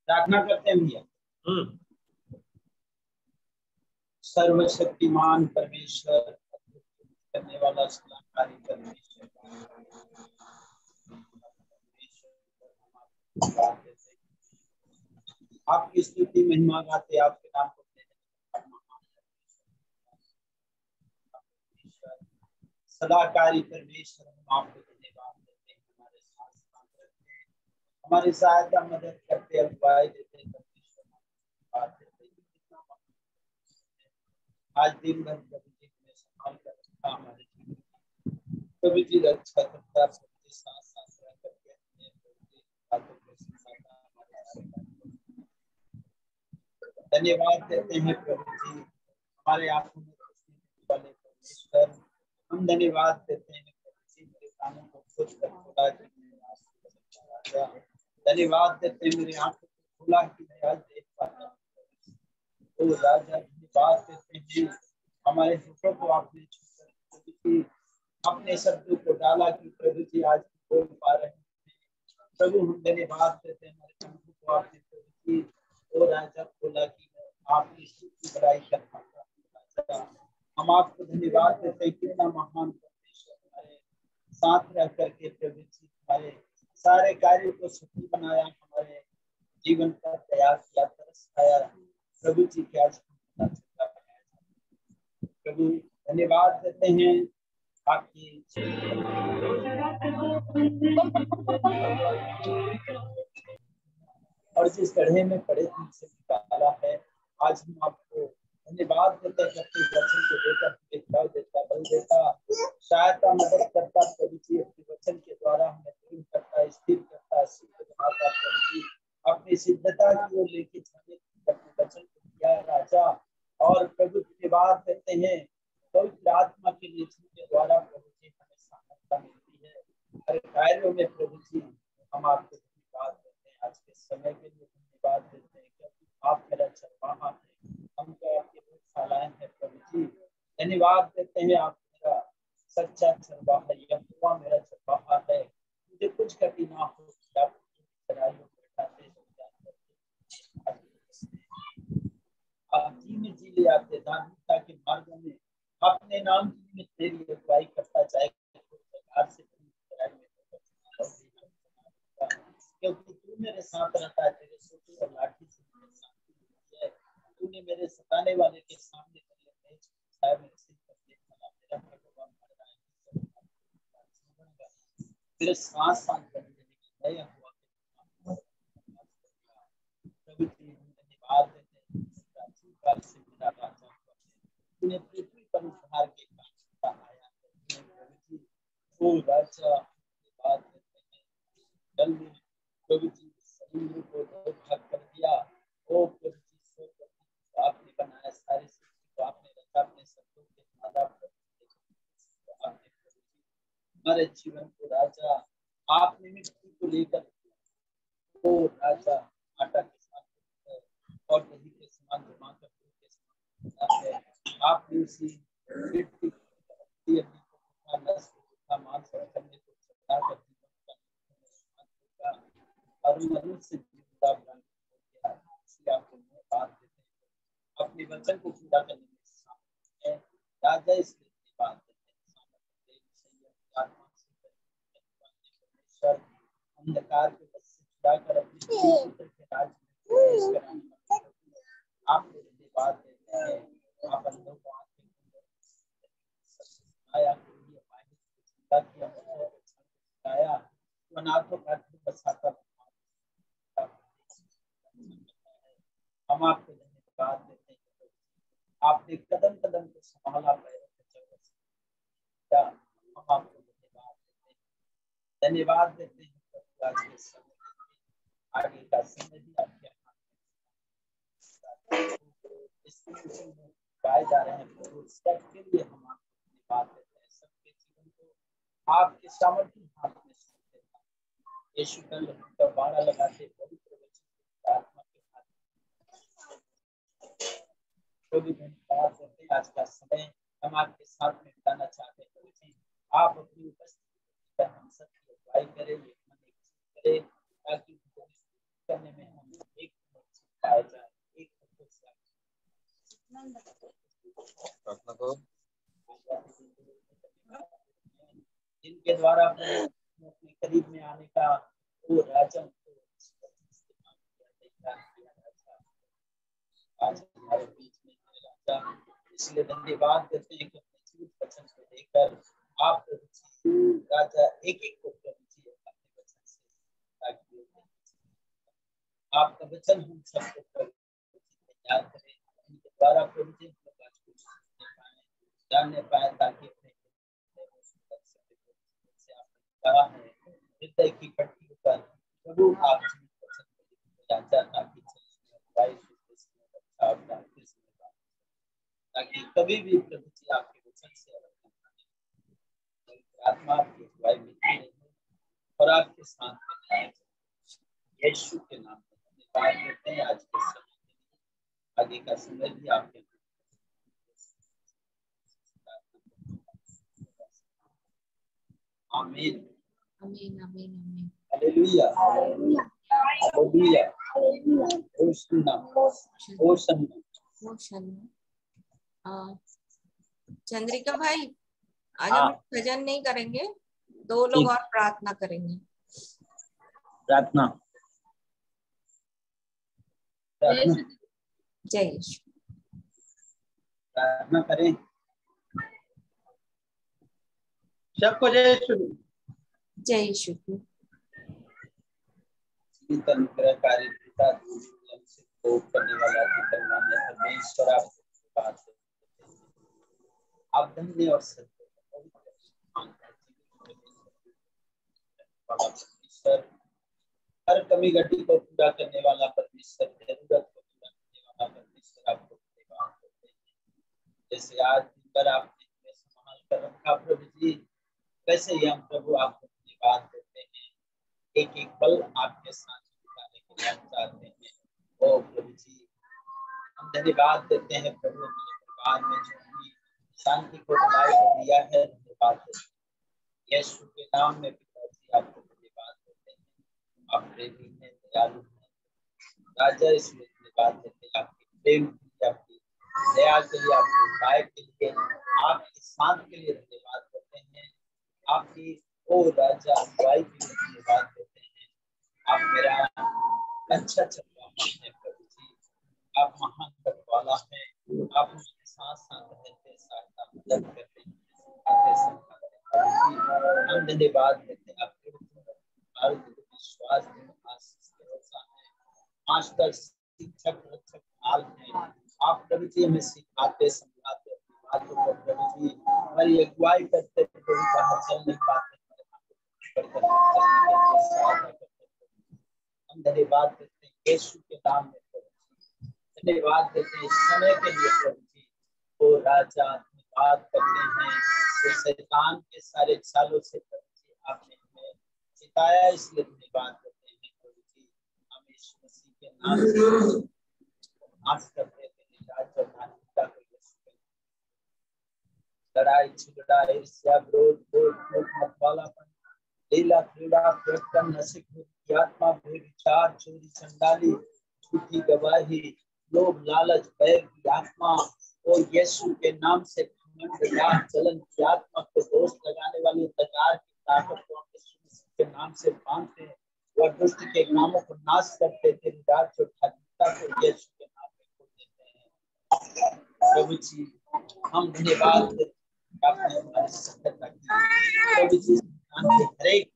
प्रार्थना करते हैं भैया। सर्वशक्तिमान परमेश्वर, करने वाला सलाहकारी परमेश्वर, आपकी स्तुति महिमा गाते आपके नाम को सलाहकारी परमेश्वर, हम आपको धन्यवाद देते हैं। हमारे साथ रहते हैं, हमारी सहायता मदद करते, अगुवाई देते हैं। आज दिन भर प्रभु जी ने संभाल कर रखा हमारे जीवन, प्रभु जी रक्षा करता, सबके साथ साथ रह करके अपने बातों को सिखाता हमारे। धन्यवाद देते हैं प्रभु जी, हमारे आंखों में रोशनी वाले परमेश्वर, हम धन्यवाद देते हैं प्रभु जी, मेरे कानों को खोल कर खुदा की राजा, धन्यवाद देते हैं मेरे आंखों को खुला कि मैं आज देख पाता हूँ। राजा धन्यवाद देते हैं, हमारे दुखों को आपने अपने शब्दों को डाला कि प्रभु जी आज बोल पा रहे हैं। प्रभु हम धन्यवाद देते हैं, हमारे शब्दों को आपने प्रभु जी ओ राजा बोला कि आपकी स्तुति बड़ाई कर पाता। हम आपको धन्यवाद देते हैं, कितना महान परमेश्वर हमारे साथ रह करके प्रभु जी हमारे सारे कार्यों को सफल बनाया, हमारे जीवन का तैयार किया, तरस खाया प्रभु जी के आज प्रभु धन्यवाद देते हैं आपकी। और जिस गड्ढे में पड़े थे उनसे निकाला है, आज हम आपको धन्यवाद देते हैं, अपने वचन को देकर देता बल देता, सहायता मदद करता प्रभु जी, अपने वचन के द्वारा हमें दृढ़ करता, स्थिर करता, सिद्ध बनाता प्रभु जी, अपनी सिद्धता की ओर लेके चलने अपने वचन को दिया राजा। और प्रभु धन्यवाद देते हैं पवित्र आत्मा के लेखन के द्वारा प्रभु जी हमें सहायता मिलती है हर कार्यों में। प्रभु जी हम आपको धन्यवाद देते हैं, आज के समय के लिए धन्यवाद देते हैं, क्योंकि आप मेरा चरवाहा है, हम तो आपके गौशालाएं हैं प्रभु जी। धन्यवाद देते हैं, आप मेरा सच्चा चरवाहा, यहोवा मेरा चरवाहा है, मुझे कुछ कभी ना हो, आप चराइयों को बैठाते आप जी में जी ले आते, धार्मिकता के मार्गों में अपने नाम की में तेरी अगुवाई करता जाए, क्योंकि तू मेरे साथ रहता है, तेरे सोते और लाठी से मेरे साथ है, तूने मेरे सताने वाले के सामने मेरे सिर पर देखा, मेरा भगवान मर रहा है, तेरे सांस करने के लिए हुआ प्रभु जी धन्यवाद देते हैं, से मेरा राजा तूने पृथ्वी पर उद्धार के काम आया है प्रभु जी, वो राजा बात देते हैं, जल में प्रभु जी समुद्र को दो भाग कर दिया, ओ प्रभु जी आपने बनाया, सारी सृष्टि को आपने रचा अपने शब्दों के द्वारा, आपने हमारे जीवन को राजा आपने मिट्टी को लेकर ओ राजा आटा के साथ और दही के समान जमा कर के समान आपने उसी मिट्टी को मांस और करने को चढ़ा कर और मनुष्य जिंदा बन गया, इसलिए आपको बात देते हैं, अपने वचन को पूरा करने में राजा इसलिए बात देते हैं, अंधकार के बस से छुड़ाकर अपने पुत्र के राज में प्रवेश कराने, आपको बात देते हैं, आप अंधों को आंखें आया किया, अनाथों का बसाता, हम आपको धन्यवाद देते हैं, आपने कदम कदम को संभाला, हम आपको धन्यवाद देते हैं, आज के समय आगे का समय भी आपके गाए जा रहे हैं, सबके लिए हम आपको धन्यवाद देते हैं, सबके जीवन को आपके सामर्थ्य हाथ में यीशु का बाड़ा लगाते पवित्र वचन आत्मा के हाथ धन्यवाद देते हैं, आज का समय हम आपके साथ में बिताना चाहते हैं, आप अपनी उपस्थिति हम सबकी अगुवाई करें, ताकि करने में हम एक पाया जाए। एक जिनके द्वारा अपने करीब में आने का वो राजा आज हमारे बीच में राजा, इसलिए धन्यवाद देते हैं कि अपने जीवित वचन को लेकर आप राजा एक एक को प्रभु जी अपने वचन से, ताकि आपका वचन हम सबको तैयार करें, उनके द्वारा प्रभु जी जानने पाए, ताकि अपने कहा है हृदय की पट्टी पर प्रभु आप राजा, ताकि कभी भी प्रभु जी आपके वचन से आत्मा की अगुवाई मिलती रहे और आपके साथ यीशु के नाम में बात करते हैं। आज के समय आगे का समय भी आपके आमीन आमीन आमीन आमीन हालेलुया हालेलुया हालेलुया होशाना होशाना होशाना। चंद्रिका भाई, आज हम भजन नहीं करेंगे, 2 लोग और प्रार्थना करेंगे। प्रार्थना जय यीशु। प्रार्थना करें सबको। जय यीशु। जय यीशु। अनुग्रहकारी पिता से करने वाला करना में परमेश्वर आप धन्य और सत्य परमेश्वर, हर कमी घटी को पूरा करने वाला परमेश्वर, जरूरत को पूरा करने वाला परमेश्वर, आपको धन्यवाद देते हैं। जैसे आज दिन भर आपने संभाल कर रखा प्रभु जी, वैसे ही हम प्रभु आपको धन्यवाद देते हैं। एक एक पल आपके साथ बिताने के लिए चाहते हैं। ओ प्रभु जी, हम धन्यवाद देते हैं प्रभु, अपने परिवार में जो भी शांति को बनाए दिया है, धन्यवाद देते हैं। यीशु के नाम में पिताजी आपको धन्यवाद देते हैं। आप प्रेमी हैं, दयालु हैं राजा, इसलिए धन्यवाद देते हैं आपके प्रेम के लिए, आपकी दया के लिए, आपके उपाय के लिए, आपके साथ के लिए धन्यवाद देते हैं। आपकी ओ राजा अगुवाई के लिए धन्यवाद देते हैं। आप मेरा अच्छा चलवाना है प्रभु जी, आप महान रखवाला है। आप मेरे साथ साथ रहते, साथ मदद करते हैं। हम धन्यवाद देते हैं आपके विश्वास आज तक शिक्षक रक्षक हाल है। आप प्रभु जी हमें सिखाते समझाते बातों को प्रभु जी हमारी अगुवाई करते, प्रभु कहाँ चल नहीं पाते, हम धन्यवाद देते हैं यीशु के नाम में प्रभु जी। धन्यवाद देते हैं समय के लिए प्रभु जी। वो राजा बात करते हैं तो शैतान के सारे चालों से प्रभु जी आपने हमें जिताया, इसलिए धन्यवाद देते हैं प्रभु जी। हम यीशु मसीह के नाम से नाश करते हैं राज और मानवता को। लड़ाई झगड़ा ईर्ष्या क्रोध मतवालापन लीला क्रीड़ा प्रकटन नशे की आत्मा बेविचार चोरी चंडाली झूठी गवाही लोभ लालच भय की आत्मा और यीशु के नाम से घमंड जलन की आत्मा को दोष लगाने वाली अंधकार की ताकत को यीशु के नाम से बांधते हैं और दुष्ट के कामों को नाश करते थे। राज और ठाकुरता को यीशु के नाम में खोल देते हैं प्रभु जी। हम धन्यवाद देते हैं आपने हमारी सहायता की प्रभु जी। हरेक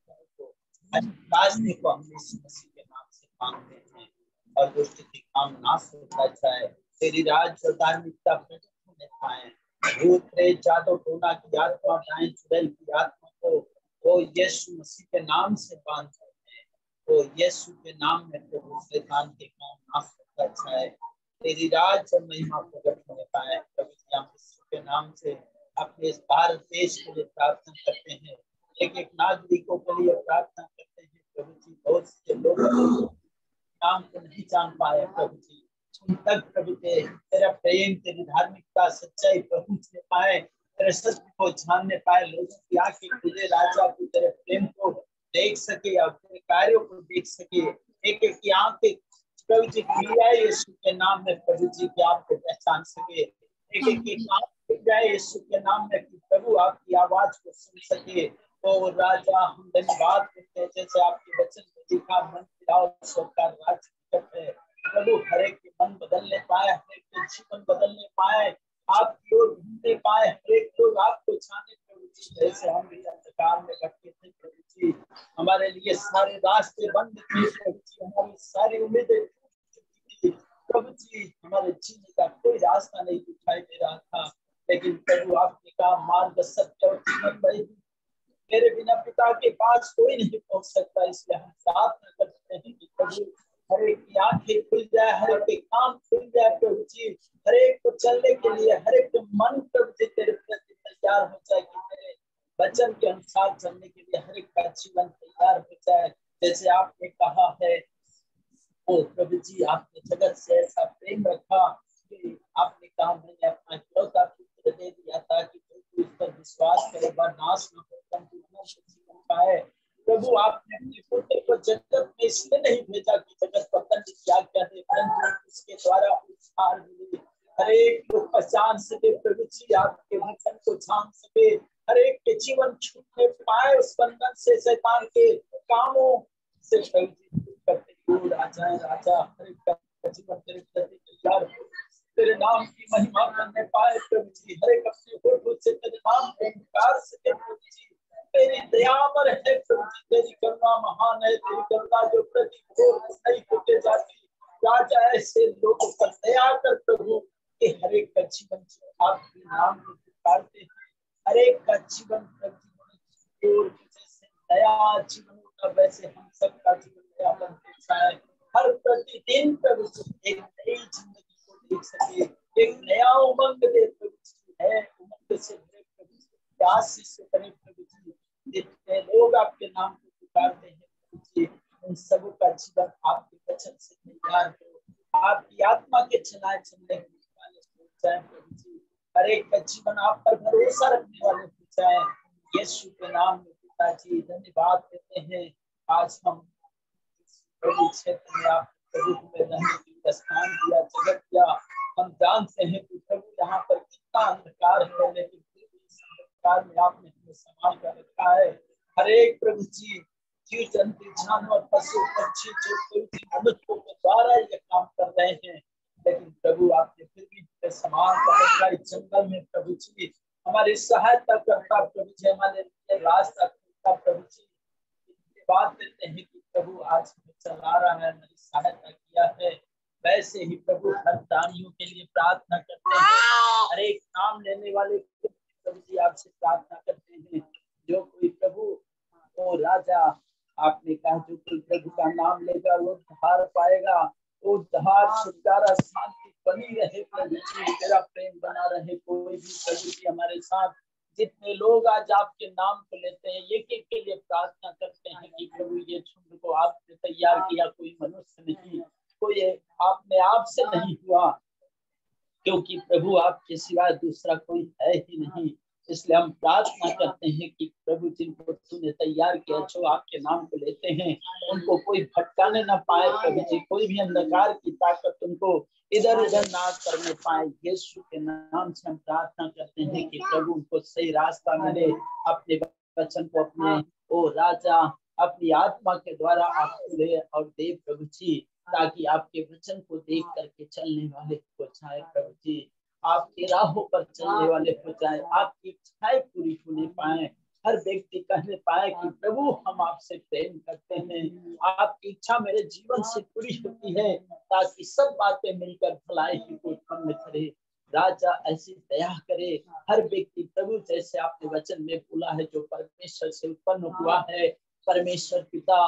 राजने को हम यीशु मसीह के नाम से मांगते हैं और दुष्ट के काम नाश होता जाए, तेरी राज और धार्मिकता प्रकट होने पाए। भूत प्रेत जादू टोना की आत्मा डायन चुड़ैल की आत्मा को वो यीशु मसीह के नाम से बांधते हैं। वो यीशु के नाम में प्रभु शैतान के काम नाश होता जाए, तेरी राज और महिमा प्रकट होने पाए। प्रभु जी हम यीशु के नाम से अपने इस भारत देश के लिए प्रार्थना करते हैं, एक एक नागरिकों के लिए प्रार्थना करते हैं प्रभु जी। बहुत से लोग नाम को नहीं जान पाए प्रभु जी, उन तक प्रभु तेरा प्रेम तेरी धार्मिकता सच्चाई पहुंचने पाए, तेरे सत्य को जानने पाए। लोगों की आंखें खुले राजा को तेरे प्रेम को देख सके और तेरे कार्यों को देख सके। एक एक की आंखें प्रभु जी क्रिया यीशु के नाम में प्रभु जी कि आपको पहचान सके, एक एक काम जाए यीशु के नाम में कि प्रभु आपकी आवाज को सुन सके। तो राजा हम धन्यवाद करते हैं, जैसे आपके वचन में लिखा मन फिराओ सबका राज निकट है। प्रभु हर एक के मन बदलने पाए, हर एक के जीवन बदलने पाए, आपकी ओर घूमने पाए, हर एक लोग आपको जाने प्रभु जी। जैसे हम भी अंधकार में भटके थे प्रभु जी, हमारे लिए सारे रास्ते बंद थे प्रभु जी, हमारी सारी उम्मीदें प्रभु जी, हमारे जीने का कोई रास्ता नहीं दिखाई दे रहा था, लेकिन प्रभु आपने कहा मार्ग सत्य और जीवन वही, मेरे बिना पिता के पास कोई नहीं पहुंच सकता। इसलिए हम प्रार्थना करते हैं कि प्रभु हर एक की आंखें खुल जाए, हर एक के कान खुल जाए प्रभु जी, हर एक को चलने के लिए, हर एक मन प्रभु जी तेरे प्रति तैयार हो जाए कि तेरे वचन के अनुसार चलने के लिए हर एक का जीवन तैयार हो जाए। जैसे आपने कहा है ओ प्रभु जी, आपने जगत से ऐसा प्रेम रखा कि आपने कहा मैंने अपना इकलौता पुत्र दे दिया ताकि कोई उस पर विश्वास करे वह नाश न हो परंतु अनंत जीवन पाए। प्रभु आपने अपने पुत्र को जगत में इसलिए नहीं भेजा कि जगत पतन की क्या क्या दे, परंतु उसके द्वारा उद्धार मिले, हर एक लोग पहचान सके प्रभु जी, आपके वचन को जान सके, हर एक के जीवन छूटने पाए उस बंधन से, शैतान के कामों से प्रभु जी करते राजा राजा हर एक का जीवन तेरे प्रति तैयार हो, तेरे नाम की महिमा करने पाए प्रभु जी, हर एक अपने होठों से तेरे नाम को पुकार सके प्रभु जी। तेरी दयावर है प्रभु जी, तेरी करुणा महान है, तेरी करुणा जो प्रतिदिन नहीं टूटे जाती। राजा ऐसे लोगों पर दया कर प्रभु कि हर एक का जीवन आपके नाम को पुकारते हैं, हर एक का जीवन प्रभु जैसे नया जीवन होता वैसे हम सबका जीवन नया बनते जाए, हर प्रतिदिन प्रभु एक नई जिंदगी को देख सके, एक नया उमंग दे प्रभु जी, है उमंग से भरे प्रभु जी, प्यास से भरे प्रभु जी, जितने लोग आपके नाम को पुकारते हैं प्रभु जी, उन सबों का जीवन आपके वचन से तैयार हो, आपकी आत्मा के चलाए चलने वाले हो जाए प्रभु जी, हर एक का जीवन आप पर भरोसा रखने वाले हो जाए यीशु के नाम में। पिताजी धन्यवाद देते हैं, आज हम प्रभु क्षेत्र में आप प्रभु में रहने की स्थान दिया, जगत दिया, हम जानते हैं कि प्रभु यहाँ पर कितना अंधकार है, लेकिन फिर भी इस अंधकार में आपने हमें संभाल कर रखा है। हर एक प्रभु जी, जीव जंतु जानवर पशु पक्षी जो प्रभु जी मनुष्यों के द्वारा ये काम कर रहे हैं, लेकिन प्रभु आपने फिर भी संभाल कर रखा इस जंगल में प्रभु जी, हमारी सहायता करता प्रभु जी, हमारे लिए रास्ता करता प्रभु जी। बात देते हैं कि प्रभु आज चला रहा है, मेरी सहायता किया है, वैसे ही प्रभु हर प्राणियों के लिए प्रार्थना करते हैं, हर एक नाम लेने वाले प्रभु जी आपसे प्रार्थना करते हैं, जो कोई प्रभु ओ राजा आपने कहा जो कोई प्रभु का नाम लेगा वो उद्धार पाएगा, वो उद्धार छुटकारा शांति बनी रहे प्रभु जी, तेरा प्रेम बना रहे। कोई भी प्रभु जी हमारे साथ जितने लोग आज आपके नाम को लेते हैं, एक एक के लिए प्रार्थना करते हैं कि प्रभु ये झुंड को आपने तैयार किया, कोई मनुष्य नहीं, कोई आपने आप से नहीं हुआ, क्योंकि प्रभु आपके सिवाय दूसरा कोई है ही नहीं। इसलिए हम प्रार्थना करते हैं कि प्रभु जिनको तूने तैयार किया, जो आपके नाम को लेते हैं, उनको कोई भटकाने ना पाए प्रभु जी, कोई भी अंधकार की ताकत उनको इधर उधर ना करने पाए। यीशु के नाम से हम प्रार्थना करते हैं कि प्रभु उनको सही रास्ता मिले, अपने वचन को अपने ओ राजा अपनी आत्मा के द्वारा आप ले और दे प्रभु जी, ताकि आपके वचन को देख करके चलने वाले हो जाए प्रभु जी, आपकी राहों पर चलने वाले हो जाए, आपकी इच्छाएं पूरी होने पाए, हर व्यक्ति कहने पाए कि प्रभु हम आपसे प्रेम करते हैं, आपकी इच्छा मेरे जीवन से पूरी होती है, ताकि सब बातें मिलकर भलाई की उत्पन्न करे। राजा ऐसी दया करे, हर व्यक्ति प्रभु जैसे आपने वचन में बोला है, जो परमेश्वर से उत्पन्न हुआ है, परमेश्वर पिता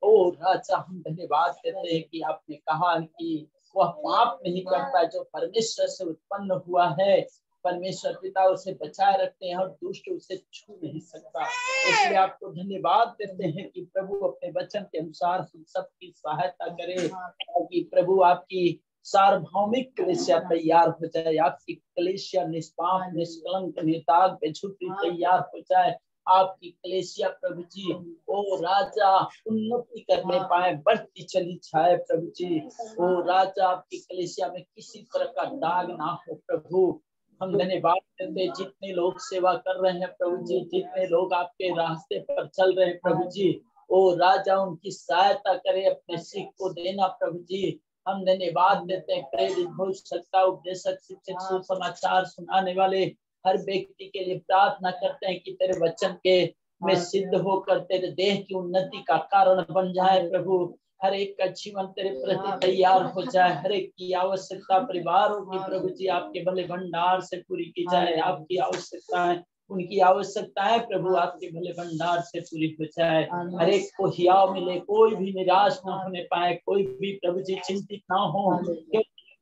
ओ राजा हम धन्यवाद देते हैं कि आपने कहा कि वह पाप नहीं करता, जो परमेश्वर से उत्पन्न हुआ है, परमेश्वर पिता उसे बचाए रखते हैं और दुष्ट उसे छू नहीं सकता। इसलिए आपको धन्यवाद देते हैं कि प्रभु अपने वचन के अनुसार हम सबकी सहायता करे, ताकि प्रभु आपकी सार्वभौमिक कलीसिया तैयार हो जाए, आपकी कलीसिया निष्पाप निष्कलंक निर्दाग बेझूठी तैयार हो जाए, आपकी कलीसिया प्रभु जी ओ राजा उन्नति करने पाए, बढ़ती चली जाए प्रभु जी। ओ राजा आपकी कलीसिया में किसी तरह का दाग ना हो प्रभु। हम धन्यवाद देते जितने लोग सेवा कर रहे हैं प्रभु जी, जितने लोग आपके रास्ते पर चल रहे हैं प्रभु जी, ओ राजा उनकी सहायता करे, अपने सीख को देना प्रभु जी। हम धन्यवाद देते हैं प्रेरित भविष्यवक्ता उपदेशक शिक्षक सुसमाचार सुनाने वाले हर व्यक्ति के लिए प्रार्थना करते हैं कि तेरे वचन के में सिद्ध होकर तेरे देह की उन्नति का कारण बन जाए प्रभु। हर एक का जीवन तेरे प्रति तैयार हो जाए, हर एक की आवश्यकता परिवारों की प्रभु जी आपके भले भंडार से पूरी की जाए। आपकी आवश्यकताएं, उनकी आवश्यकताएं प्रभु आपके भले भंडार से पूरी हो जाए। हर एक को हियाव मिले, कोई भी निराश ना होने पाए, कोई भी प्रभु जी चिंतित ना हो।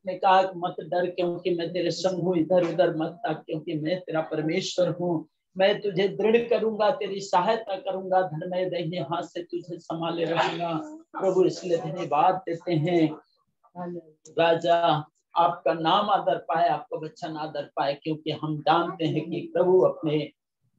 ने कहा मत डर क्योंकि मैं तेरे संग हूँ, इधर उधर मत ताक क्योंकि मैं तेरा परमेश्वर हूँ। मैं तुझे दृढ़ करूंगा, तेरी सहायता करूंगा, धर्मय दाहिने हाथ से तुझे संभाले रहूंगा प्रभु। इसलिए धन्यवाद देते हैं राजा, आपका नाम आदर पाए, आपका वचन आदर पाए, क्योंकि हम जानते हैं कि प्रभु अपने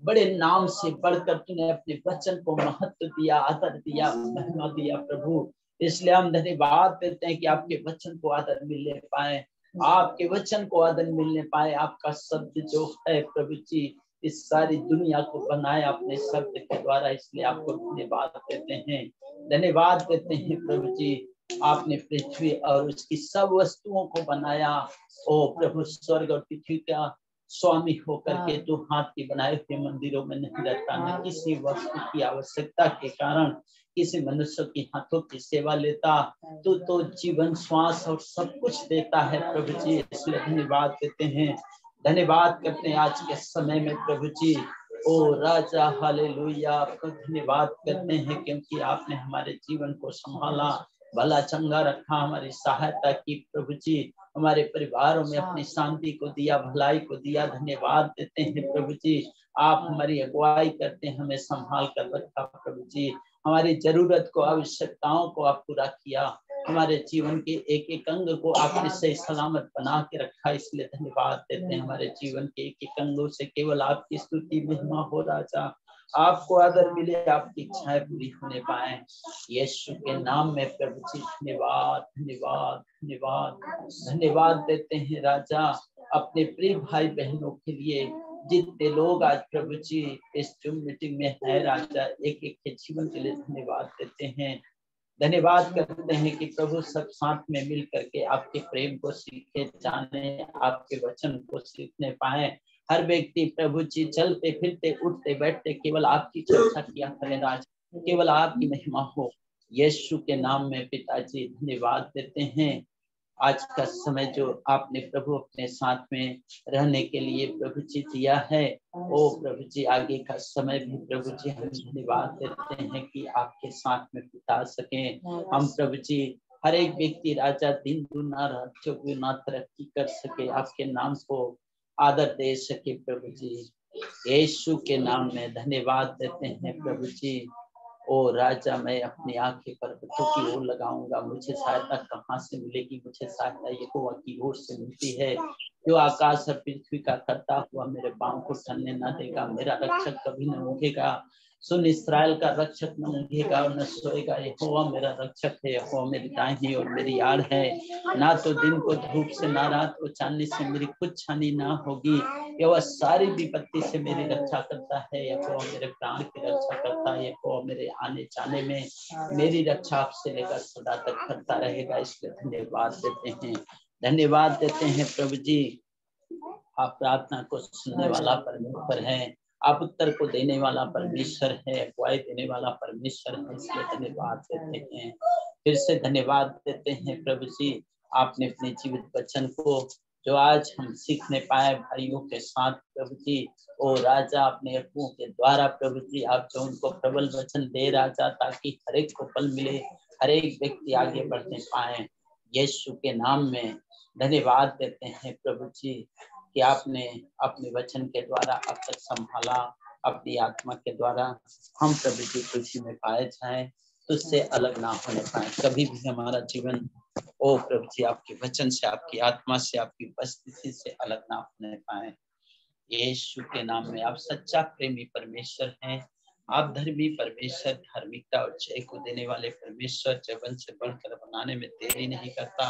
बड़े नाम से बढ़कर तूने अपने वचन को महत्व दिया, आदर दिया, महिमा दिया प्रभु। इसलिए हम धन्यवाद देते हैं कि आपके वचन को आदर मिलने पाए, आपके वचन को आदर मिलने पाए। आपका शब्द जो है प्रभु जी इस सारी दुनिया को बनाया अपने शब्द के द्वारा, इसलिए आपको धन्यवाद देते हैं, धन्यवाद देते हैं प्रभु जी। आपने पृथ्वी और उसकी सब वस्तुओं को बनाया। ओ प्रभु, स्वर्ग और पृथ्वी का स्वामी होकर के तो हाथ के बनाए हुए मंदिरों में नहीं रहता, न किसी वस्तु की आवश्यकता के कारण किसी मनुष्य की हाथों की सेवा लेता। तो जीवन श्वास और सब कुछ देता है प्रभु जी। इसलिए धन्यवाद देते हैं, धन्यवाद करते हैं आज के समय में प्रभु जी। ओ राजा हालेलुया, आपका धन्यवाद करते हैं क्योंकि आपने हमारे जीवन को संभाला, भला चंगा रखा, हमारी सहायता की प्रभु जी, हमारे परिवारों में अपनी शांति को दिया, भलाई को दिया। धन्यवाद देते हैं प्रभु जी। आप हमारी अगुवाई करते हैं, हमें संभाल कर रखा प्रभु जी। हमारी जरूरत को, आवश्यकताओं को आप पूरा किया, हमारे जीवन के एक एक अंग को आपने सही सलामत बना के रखा। इसलिए धन्यवाद देते हैं, हमारे जीवन के एक एक अंगों से केवल आपकी स्तुति महिमा हो राजा, आपको आदर मिले, आपकी इच्छाएं पूरी होने पाए यीशु के नाम में प्रभु जी। धन्यवाद धन्यवाद धन्यवाद धन्यवाद देते हैं राजा अपने प्रिय भाई बहनों के लिए, जितने लोग आज प्रभु जी इस जूम मीटिंग में है राजा, एक एक के जीवन के लिए धन्यवाद देते हैं, धन्यवाद करते हैं कि प्रभु सब साथ में मिल करके आपके प्रेम को सीखे, जाने, आपके वचन को सीखने पाए। हर व्यक्ति प्रभु जी चलते फिरते उठते बैठते केवल आपकी चर्चा किया करें राजा, केवल आपकी महिमा हो यीशु के नाम में। पिताजी धन्यवाद देते हैं आज का समय जो आपने प्रभु अपने साथ में रहने के लिए प्रभु जी दिया है। ओ प्रभु जी आगे का समय भी प्रभु जी हम धन्यवाद देते हैं कि आपके साथ में बिता सके हम प्रभु जी। हर एक व्यक्ति राजा दिन दुना रात चौगुना तरक्की कर सके, आपके नाम को आदर दे सके प्रभु जी। यीशु के नाम में धन्यवाद देते हैं प्रभु जी। ओ राजा मैं अपनी आंखें पर्वतों की ओर लगाऊंगा, मुझे सहायता कहाँ से मिलेगी? मुझे सहायता यहोवा की ओर से मिलती है, जो आकाश और पृथ्वी का करता हुआ मेरे पांव को टलने न देगा। मेरा रक्षक कभी न ऊँघेगा, सुन इस्राएल का रक्षक न ऊँघेगा और न सोएगा। यहोवा मेरा रक्षक है, यहोवा मेरी दाहिनी और मेरी आड़ है। ना तो दिन को धूप से ना रात को चांदनी से मेरी कुछ हानि ना होगी। यहोवा सारी विपत्ति से मेरी रक्षा करता है, यहोवा मेरे प्राण की रक्षा करता है, यहोवा मेरे आने जाने में मेरी रक्षा आपसे लेकर सदा तक करता रहेगा। इसलिए धन्यवाद देते हैं, धन्यवाद देते हैं प्रभु जी। आप प्रार्थना को सुनने वाला परमेश्वर है, आप उत्तर को देने वाला परमेश्वर है, अगुवाई देने वाला परमेश्वर है। इसलिए धन्यवाद देते हैं, फिर से धन्यवाद देते हैं प्रभु जी। आपने अपने जीवित वचन को जो आज हम सीखने पाए भाइयों के साथ प्रभु जी, ओ राजा अपने अगुओं के द्वारा प्रभु जी आप जो उनको प्रबल वचन दे राजा, ताकि हर एक को बल मिले, हर एक व्यक्ति आगे बढ़ने पाए यीशु के नाम में। धन्यवाद देते हैं प्रभु जी कि आपने अपने वचन के द्वारा अब तक संभाला, अपनी आत्मा के द्वारा हम प्रभु जी खुशी में पाए जाएं, तुझसे अलग ना होने पाए कभी भी हमारा जीवन। ओ प्रभु जी आपके वचन से, आपकी आत्मा से, आपकी उपस्थिति से अलग ना होने पाए यीशु के नाम में। आप सच्चा प्रेमी परमेश्वर हैं, आप धर्मी परमेश्वर, धार्मिकता और जय को देने वाले परमेश्वर, जबन से बढ़कर बनाने में देरी नहीं करता।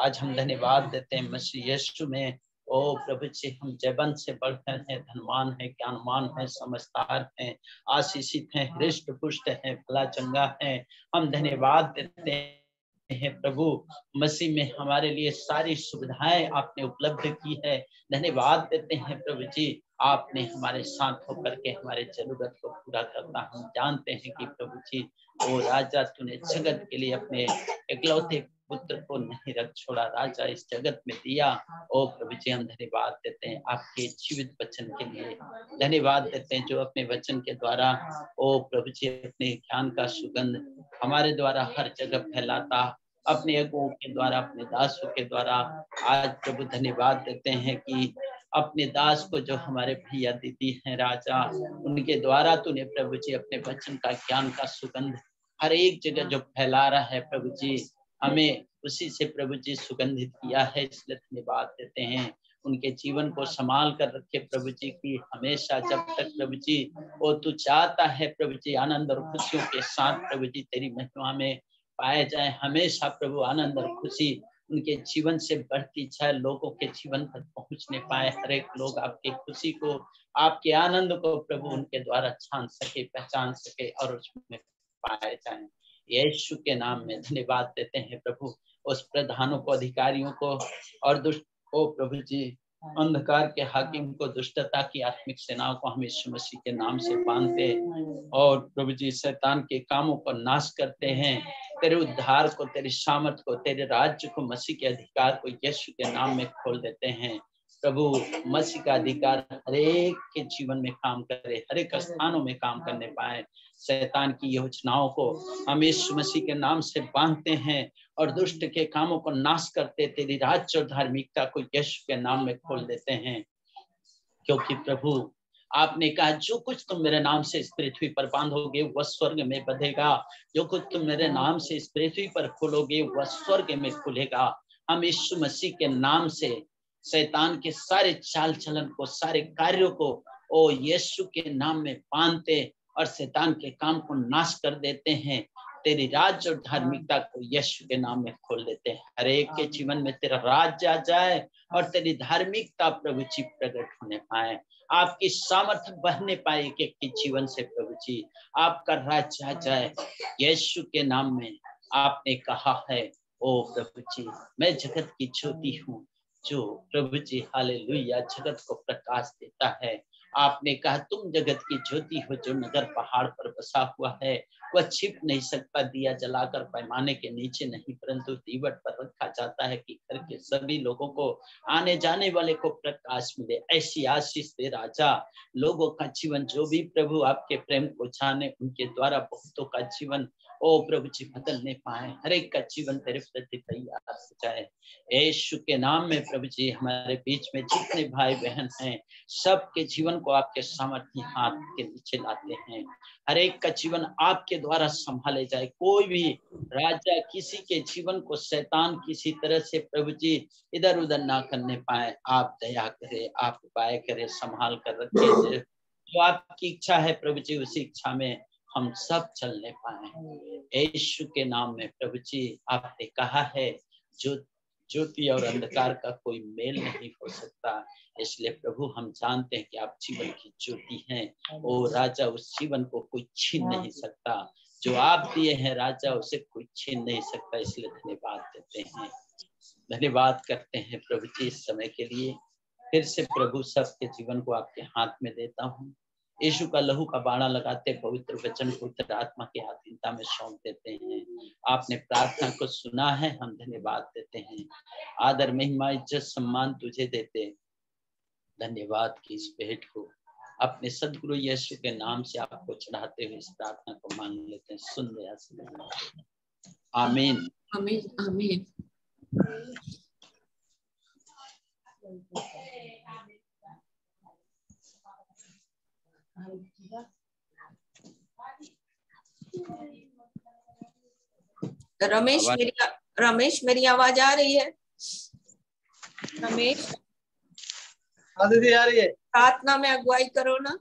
आज हम धन्यवाद देते हैं मसीह यीशु में। ओ प्रभु जी, हम जबन से बढ़कर हैं, धनवान है, ज्ञानवान है, समझदार हैं, आशीषित हैं, हृष्ट पुष्ट हैं, भला चंगा है। हम धन्यवाद देते हैं प्रभु, मसीह में हमारे लिए सारी सुविधाएं आपने उपलब्ध की है। धन्यवाद देते हैं प्रभु जी, आपने हमारे साथ होकर के हमारे जरूरत को पूरा करना। हम जानते हैं कि प्रभु जी, ओ राजा, तूने जगत के लिए अपने इकलौते पुत्र को नहीं रख छोड़ा, राजा इस जगत में दिया। ओ प्रभु जी, हम धन्यवाद देते हैं आपके जीवित वचन के लिए। धन्यवाद देते हैं जो अपने वचन के द्वारा, ओ प्रभु जी, अपने ज्ञान का सुगंध हमारे द्वारा हर जगह फैलाता, अपने अगुओं के द्वारा, अपने दासों के द्वारा। आज प्रभु धन्यवाद देते हैं कि अपने दास को जो हमारे भैया दीदी हैं राजा, उनके द्वारा तूने प्रभु जी अपने वचन का, ज्ञान का सुगंध हर एक जगह जो फैला रहा है प्रभु जी, हमें उसी से प्रभु जी सुगंधित किया है। इसलिए धन्यवाद देते हैं। उनके जीवन को संभाल कर रखे प्रभु जी की हमेशा, जब तक प्रभु जी वो तू चाहता है प्रभु जी, आनंद और खुशियों के साथ प्रभु जी तेरी महिमा में पाए जाए। हमेशा प्रभु आनंद और खुशी उनके जीवन से बढ़ती जाए, लोगों के जीवन पर पहुंचने पाए। हर एक लोग आपकी खुशी को, आपके आनंद को प्रभु उनके द्वारा छान सके, पहचान सके और उसमें पाए जाए। यीशु के नाम में धन्यवाद देते हैं प्रभु, उस प्रधानों को, अधिकारियों को और दुष्ट को प्रभु जी, अंधकार के हाकिम को, दुष्टता की आत्मिक सेनाओं को हम यीशु मसीह के नाम से बांधते और प्रभु जी शैतान के कामों को नाश करते हैं। तेरे उद्धार को, तेरी सामर्थ को, तेरे राज्य को, मसीह के अधिकार को यीशु के नाम में खोल देते हैं। प्रभु मसीह का अधिकार हरेक के जीवन में काम करे, हरेक स्थानों में काम करने पाए। शैतान की योजनाओं को हम यीशु मसीह के नाम से बांधते हैं और दुष्ट के कामों को नाश करते, तेरी राज्य और धार्मिकता को यीशु के नाम में खोल देते हैं। क्योंकि प्रभु आपने कहा, जो कुछ तुम मेरे नाम से इस पृथ्वी पर बांधोगे वह स्वर्ग में बंधेगा, जो कुछ तुम मेरे नाम से इस पृथ्वी पर खोलोगे वह स्वर्ग में खुलेगा। हम यीशु मसीह के नाम से शैतान के सारे चाल चलन को, सारे कार्यों को ओ यीशु के नाम में बांधते और शैतान के काम को नाश कर देते हैं। तेरी राज्य और धार्मिकता को यीशु के नाम में खोल देते हैं। हर एक के जीवन में तेरा राज्य आ जाए और तेरी धार्मिकता प्रभु जी प्रकट होने पाए, आपकी सामर्थ्य बढ़ने पाए एक एक के जीवन से प्रभु जी, आपका राज्य आ जाए यीशु के नाम में। आपने कहा है ओ प्रभु जी, मैं जगत की ज्योति हूँ, जो प्रभु जी हालेलुया जगत को प्रकाश देता है। आपने कहा तुम जगत की ज्योति हो, जो नगर पहाड़ पर बसा हुआ है वह छिप नहीं सकता, दिया जलाकर पैमाने के नीचे नहीं परंतु दीवट पर रखा जाता है कि घर के सभी लोगों को, आने जाने वाले को प्रकाश मिले। ऐसी आशीष दे राजा, लोगों का जीवन जो भी प्रभु आपके प्रेम को जाने, उनके द्वारा बहुतों का जीवन ओ प्रभु जी बदलने पाए, हर एक का जीवन तेरे प्रति तैयार हो जाए यीशु के नाम में। प्रभु जी हमारे बीच में जितने भाई बहन हैं, सबके जीवन को आपके सामर्थ्य हाथ के नीचे लाते हैं, हर एक का जीवन आपके द्वारा संभाले जाए। कोई भी राजा किसी के जीवन को शैतान किसी तरह से प्रभु जी इधर उधर ना करने पाए। आप दया करे, आप उपाय करे, संभाल कर रखे, जो आपकी इच्छा है प्रभु जी उसी इच्छा में हम सब चलने पाए यीशु के नाम में। प्रभु जी आपने कहा है जो ज्योति और अंधकार का कोई मेल नहीं हो सकता, इसलिए प्रभु हम जानते हैं कि आप जीवन की ज्योति हैं। ओ राजा, उस जीवन को कोई छीन नहीं सकता, जो आप दिए हैं राजा उसे कोई छीन नहीं सकता। इसलिए धन्यवाद देते हैं, धन्यवाद करते हैं प्रभु जी इस समय के लिए। फिर से प्रभु सबके जीवन को आपके हाथ में देता हूँ। यीशु का लहू का बाड़ा लगाते पवित्र वचन पवित्र आत्मा की अधीनता में सौंप देते हैं। आपने प्रार्थना को सुना है, हम धन्यवाद देते हैं। आदर महिमा इज्जत सम्मान तुझे देते, धन्यवाद की इस भेंट को अपने सदगुरु यीशु के नाम से आपको चढ़ाते हुए इस प्रार्थना को मान लेते हैं। सुन लिया, आमीन आमीन आमीन। रमेश मेरी आवाज आ रही है? रमेश दीदी आ रही है, प्रार्थना में अगुवाई करो ना।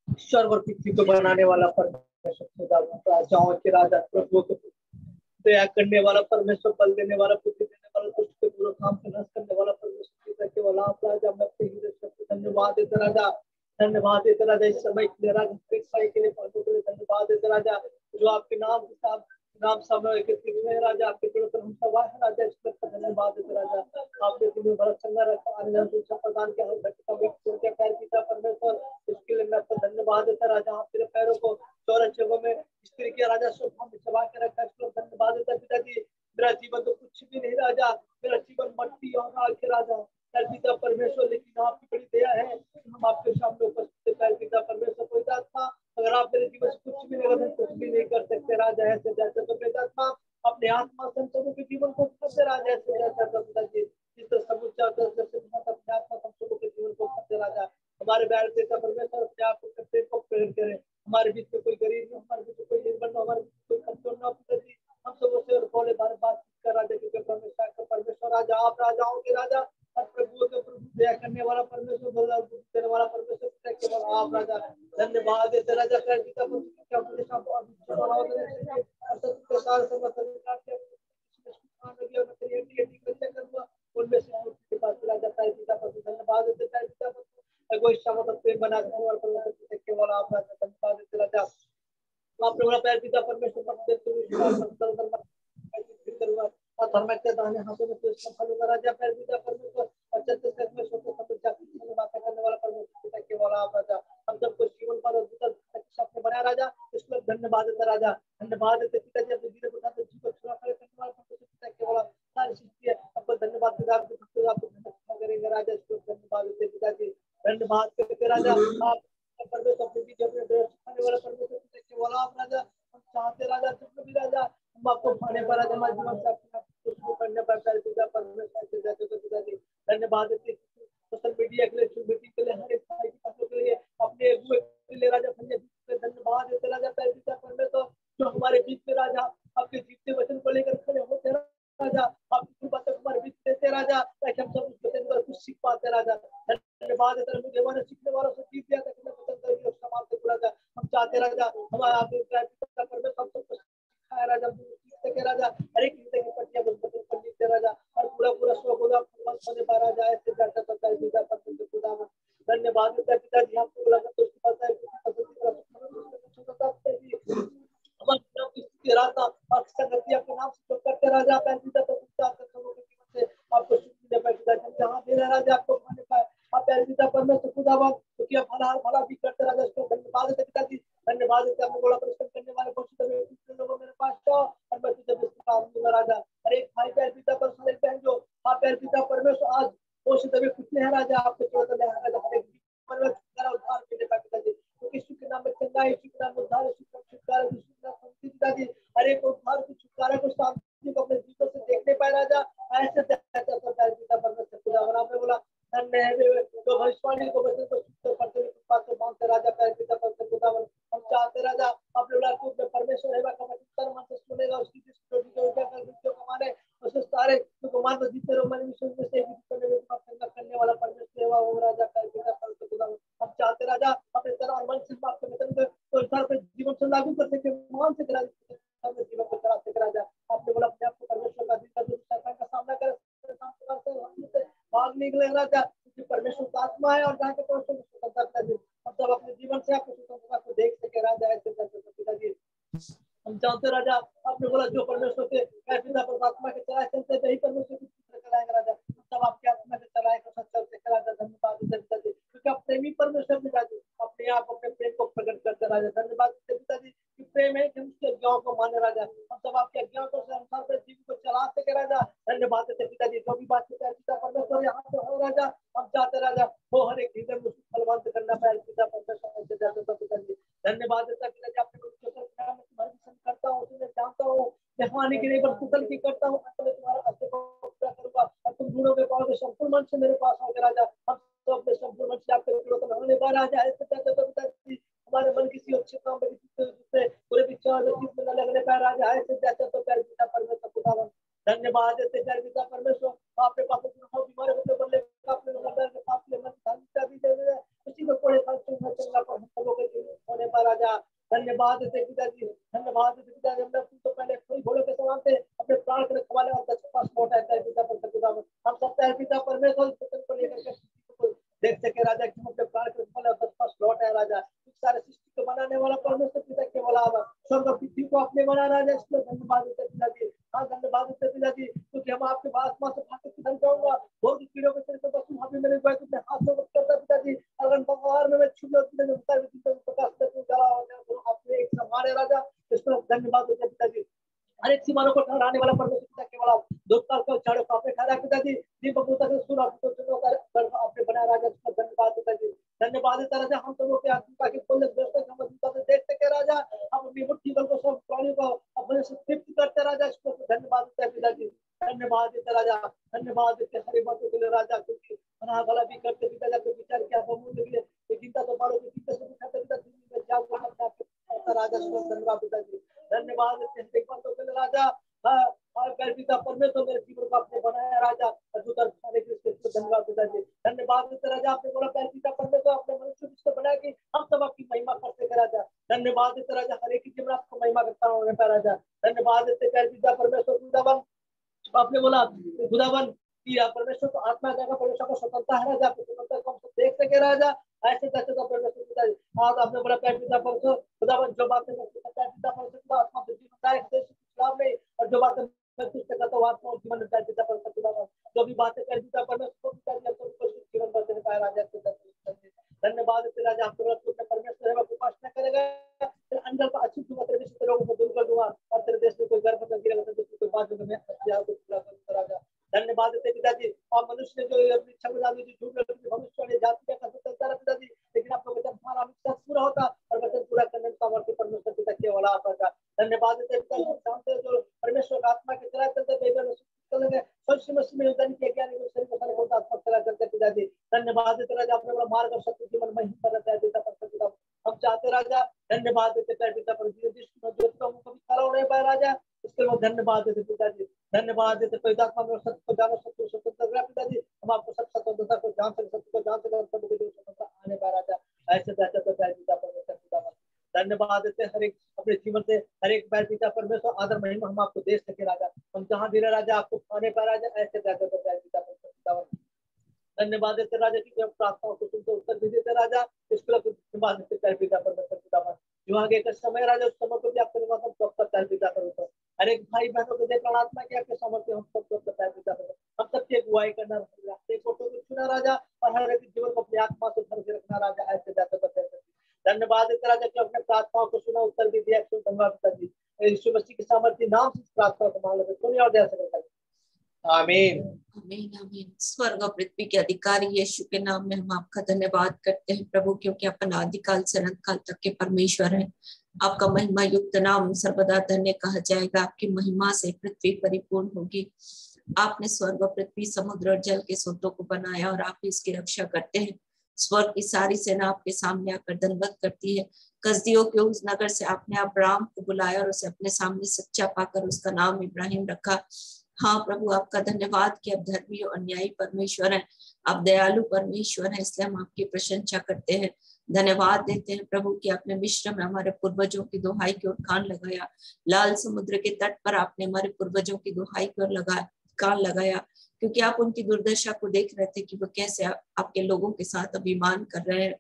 ईश्वर और पृथ्वी को बनाने वाला परमेश्वर, खुदा राजाओं के राजा, प्रभु को दया करने वाला परमेश्वर, बल देने वाला, बुद्धि देने वाला, दुष्ट के पूरा काम को नष्ट करने वाला परमेश्वर, पिता के वाला आप राजा, मैं अपने हृदय से धन्यवाद देता राजा, धन्यवाद देता राजा इस समय के लिए, राजा के लिए, पौधों के लिए धन्यवाद देता राजा, जो आपके नाम के साथ नाम समय के लिए राजा, आपके चलो हम सवार है राजा, इसके लिए धन्यवाद देते राजा, आपने तुम्हें बड़ा चंगा रखा, आनंद प्रदान किया, हर घटना में छोड़कर पैर पिता परमेश्वर, इसके लिए मैं आपको धन्यवाद देता राजा, आप तेरे पैरों को चौरस जगहों में स्त्री के राजा शोभा में चबा के रखा, इसके लिए धन्यवाद देता पिताजी, मेरा जीवन तो कुछ भी नहीं राजा, मेरा जीवन मट्टी और राख के राजा, पिता परमेश्वर, लेकिन आपकी बड़ी दया है, हम आपके सामने उपस्थित है पिता परमेश्वर, कोई आत्मा अगर आप मेरे जीवन से कुछ भी नहीं कर, कुछ भी नहीं कर सकते राजा, ऐसे जैसे तो पितात्मा अपने आत्मा संतों के जीवन को करते राजा, ऐसे जैसे पिताजी जिस समुच्चा अपने आत्मा संतों के जीवन को करते राजा, हमारे बैल पिता परमेश्वर अपने आप को करते को प्रेरित करे, हमारे बीच में कोई गरीब न, हमारे बीच में कोई निर्बल न, हमारे बीच में कोई कमजोर न, पिताजी हम सब से बोले बात कर राजा, क्योंकि परमेश्वर राजा, आप राजाओं के राजा और प्रभु के प्रभु, दया करने वाला परमेश्वर, बदला देने वाला परमेश्वर, केवल आप राजा, धन्यवाद देते राजा, पिता क्या अपने साथ उनमें से पास राजा, पिता धन्यवाद देते पिता कोई प्रेम बना केवल आप राजा, धन्यवाद देते राजा, आप लोगों पैर पिता परमेश्वर और धर्म के दाहिने हाथों में तो सफल होगा राजा, पैर पिता परमेश्वर और चलते में सोते सब बातें करने वाला परमेश्वर, पिता केवल आप राजा, हम सबको जीवन पर साथ बनाया राजा, इसलिए धन्यवाद देता राजा, धन्यवाद देते पिताजी, अपने जीवन को साथ जीवन छुड़ा करने वाला परमेश्वर, पिता केवल सारी सृष्टि है, आपको धन्यवाद पिता, आपको करेंगे राजा, इसलिए धन्यवाद देते पिताजी, धन्यवाद करते राजा, आप परमेश्वर अपने बीच अपने खाने वाला परमेश्वर, पिता केवल आप राजा, हम चाहते राजा जब भी राजा हम आपको खाने पर राजा, हमारे जीवन से आपको करने पर पिता परमेश्वर जाते तो पिताजी, धन्यवाद देते सोशल मीडिया के लिए, मीटिंग के लिए, हर एक भाई की बातों के लिए, अपने के लिए राजा, धन्यवाद देते राजा, पिता परमेश्वर जो हमारे बीच में राजा आपके जीवते वचन को लेकर खड़े होते राजा, आपकी बातों को हमारे बीच देते राजा, ताकि हम सब उस वचन पर कुछ सीख पाते राजा, धन्यवाद देते मुझे वाला सीखने वालों से जीव दिया ताकि मैं वचन करके समाज से राजा, हम चाहते राजा हमारा पिता परमेश्वर हम सबको सिखाया राजा, के राजा हर एक चीज की पट्टियां बचपन पर लिखते राजा, और पूरा स्व खुदा होने पा राजा, ऐसे जाता सरकार पिता परमेश्वर खुदा में धन्यवाद देता पिताजी, आपको बुला कर दोस्त पता है हमारे नाम की स्तुति राजा और संगति आपके नाम से करते राजा, पिता तो से आपको शुक्रिया पिता, जहां दे राजा आपको खाने पाए आप पिता परमेश्वर खुदावन, क्योंकि आप भला भी करते राजा, इसको धन्यवाद देते पिताजी, धन्यवाद देते आपने बड़ा परिश्रम करने वाले बहुत लोगों मेरे पास तो और मैं तुझे विश्राम दूंगा राजा, हर एक भाई बहन पिता पर सारे बहन जो आप पिता परमेश्वर आज बहुत से दबे कुछ है राजा, आपके चोट ले राजा, हर एक परमेश्वर उद्धार के लिए पिताजी, क्योंकि यीशु के नाम में चंगा है, यीशु के नाम में उद्धार है, छुटकारा है, यीशु के नाम में पिताजी, हर एक उद्धार को छुटकारा को शांति को अपने जीवन से देखने पाए राजा, ऐसे पिता परमेश्वर खुदावन, आपने बोला धन्य है जो भविष्यवाणी को वचन को सुनते पढ़ते बात को मानते राजा, पिता परमेश्वर खुदावन, हम चाहते राजा अपने लोग को परमेश्वर है का वचन मन से सुनेगा, उसकी जो कमाने उसे सारे जो कमान में जीते रहो, मन विश्वास में से करने वाला परमेश्वर सेवा हो राजा, पिता परमेश्वर खुदावन, हम चाहते राजा अपने तन और मन से आपके वचन को तो इंसान पे जीवन से लागू कर सके, मान से करा अपने जीवन को चला सके राजा, आपने बोला अपने आप को परमेश्वर का दिन का जो शैतान का सामना करे भाग निकले राजा, क्योंकि परमेश्वर का आत्मा है और जहाँ के परमेश्वर स्वतंत्रता दी, हम सब अपने जीवन से आपको स्वतंत्रता को देख सके राजा, ऐसे पिताजी हम चाहते राजा, आपने बोला जो परमेश्वर के पिता पर आत्मा के चलाए चलते वही परमेश्वर की चलाएंगे राजा, हम सब आपके आत्मा के चलाए को चलते राजा, धन्यवाद पिताजी, क्योंकि आप प्रेमी परमेश्वर पिताजी, अपने आप अपने प्रेम को प्रकट करते राजा, धन्यवाद पिताजी कि प्रेम है कि उसके आज्ञाओं को माने राजा, हम सब आपके आज्ञाओं को अनुसार पर जीवन को चला सके राजा, धन्यवाद पिताजी, जो भी बात पिता परमेश्वर यहाँ पे हो राजा, हम चाहते राजा वो हर एक हृदय में फलवंत करना पाए पिता परमेश्वर पिताजी, धन्यवाद पिताजी, आपने करता हूँ तुम्हें जानता हूँ, आने के लिए कुशल की करता हूँ, तुम्हारा पूरा करूंगा और तुम ढूंढोगे पाओगे संपूर्ण मन से मेरे पास आओगे राजा, हम तो अपने संपूर्ण मन से आपके होने पर राजा है पिताजी, हमारे मन किसी अच्छे काम में पूरे बीच में न लगने पाए राजा, ऐसे जैसे तो प्यार पिता परमेश्वर खुदावन धन्यवाद देते प्यार पिता परमेश्वर। आपने पाप हो बीमारी को बदले आपने नंबर के पाप ले मन धन्यता भी दे दे उसी को कोड़े खाल चंगा चंगा पर हम लोगों के होने पर राजा धन्यवाद देते पिताजी, धन्यवाद देते पिताजी। हमने तो पहले कोई घोड़े के समान थे, अपने प्राण के रखवाले और 10 पास लौटा है पिता परमेश्वर। हम सब प्यार पिता परमेश्वर को लेकर के देख सके राजा कि हम अपने प्राण के रखवाले और 10 पास लौटा है राजा। सारे सृष्टि को बनाने वाला परमेश्वर पिता केवल आप स्वर्ग और पृथ्वी को अपने बना राजा, इसलिए धन्यवाद देते पिताजी। हाँ धन्यवाद देते पिताजी, क्योंकि हम आपके आत्मा से भाग के जाऊंगा बहुत कीड़ों के शरीर से बस वहां पे मेरे भाई अपने हाथ से करता पिताजी। अगर बंगार में मैं छू लो पिताजी प्रकाश से तू जला हो आपने एक संभाले राजा, इसलिए धन्यवाद देते पिताजी। हर एक सीमाओं को ठहराने वाला परमेश्वर पिता केवल आप दो काल को चारों को आपने ठहरा पिताजी। दीपक पुत्र से सूर्य आपने बनाया राजा, इसका धन्यवाद पिताजी। धन्यवाद देता राजा, हम सबों के आत्मा की कुल व्यवस्था को मजबूता से देख सके राजा। हम अपनी मुट्ठी बल को सब प्राणियों को अपने से तृप्त करते राजा, इसको धन्यवाद देता है पिताजी। धन्यवाद देता राजा, धन्यवाद देते हरी बातों के लिए राजा, क्योंकि मना भला भी करते पिता जब विचार किया बहुमूल्य के लिए चिंता तो मारो की चिंता से उठाते पिता में जाओ अपने राजा को धन्यवाद पिताजी। धन्यवाद देते बातों के लिए राजा। और पिता परमेश्वर मेरे जीवन को आपने बनाया राजा, अद्भुत हरे कृष्ण धन्यवाद पिताजी। धन्यवाद देते राजा, आपने बोला पिता परमेश्वर अपने मनुष्य को बनाया कि हम सब आपकी महिमा करते हैं राजा। धन्यवाद देते राजा, हर एक जीवन आपको महिमा करता हूँ राजा। धन्यवाद देते पिता परमेश्वर खुदावन, आपने बोला खुदावन कि परमेश्वर को आत्मा देगा, परमेश्वर को स्वतंत्रता है राजा, आपको स्वतंत्रता को हम देख सके राजा। ऐसे कैसे तो परमेश्वर पिताजी आज आपने बोला पिता परमेश्वर खुदावन जो बातें पिता परमेश्वर आत्मा से जीवनदायक है नहीं, और जो बातें मैं तुझसे कहता हूँ आत्मा और जीवन देता पिता परमेश्वर खुदावन, जो भी बातें कर पिता परमेश्वर पिताजी हम सबको जीवन बदलने पाए राजा। धन्यवाद देते राजा, आपके बोला तू परमेश्वर है वो उपासना करेगा तेरे अंदर का अच्छी तेरे देश के लोगों को दूर कर दूंगा और तेरे देश में कोई गर्भ न गिरेगा, कोई बात में राजा। धन्यवाद देते पिताजी। और मनुष्य ने जो अपनी इच्छा को डाली झूठ भविष्य जाति का चलता रहा पिताजी, लेकिन आपका वचन हमारा विश्वास पूरा होता और वचन पूरा करने का वर्ष परमेश्वर पिता के वाला आता था। धन्यवाद देते पिताजी, जानते हैं जो परमेश्वर का आत्मा की तरह चलते बाइबल चलेंगे सोच मसीह में उदाहरण किया गया नहीं शरीर को होता आत्मा तरह चलते पिताजी। धन्यवाद देते राजा, अपने बड़ा मार्ग और सत्य जीवन में ही करना है पिता परमेश्वर हम चाहते राजा। धन्यवाद देते पिता परमेश्वर जिसको कभी खड़ा नहीं पाया राजा, इसके लिए धन्यवाद देते पिताजी। धन्यवाद देते पवित्रात्मा में सत्य को जानो, सत्य को स्वतंत्र पिताजी। हम आपको सब स्वतंत्रता को जान सके, सत्य को जान सके, सबके लिए स्वतंत्रता आने पाए राजा। ऐसे बेहतर तो पिता परमेश्वर पिता धन्यवाद देते हर एक अपने जीवन से हर एक बार पिता परमेश्वर आदर महिमा हम आपको दे सके राजा। हम जहाँ भी रहे राजा आपको पाने पाए राजा, ऐसे बेहतर तो पिता परमेश्वर धन्यवाद देते राजा की हम प्रार्थनाओं को तुमसे उत्तर भी देते राजा। इसके लिए धन्यवाद देते पिता परमेश्वर पिता जो आगे का समय राजा उस समय को भी आपके निवास सब करता है पिता परमेश्वर। हर एक भाई बहनों को दे प्रार्थना की आपके समर्थ हम सब करता है पिता परमेश्वर। हम सबकी अगुवाई करना फोटो को चुना राजा और हर एक जीवन को अपनी आत्मा से भर के रखना राजा। ऐसे बेहतर धन्यवाद देते राजा कि अपने प्रार्थनाओं को सुना उत्तर भी दिया। धन्यवाद पिताजी, यीशु मसीह के सामर्थ्य नाम से प्रार्थना को मान लेते और दे सकते। आमीन आमीन आमीन। स्वर्ग और पृथ्वी के अधिकारी यीशु के नाम में हम आपका धन्यवाद करते हैं प्रभु, क्योंकि आप अनादिकाल से अनंत काल तक के परमेश्वर हैं। आपका महिमा युक्त नाम सर्वदा धन्य कहा जाएगा। आपकी महिमा से पृथ्वी परिपूर्ण होगी। आपने स्वर्ग और पृथ्वी समुद्र और जल के स्रोतों को बनाया और आप इसकी रक्षा करते हैं। स्वर्ग की सारी सेना आपके सामने आकर दंडवत करती है। कसदियों के उस नगर से आपने अब्राहम को बुलाया और उसे अपने सामने सच्चा पाकर उसका नाम इब्राहिम रखा। हाँ प्रभु, आपका धन्यवाद कि आप धर्मी और न्यायी परमेश्वर हैं, आप दयालु परमेश्वर हैं, इसलिए हम आपकी प्रशंसा करते हैं। धन्यवाद देते हैं प्रभु कि आपने मिस्र में हमारे पूर्वजों की दुहाई की ओर कान लगाया। लाल समुद्र के तट पर आपने हमारे पूर्वजों की दुहाई की ओर कान लगाया, क्योंकि आप उनकी दुर्दशा को देख रहे थे कि वो कैसे आपके लोगों के साथ अभिमान कर रहे हैं।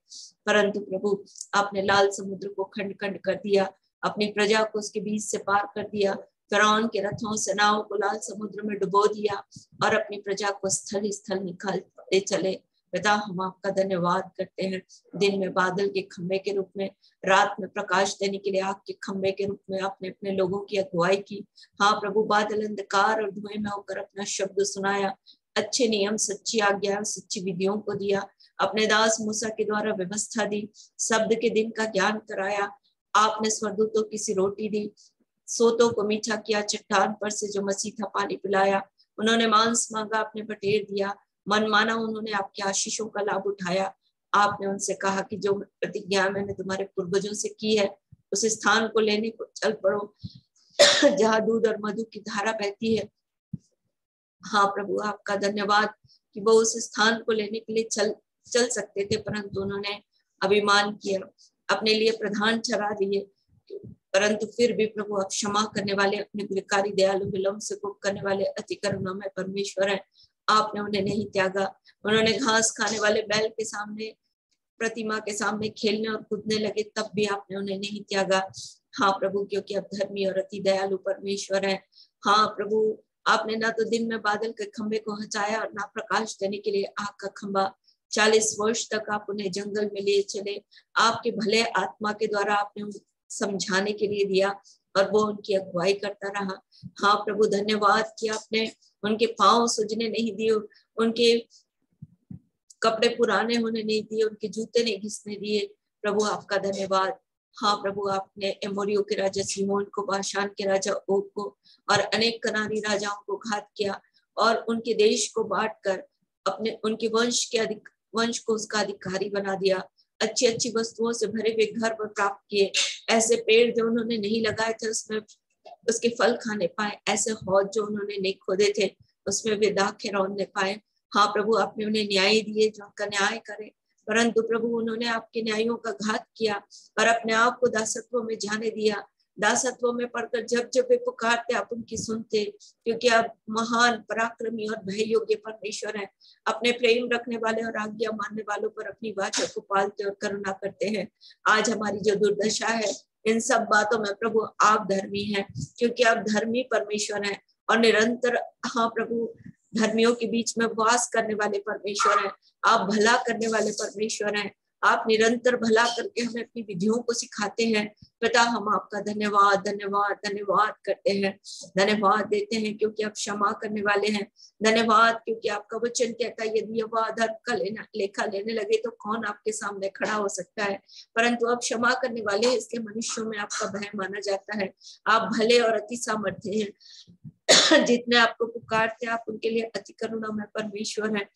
परंतु प्रभु, आपने लाल समुद्र को खंड खंड कर दिया, अपनी प्रजा को उसके बीच से पार कर दिया। फिरौन के रथों सेनाओं को लाल समुद्र में डुबो दिया और अपनी प्रजा को स्थल स्थल निकालते चले। पिता, हम आपका धन्यवाद करते हैं। दिन में बादल के खंभे के रूप में, रात में प्रकाश देने के लिए आग के खंभे के रूप में आपने अपने लोगों की अगुवाई की। हाँ प्रभु, बादल अंधकार और धुएं में होकर अपना शब्द सुनाया, अच्छे नियम, सच्ची आज्ञा, सच्ची विधियों को दिया। अपने दास मूसा के द्वारा व्यवस्था दी, शब्द के दिन का ज्ञान कराया। आपने स्वर्गदूतों की सी रोटी दी, सोतों को मीठा किया, चट्टान पर से जो मसीह था पानी पिलाया। उन्होंने मांस मांगा, आपने बटेर दिया, मन माना उन्होंने आपके आशीषों का लाभ उठाया। आपने उनसे कहा कि जो प्रतिज्ञा मैंने तुम्हारे पूर्वजों से की है उस स्थान को लेने को चल पड़ो जहाँ दूध और मधु की धारा बहती है। हाँ प्रभु, आपका धन्यवाद कि वो उस स्थान को लेने के लिए चल सकते थे, परंतु उन्होंने अभिमान किया, अपने लिए प्रधान चढ़ा दिए। परंतु फिर भी प्रभु आप क्षमा करने वाले, अपने गुणकारी दयालु, विलम्ब से कोप करने वाले, अति करुणामय परमेश्वर है। आपने उन्हें नहीं त्यागा। उन्होंने घास खाने वाले बैल के सामने, प्रतिमा के सामने खेलने और कूदने लगे, तब भी आपने उन्हें नहीं त्यागा। हाँ प्रभु, क्योंकि आप धर्मी और अति दयालु परमेश्वर है। हाँ प्रभु, आपने ना तो दिन में बादल के खंबे को हटाया और ना प्रकाश देने के लिए आग का खंबा। 40 वर्ष तक आप उन्हें जंगल में लिए चले, आपके भले आत्मा के द्वारा आपने समझाने के लिए दिया और वो उनकी अगुवाई करता रहा। हाँ प्रभु, धन्यवाद कि आपने उनके पांव सूजने नहीं दिए, उनके कपड़े पुराने होने नहीं दिए, उनके जूते नहीं घिसने दिए। प्रभु आपका धन्यवाद। हाँ प्रभु, आपने एमोरियो के राजा सीहोन को, बाशान के राजा ओग को और अनेक कनानी राजाओं को घात किया और उनके देश को बांटकर अपने उनके वंश को उसका अधिकारी बना दिया। अच्छी अच्छी वस्तुओं से भरे हुए घर पर प्राप्त किए। ऐसे पेड़ जो उन्होंने नहीं लगाए थे उसमें उसके फल खाने पाए, ऐसे हौज जो उन्होंने नहीं खोदे थे उसमें वे दाखें रौंदने पाए। हाँ प्रभु, आपने उन्हें न्याय दिए जो उनका न्याय करे, परंतु प्रभु उन्होंने आपके न्यायों का घात किया और अपने आप को दासत्व में जाने दिया। दासत्व में पढ़कर जब जब वे पुकारते आप उनकी सुनते, क्योंकि आप महान, पराक्रमी और भय योग्य परमेश्वर हैं। अपने प्रेम रखने वाले और आज्ञा मानने वालों पर अपनी वाचा को पालते और करुणा करते हैं। आज हमारी जो दुर्दशा है, इन सब बातों में प्रभु आप धर्मी हैं, क्योंकि आप धर्मी परमेश्वर हैं और निरंतर, हाँ प्रभु, धर्मियों के बीच में वास करने वाले परमेश्वर हैं। आप भला करने वाले परमेश्वर हैं। आप निरंतर भला करके हमें अपनी विधियों को सिखाते हैं। पिता, हम आपका धन्यवाद धन्यवाद धन्यवाद करते हैं, धन्यवाद देते हैं क्योंकि आप क्षमा करने वाले हैं। धन्यवाद क्योंकि आपका वचन कहता है यदि वह अधर्म का लेखा लेने लगे तो कौन आपके सामने खड़ा हो सकता है। परंतु आप क्षमा करने वाले हैं, इसलिए मनुष्यों में आपका भय माना जाता है। आप भले और अति सामर्थ्य हैं। जितने आपको पुकारते हैं आप उनके लिए अति करुणामय परमेश्वर हैं,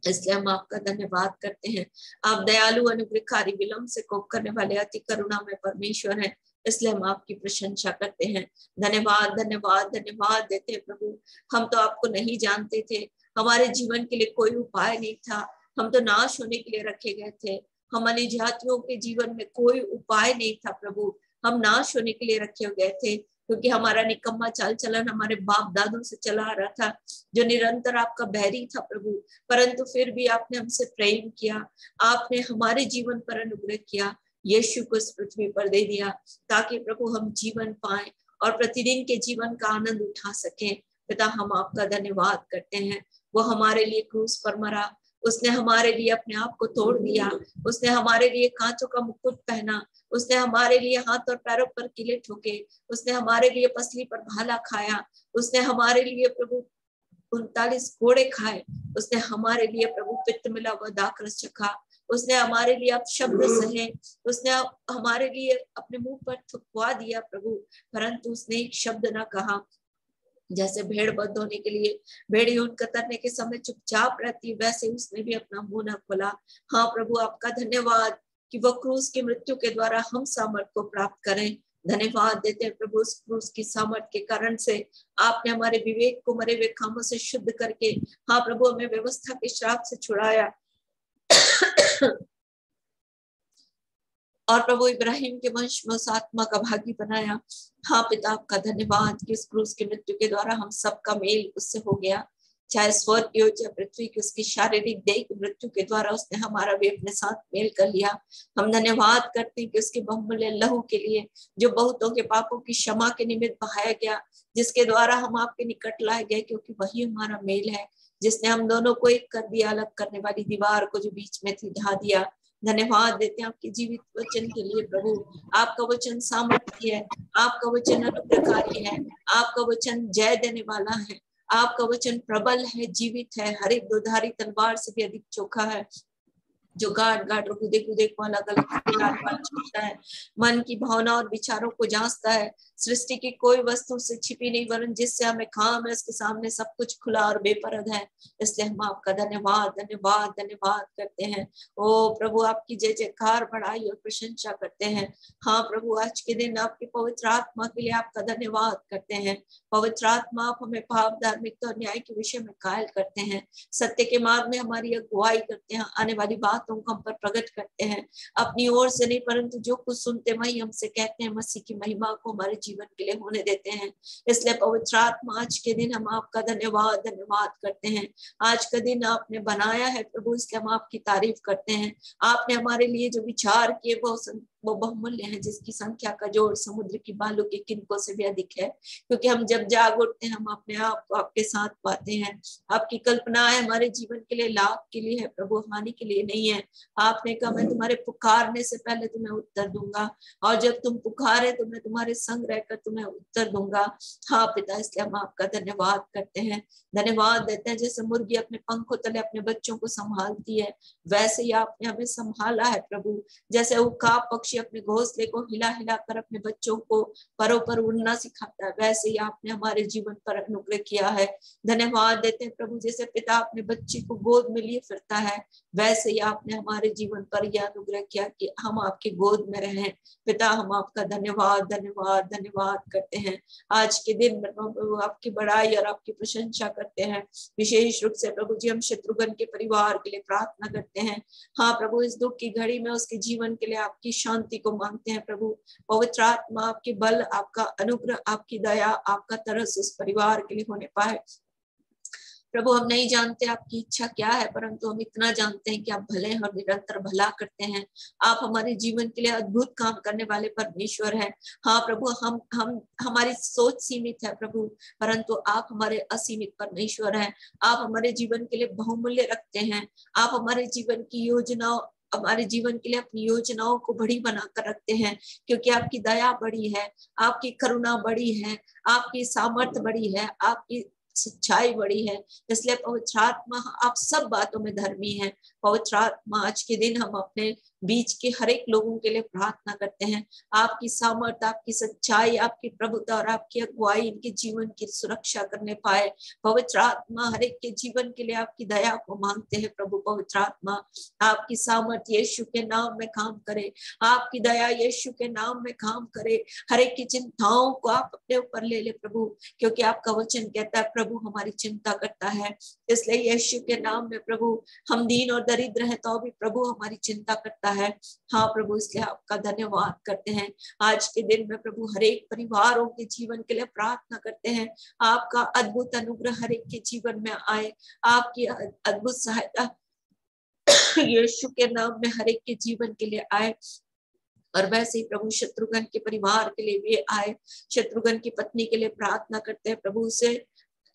इसलिए हम आपका धन्यवाद करते हैं। आप दयालु, अनुग्रहकारी, विलम्ब से कोप करने वाले अति करुणामय परमेश्वर हैं, इसलिए हम आपकी प्रशंसा करते हैं। धन्यवाद धन्यवाद धन्यवाद देते हैं प्रभु। हम तो आपको नहीं जानते थे, हमारे जीवन के लिए कोई उपाय नहीं था, हम तो नाश होने के लिए रखे गए थे। हमारी जातियों के जीवन में कोई उपाय नहीं था प्रभु, हम नाश होने के लिए रखे गए थे, क्योंकि हमारा निकम्मा चाल चलन हमारे बाप दादों से चला आ रहा था, जो निरंतर आपका बैरी था प्रभु। परंतु फिर भी आपने हमसे प्रेम किया, आपने हमारे जीवन पर अनुग्रह किया, यीशु को इस पृथ्वी पर दे दिया ताकि प्रभु हम जीवन पाएं और प्रतिदिन के जीवन का आनंद उठा सकें। पिता, हम आपका धन्यवाद करते हैं। वो हमारे लिए क्रूस पर मरा, उसने हमारे लिए अपने आप को तोड़ दिया, उसने हमारे लिए कांचों का मुकुट पहना, उसने हमारे लिए हाथ और पैरों पर किले ठोके, उसने हमारे लिए पसली पर भाला खाया, उसने हमारे लिए प्रभु 39 घोड़े खाए, उसने हमारे लिए प्रभु पित्त मिला हुआ दाखरस चखा, उसने हमारे लिए अब शब्द सहे, उसने हमारे लिए अपने मुंह पर थुकवा दिया प्रभु, परंतु उसने एक शब्द ना कहा। जैसे भेड़ बंद होने के लिए भेड़ी ऊन कतरने के समय चुपचाप रहती, वैसे उसने भी अपना मुंह न खोला। हाँ प्रभु, आपका धन्यवाद कि वह क्रूस की मृत्यु के द्वारा हम सामर्थ को प्राप्त करें। धन्यवाद देते हैं प्रभु, उस क्रूस की सामर्थ के कारण से आपने हमारे विवेक को मरे हुए कामों से शुद्ध करके, हाँ प्रभु, हमें व्यवस्था के श्राप से छुड़ाया और प्रभु इब्राहिम के वंश में उस आत्मा का भागी बनाया। हाँ पिता, आपका धन्यवाद कि इस क्रूस की मृत्यु के द्वारा हम सबका मेल उससे हो गया, चाहे स्वर्ग की हो चाहे पृथ्वी की। उसकी शारीरिक देह की मृत्यु के द्वारा उसने हमारा भी अपने साथ मेल कर लिया। हम धन्यवाद करते हैं कि उसके बहुमूल्य लहू के लिए, जो बहुतों के पापों की क्षमा के निमित्त बहाया गया, जिसके द्वारा हम आपके निकट लाए गए, क्योंकि वही हमारा मेल है, जिसने हम दोनों को एक कर दिया, अलग करने वाली दीवार को जो बीच में थी ढा दिया। धन्यवाद देते हैं आपके जीवित वचन के लिए प्रभु। आपका वचन सामर्थ्य है, आपका वचन अनुग्रहकारी है, आपका वचन जय देने वाला है, आपका वचन प्रबल है, जीवित है, हर एक दोधारी तलवार से भी अधिक चोखा है। जो गाढ़ गाढ़ गुदे गुदे को अलग अलग छूटता है, मन की भावना और विचारों को जांचता है। सृष्टि की कोई वस्तु से छिपी नहीं, वरन जिससे हमें काम है उसके सामने सब कुछ खुला और बेपरद है। इसलिए हम आपका धन्यवाद धन्यवाद धन्यवाद करते हैं। ओ प्रभु, आपकी जय जयकार बढ़ाई और प्रशंसा करते हैं। हाँ प्रभु, आज के दिन आपकी पवित्र आत्मा के लिए आपका धन्यवाद करते हैं। पवित्र आत्मा, आप हमें पाप, धार्मिकता और न्याय के विषय में कायल करते हैं, सत्य के मार्ग में हमारी अगुवाई करते हैं, आने वाली बातों को हम पर प्रकट करते हैं, अपनी ओर से नहीं परंतु जो कुछ सुनते वही हमसे कहते हैं, मसीह की महिमा को हमारे जीवन के लिए होने देते हैं। इसलिए पवित्र आत्मा, आज के दिन हम आपका धन्यवाद धन्यवाद करते हैं। आज का दिन आपने बनाया है प्रभु, इसलिए हम आपकी तारीफ करते हैं। आपने हमारे लिए जो विचार किए वो बहुमूल्य है, जिसकी संख्या का जोड़ समुद्र की बालू के किनकों से भी अधिक है। क्योंकि हम जब जाग उठते हैं हम अपने आप को आपके साथ पाते हैं। आपकी कल्पनाएं हमारे जीवन के लिए लाभ के लिए है प्रभु, हानि के लिए नहीं है। आपने कहा मैं तुम्हारे पुकारने से पहले तुम्हें उत्तर दूंगा, और जब तुम पुकारे तो मैं तुम्हारे संग रहकर तुम्हें उत्तर दूंगा। हाँ पिता, इसलिए हम आपका धन्यवाद करते हैं, धन्यवाद देते हैं। जैसे मुर्गी अपने पंखों तले अपने बच्चों को संभालती है, वैसे ही आपने हमें संभाला है प्रभु। जैसे उकाब पक्षी अपने घोंसले को हिला हिला कर अपने बच्चों को परों पर उड़ना सिखाता है, वैसे ही आपने हमारे जीवन पर अनुग्रह किया है। धन्यवाद देते हैं प्रभु, जैसे पिता अपने बच्चे को गोद में लिए फिरता है, वैसे ही आपने हमारे जीवन पर यह अनुग्रह किया कि हम आपके गोद में रहें। पिता, हम आपका धन्यवाद धन्यवाद धन्यवाद करते हैं। आज के दिन प्रभु आपकी बड़ाई और आपकी प्रशंसा करते हैं। विशेष रूप से प्रभु जी हम शत्रुघ्न के परिवार के लिए प्रार्थना करते हैं। हाँ प्रभु, इस दुख की घड़ी में उसके जीवन के लिए आपकी शांति को मांगते हैं प्रभु। पवित्र आत्मा, आपके बल, आपका अनुग्रह, आपकी दया, आपका तरस उस परिवार के लिए होने पाए प्रभु। हम नहीं जानते आपकी इच्छा क्या है, परंतु हम इतना जानते हैं कि आप भले और निरंतर भला करते हैं। आप हमारे जीवन के लिए अद्भुत काम करने वाले परमेश्वर हैं। हाँ प्रभु, हम हमारी सोच सीमित है प्रभु, परंतु आप हमारे असीमित परमेश्वर हैं। आप हमारे जीवन के लिए बहुमूल्य रखते हैं। आप हमारे जीवन की योजनाओं, हमारे जीवन के लिए अपनी योजनाओं को बड़ी बनाकर रखते हैं, क्योंकि आपकी दया बड़ी है, आपकी करुणा बड़ी है, आपकी सामर्थ्य बड़ी है, आपकी सच्चाई बड़ी है। इसलिए पवित्र आत्मा, आप सब बातों में धर्मी हैं। पवित्र आत्मा, आज के दिन हम अपने बीच के हर एक लोगों के लिए प्रार्थना करते हैं। आपकी सामर्थ्य, आपकी सच्चाई, आपकी प्रभुता और आपकी अगुवाई इनके जीवन की सुरक्षा करने पाए। पवित्र आत्मा, हर एक के जीवन के लिए आपकी दया को मांगते हैं प्रभु। पवित्र आत्मा, आपकी सामर्थ्य यीशु के नाम में काम करे, आपकी दया यीशु के नाम में काम करे। हर एक की चिंताओं को आप अपने ऊपर ले ले प्रभु, क्योंकि आपका वचन कहता है प्रभु हमारी चिंता करता है। इसलिए यीशु के नाम में प्रभु, हम दीन और दरिद्र हैं तो भी प्रभु हमारी चिंता करता है। हाँ प्रभु, इसलिए आपका धन्यवाद करते हैं। आज के दिन में प्रभु हर एक परिवारों के जीवन के लिए प्रार्थना करते हैं। आपका अद्भुत अनुग्रह हर एक के जीवन में आए, आपकी अद्भुत सहायता यीशु के नाम में हर एक के जीवन के लिए आए। और वैसे ही प्रभु शत्रुघ्न के परिवार के लिए भी आए। शत्रुघ्न की पत्नी के लिए प्रार्थना करते हैं प्रभु, उसे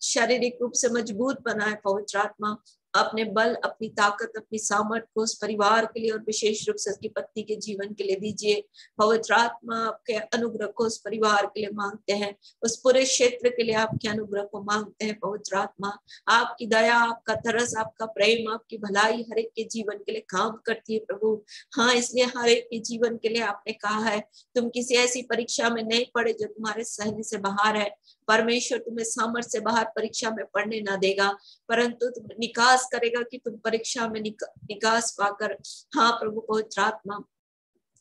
शारीरिक रूप से मजबूत बनाए। पवित्र आत्मा, अपने बल, अपनी ताकत, अपनी सामर्थ्य को उस परिवार के लिए और विशेष रूप से उसकी पत्नी के जीवन के लिए दीजिए। पवित्र आत्मा, आपके अनुग्रह को उस परिवार के लिए मांगते हैं, उस पूरे क्षेत्र के लिए आपके अनुग्रह को मांगते हैं। पवित्र आत्मा, आपकी दया, आपका तरस, आपका प्रेम, आपकी भलाई हर एक के जीवन के लिए काम करती है प्रभु। हाँ, इसलिए हर एक के जीवन के लिए आपने कहा है तुम किसी ऐसी परीक्षा में नहीं पड़े जो तुम्हारे सहने से बाहर है। परमेश्वर तुम्हें सामर्थ्य से बाहर परीक्षा में पढ़ने ना देगा, परंतु तुम निकास करेगा कि तुम परीक्षा में निकास पाकर, हाँ प्रभु पवित्र आत्मा,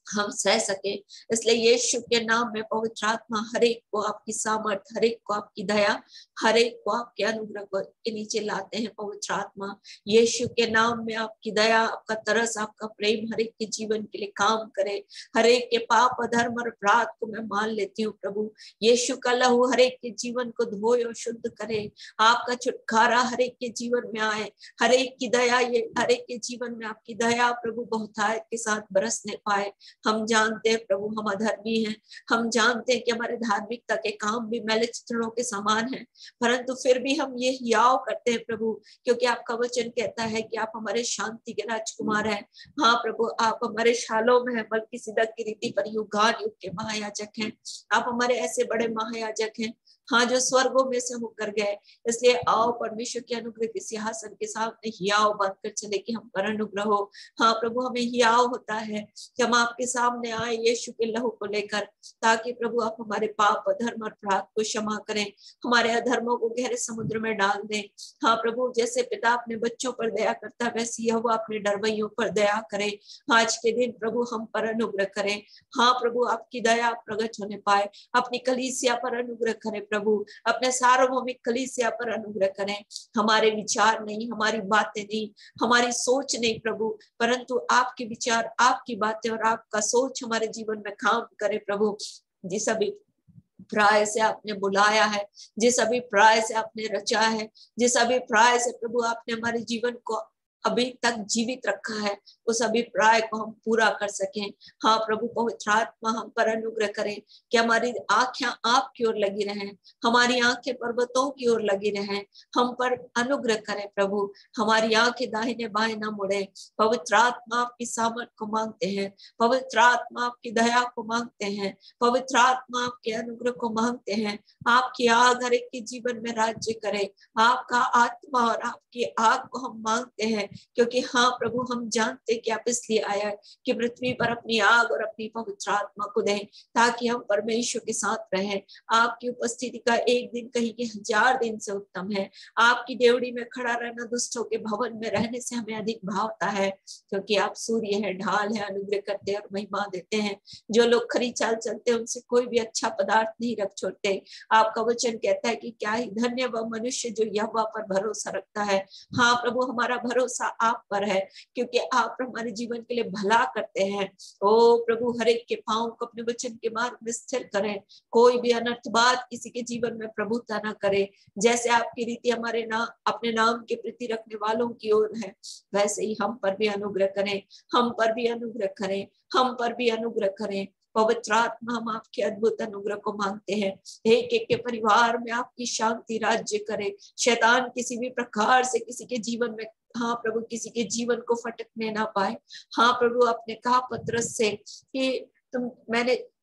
हम सह सके। इसलिए यीशु के नाम में पवित्र आत्मा, हर एक को आपकी सामर्थ्य, हर एक को आपकी दया, हर एक को आपके अनुग्रह के नीचे लाते हैं। पवित्र आत्मा, यीशु के नाम में आपकी दया, आपका तरस, आपका प्रेम हर एक के जीवन के लिए काम करे। हर एक के पाप, अधर्म और अपराध को मैं मान लेती हूँ प्रभु। यीशु का लहू हर एक के जीवन को धोए और शुद्ध करे। आपका छुटकारा हर एक के जीवन में आए। हर एक की दया, ये हर एक के जीवन में आपकी दया प्रभु बहुतायत के साथ बरसने पाए। हम जानते हैं प्रभु हम अधर्मी हैं, हम जानते हैं कि हमारे धार्मिकता के काम भी मैले चित्रों के समान हैं, परंतु फिर भी हम ये हियाव करते हैं प्रभु, क्योंकि आपका वचन कहता है कि आप हमारे शांति के राजकुमार हैं। हाँ प्रभु, आप हमारे शालों में हैं, मलकीसिदक की रीति पर युगान युग के महायाजक हैं। आप हमारे ऐसे बड़े महायाजक हैं। हाँ, जो स्वर्गों में से होकर गए। इसलिए आओ परमेश्वर के अनुग्रह के सिंहासन के सामने हियाव बनकर चले कि हम पर अनुग्रह हो। हाँ प्रभु, हमें हियाव होता है कि हम आपके सामने आए यीशु के लहू को लेकर, ताकि प्रभु आप हमारे पाप अधर्म और अपराध को क्षमा करें, हमारे अधर्मों को गहरे समुद्र में डाल दें। हाँ प्रभु, जैसे पिता अपने बच्चों पर दया करता है, वैसे यहोवा अपने डरवैयों पर दया करे। आज के दिन प्रभु हम पर अनुग्रह करें। हाँ प्रभु, आपकी दया प्रकट होने पाए। अपनी कलीसिया पर अनुग्रह करें प्रभु, अपने सार्वभौमिक कलीसिया पर अनुग्रह करें। हमारे विचार नहीं, हमारी बातें नहीं, हमारी सोच नहीं प्रभु, परंतु आपके विचार, आपकी बातें और आपका सोच हमारे जीवन में काम करे प्रभु। जिस अभिप्राय से आपने बुलाया है, जिस अभिप्राय से आपने रचा है, जिस अभिप्राय से प्रभु आपने हमारे जीवन को अभी तक जीवित रखा है, उस अभिप्राय को हम पूरा कर सकें। हाँ प्रभु, पवित्र आत्मा हम पर अनुग्रह करें कि हमारी आंखें आपकी ओर लगी रहें, हमारी आंखें पर्वतों की ओर लगी रहें। हम पर अनुग्रह करें प्रभु, हमारी आंखें दाहिने बाएं ना मुड़े। पवित्र आत्मा आपकी सामर्थ को मांगते हैं, पवित्र आत्मा आपकी दया को मांगते हैं, पवित्र आत्मा आपके अनुग्रह को मांगते हैं। आपकी आग हर एक के जीवन में राज्य करे। आपका आत्मा और आपकी आग को हम मांगते हैं, क्योंकि हाँ प्रभु, हम जानते कि आप इसलिए आया है कि पृथ्वी पर अपनी आग और अपनी पवित्र आत्मा को दें, ताकि हम परमेश्वर के साथ रहें। आपकी उपस्थिति का एक दिन कहीं के 1000 दिन से उत्तम है। आपकी डेवड़ी में खड़ा रहना दुष्टों के भवन में रहने से हमें अधिक भावता है, क्योंकि आप सूर्य है, ढाल है, अनुग्रह करते और महिमा देते हैं। जो लोग खरी चाल चलते हैं उनसे कोई भी अच्छा पदार्थ नहीं रख छोड़ते। आपका वचन कहता है कि क्या ही धन्य वह मनुष्य जो यहोवा पर भरोसा रखता है। हाँ प्रभु, हमारा भरोसा आप पर है, क्योंकि आप हमारे जीवन के लिए भला करते हैं। ओ प्रभु, हर एक के पांव को अपने वचन के मार्ग में स्थिर करें। कोई भी अनर्थ बात किसी के जीवन में प्रभुता न करे। जैसे आपकी रीति हमारे अपने नाम के प्रति रखने वालों की ओर है, वैसे ही हम पर भी अनुग्रह करें, हम पर भी अनुग्रह करें, हम पर भी अनुग्रह करें। पवित्र आत्मा, हम आपके अद्भुत अनुग्रह को मांगते हैं। एक एक के परिवार में आपकी शांति राज्य करे। शैतान किसी भी प्रकार से किसी के जीवन में, हाँ प्रभु, किसी के जीवन को फटकने ना पाए। हाँ प्रभु, आपने कहा पतरस से कि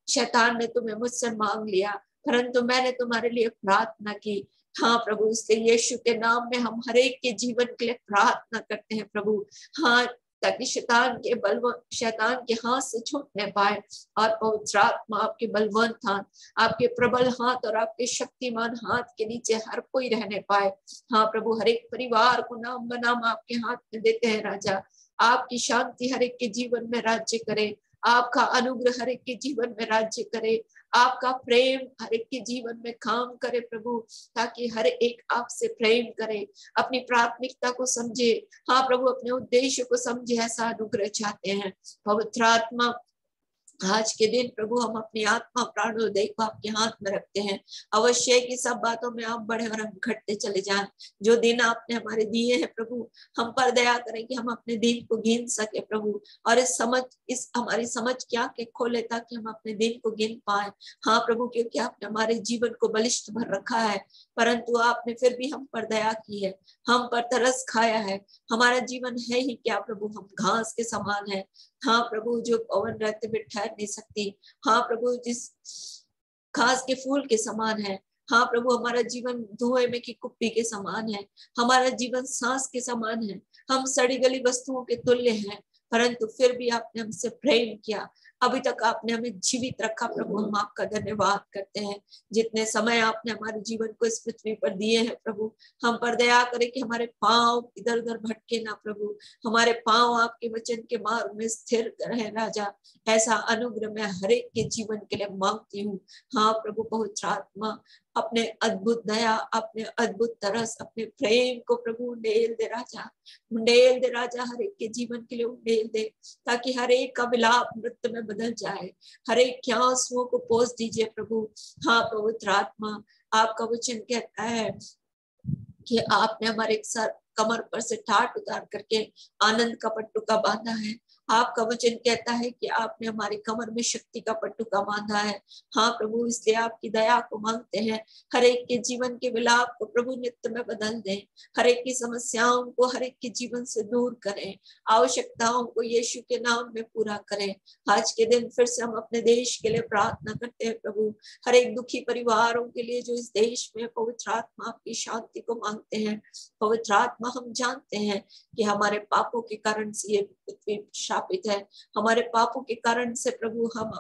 शैतान ने तुम्हें मुझसे मांग लिया, परंतु मैंने तुम्हारे लिए प्रार्थना की। हाँ प्रभु, इसलिए यीशु के नाम में हम हर एक के जीवन के लिए प्रार्थना करते हैं प्रभु। हाँ, ताकि शैतान के हाथ से छूटने पाए, और पवित्र आत्मा आपके बलवंत हाथ, आपके प्रबल हाथ और आपके शक्तिमान हाथ के नीचे हर कोई रहने पाए। हाँ प्रभु, हर एक परिवार को नाम बनाम आपके हाथ में देते हैं राजा। आपकी शांति हर एक के जीवन में राज्य करे, आपका अनुग्रह हर एक के जीवन में राज्य करे, आपका प्रेम हर एक के जीवन में काम करे प्रभु, ताकि हर एक आपसे प्रेम करे, अपनी प्राथमिकता को समझे। हाँ प्रभु, अपने उद्देश्य को समझे, ऐसा अनुग्रह चाहते हैं। पवित्र आत्मा, आज के दिन प्रभु हम अपनी आत्मा प्राण और देह को आपके हाथ में रखते हैं। अवश्य कि सब बातों में आप बढ़े और हम घटते चले जाएं। जो दिन आपने हमारे दिए हैं प्रभु, हम पर दया करें कि हम अपने दिन को गिन सके प्रभु, और इस हमारी समझ क्या के खोले, ताकि हम अपने दिन को गिन पाए। हाँ प्रभु, क्योंकि आपने हमारे जीवन को बलिष्ठ भर रखा है, परंतु आपने फिर भी हम पर दया की है, हम पर तरस खाया है। हमारा जीवन है ही क्या प्रभु, हम घास के समान है। हाँ प्रभु, जो पवन रहते भी ठहर नहीं सकती। हाँ प्रभु, जिस घास के फूल के समान है। हाँ प्रभु, हमारा जीवन धुएं में की कुप्पी के समान है, हमारा जीवन सांस के समान है। हम सड़ी गली वस्तुओं के तुल्य हैं, परंतु फिर भी आपने हमसे प्रेम किया, अभी तक आपने हमें जीवित रखा प्रभु। हम आपका धन्यवाद करते हैं। जितने समय आपने हमारे जीवन को इस पृथ्वी पर दिए हैं प्रभु, हम पर दया करें कि हमारे पांव इधर उधर भटके ना प्रभु, हमारे पांव आपके वचन के मार्ग में स्थिर रहे राजा। ऐसा अनुग्रह मैं हर एक के जीवन के लिए मांगती हूँ। हाँ प्रभु, पवित्र आत्मा, अपने अद्भुत दया, अपने अद्भुत तरस, अपने प्रेम को प्रभु उंडेल दे राजा, उंडेल दे राजा, हर एक के जीवन के लिए उंडेल दे, ताकि हर एक का विलाप नृत्य में बदल जाए, हर एक के आंसुओं को पोंछ दीजिए प्रभु। हाँ पवित्र आत्मा, आपका वचन कहता है कि आपने हमारे कमर पर से ठाट उतार करके आनंद का पट्टुका बांधा है। आपका वचन कहता है कि आपने हमारी कमर में शक्ति का पट्टुका बांधा है। हाँ प्रभु, इसलिए आपकी दया को मांगते हैं। हर एक के जीवन के विलाप को प्रभु नित्य में बदल दें, हर एक की समस्याओं को हर एक के जीवन से दूर करें, आवश्यकताओं को यीशु के नाम में पूरा करें। आज के दिन फिर से हम अपने देश के लिए प्रार्थना करते हैं प्रभु, हर एक दुखी परिवारों के लिए जो इस देश में, पवित्र आत्मा आपकी शांति को मांगते हैं। पवित्र आत्मा, हम जानते हैं कि हमारे पापों के कारण से ये पृथ्वी शापित है, हमारे पापों के कारण से प्रभु हम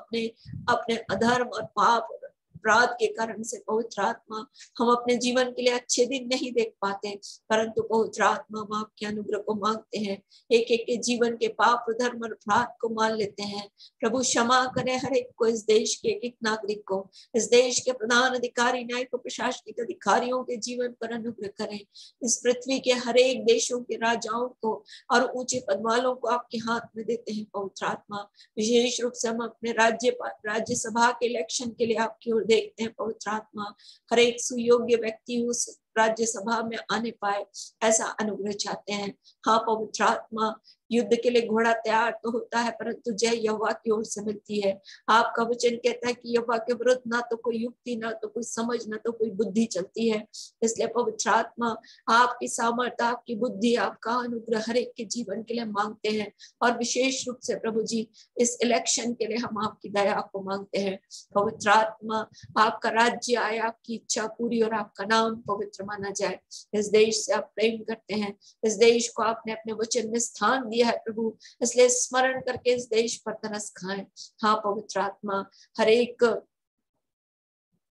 अपने अधर्म और पाप अपराध के कारण से पवित्र आत्मा हम अपने जीवन के लिए अच्छे दिन नहीं देख पाते, परंतु पवित्र आत्मा हम आपके अनुग्रह को मांगते हैं। एक एक के जीवन के पाप धर्म और अपराध को मान लेते हैं। प्रभु क्षमा करें हर एक को, इस देश के एक एक नागरिक को, इस देश के प्रधान अधिकारी, न्यायिक प्रशासनिक अधिकारियों के जीवन पर अनुग्रह करें। इस पृथ्वी के हर एक देशों के राजाओं को और ऊंचे पद वालों को आपके हाथ में देते हैं पवित्र आत्मा। विशेष रूप से हम अपने राज्यसभा के इलेक्शन के लिए आपकी ओर देखते हैं पवित्र आत्मा। हर एक सुयोग्य व्यक्ति उस राज्यसभा में आने पाए, ऐसा अनुग्रह चाहते हैं। हाँ पवित्र आत्मा, युद्ध के लिए घोड़ा तैयार तो होता है, परंतु जय यहोवा की ओर से मिलती है। आपका वचन कहता है कि यहोवा के विरुद्ध ना तो कोई युक्ति, ना तो कोई समझ, ना तो कोई बुद्धि चलती है। इसलिए पवित्र आत्मा, आपकी सामर्थ्य, आपकी बुद्धि, आपका अनुग्रह हर एक के जीवन के लिए मांगते हैं। और विशेष रूप से प्रभु जी, इस इलेक्शन के लिए हम आपकी दया को मांगते हैं। पवित्र आत्मा, आपका राज्य आए, आपकी इच्छा पूरी और आपका नाम पवित्र माना जाए। इस देश से आप प्रेम करते हैं, इस देश को आपने अपने वचन में स्थान दिया है प्रभु, इसलिए स्मरण करके इस देश पर तरस खाएं। हाँ पवित्र आत्मा, हर एक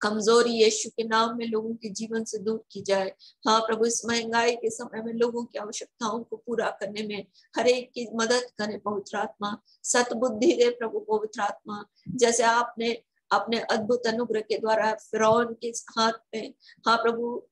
कमजोरी यीशु के नाम में लोगों के जीवन से दूर की जाए। हाँ प्रभु, इस महंगाई के समय में लोगों की आवश्यकताओं को पूरा करने में हर एक की मदद करें पवित्र आत्मा। सतबुद्धि दे प्रभु पवित्र आत्मा, जैसे आपने अपने अद्भुत अनुग्रह के द्वारा फिरौन के हाथ में, हाँ प्रभु,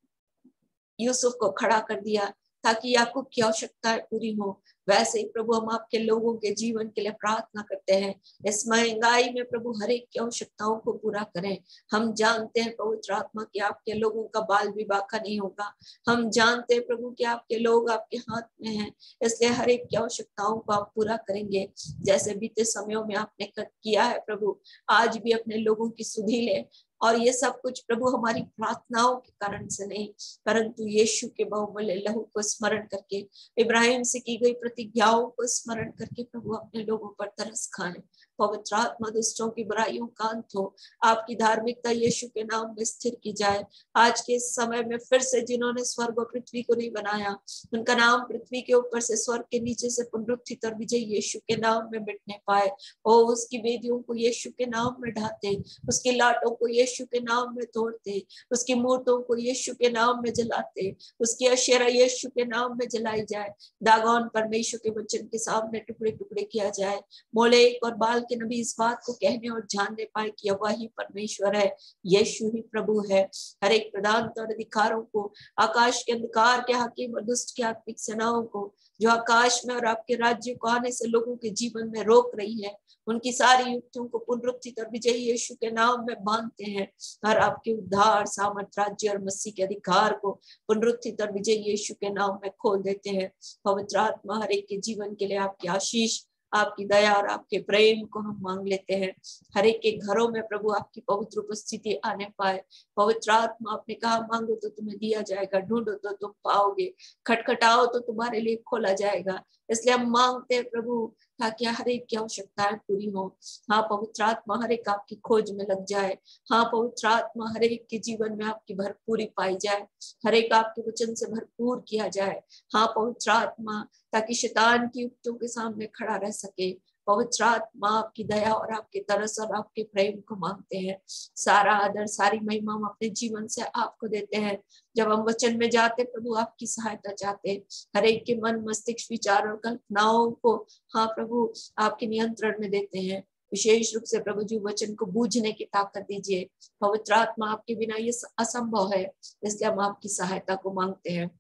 यूसुफ को खड़ा कर दिया ताकि याकूब की आवश्यकताएं पूरी हो, वैसे ही प्रभु हम आपके लोगों के जीवन के लिए प्रार्थना करते हैं। इस महंगाई में प्रभु हर एक की आवश्यकताओं को पूरा करें। हम जानते हैं पवित्र आत्मा कि आपके लोगों का बाल भी बाका नहीं होगा। हम जानते हैं प्रभु कि आपके लोग आपके हाथ में हैं, इसलिए हर एक की आवश्यकताओं को आप पूरा करेंगे। जैसे बीते समयों में आपने किया है प्रभु, आज भी अपने लोगों की सुधि ले। और ये सब कुछ प्रभु हमारी प्रार्थनाओं के कारण से नहीं, परंतु यीशु के बहुमूल्य लहू को स्मरण करके, इब्राहिम से की गई प्रतिज्ञाओं को स्मरण करके प्रभु अपने लोगों पर तरस खाएं। पवित्र आत्मा, दुष्टों की बुराइयों का अंत हो, आपकी धार्मिकता यीशु के नाम में स्थिर की जाए। आज के समय में फिर से जिन्होंने स्वर्ग और पृथ्वी को नहीं बनाया, उनका नाम पृथ्वी के ऊपर से, स्वर्ग के नीचे से पुनरुत्थित और विजय यीशु के नाम में मिटने पाए। ओ उसकी वेदियों को यीशु के नाम में ढाते, उसकी लाटों को यीशु के नाम में तोड़ते, उसकी मूर्तों को यीशु के नाम में जलाते, उसकी अशेरा यीशु के नाम में जलाई जाए। दागोन परमेश्वर के वचन के सामने टुकड़े टुकड़े किया जाए। मोलेक और बाल के नबी इस बात को कहने और जानने पाए कि वही परमेश्वर है, यीशु ही प्रभु है। हर एक प्रधान और अधिकारों को, आकाश के अंधकार के हाकिम और दुष्ट की आत्मिक सेनाओं को, जो आकाश में और आपके राज्य को आने से लोगों के जीवन में रोक रही है, उनकी सारी युक्तियों को पुनरुत्थित और विजयी यीशु के नाम में बांधते हैं। और आपके उद्धार, सामर्थ, राज्य और मसीह के अधिकार को पुनरुत्थित और विजयी यीशु के नाम में खोल देते हैं। पवित्र आत्मा, हर एक के जीवन के लिए आपकी आशीष, आपकी दया और आपके प्रेम को हम मांग लेते हैं। हर एक के घरों में प्रभु आपकी पवित्र उपस्थिति आने पाए। पवित्र आत्मा, आपने कहा मांगो तो तुम्हें दिया जाएगा, ढूंढो तो तुम पाओगे, खटखटाओ तो तुम्हारे लिए खोला जाएगा। इसलिए हम मांगते हैं प्रभु, ताकि हर एक की आवश्यकताएं पूरी हो। हाँ पवित्र आत्मा, हर एक आपकी खोज में लग जाए। हाँ पवित्र आत्मा, हर एक के जीवन में आपकी भरपूरी पाई जाए, हर एक आपके वचन से भरपूर किया जाए। हाँ पवित्र आत्मा, ताकि शैतान की युक्तियों के सामने खड़ा रह सके। पवित्र आत्मा, आपकी दया और आपके तरस और आपके प्रेम को मांगते हैं। सारा आदर, सारी महिमा हम अपने जीवन से आपको देते हैं। जब हम वचन में जाते प्रभु, आपकी सहायता चाहते, हर एक के मन, मस्तिष्क, विचार और कल्पनाओं को, हाँ प्रभु, आपके नियंत्रण में देते हैं। विशेष रूप से प्रभु जी, वचन को बूझने की ताकत दीजिए। पवित्र आत्मा, आपके बिना ये असंभव है, इसलिए हम आपकी सहायता को मांगते हैं।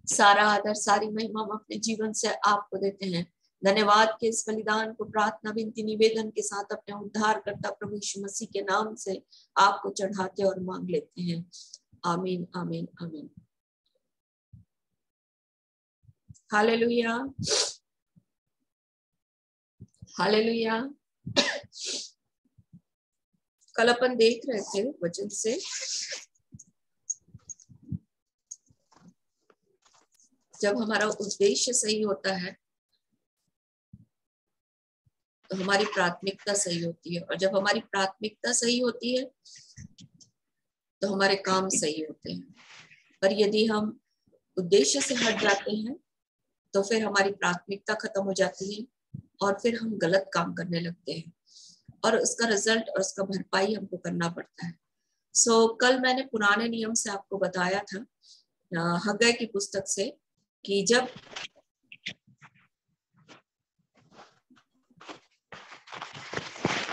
सारा आदर, सारी महिमा हम अपने जीवन से आपको देते हैं। धन्यवाद के इस बलिदान को प्रार्थना, विनती, निवेदन के साथ अपने उद्धार करता प्रभु यीशु मसीह के नाम से आपको चढ़ाते और मांग लेते हैं। आमीन, आमीन, आमीन। Hallelujah, hallelujah. कल अपन देख रहे थे वचन से जब हमारा उद्देश्य सही होता है तो हमारी प्राथमिकता सही होती है, और जब हमारी प्राथमिकता सही होती है तो हमारे काम सही होते हैं। पर यदि हम उद्देश्य से हट जाते हैं तो फिर हमारी प्राथमिकता खत्म हो जाती है और फिर हम गलत काम करने लगते हैं, और उसका रिजल्ट और उसका भरपाई हमको करना पड़ता है। कल मैंने पुराने नियम से आपको बताया था, हग्गै की पुस्तक से, कि जब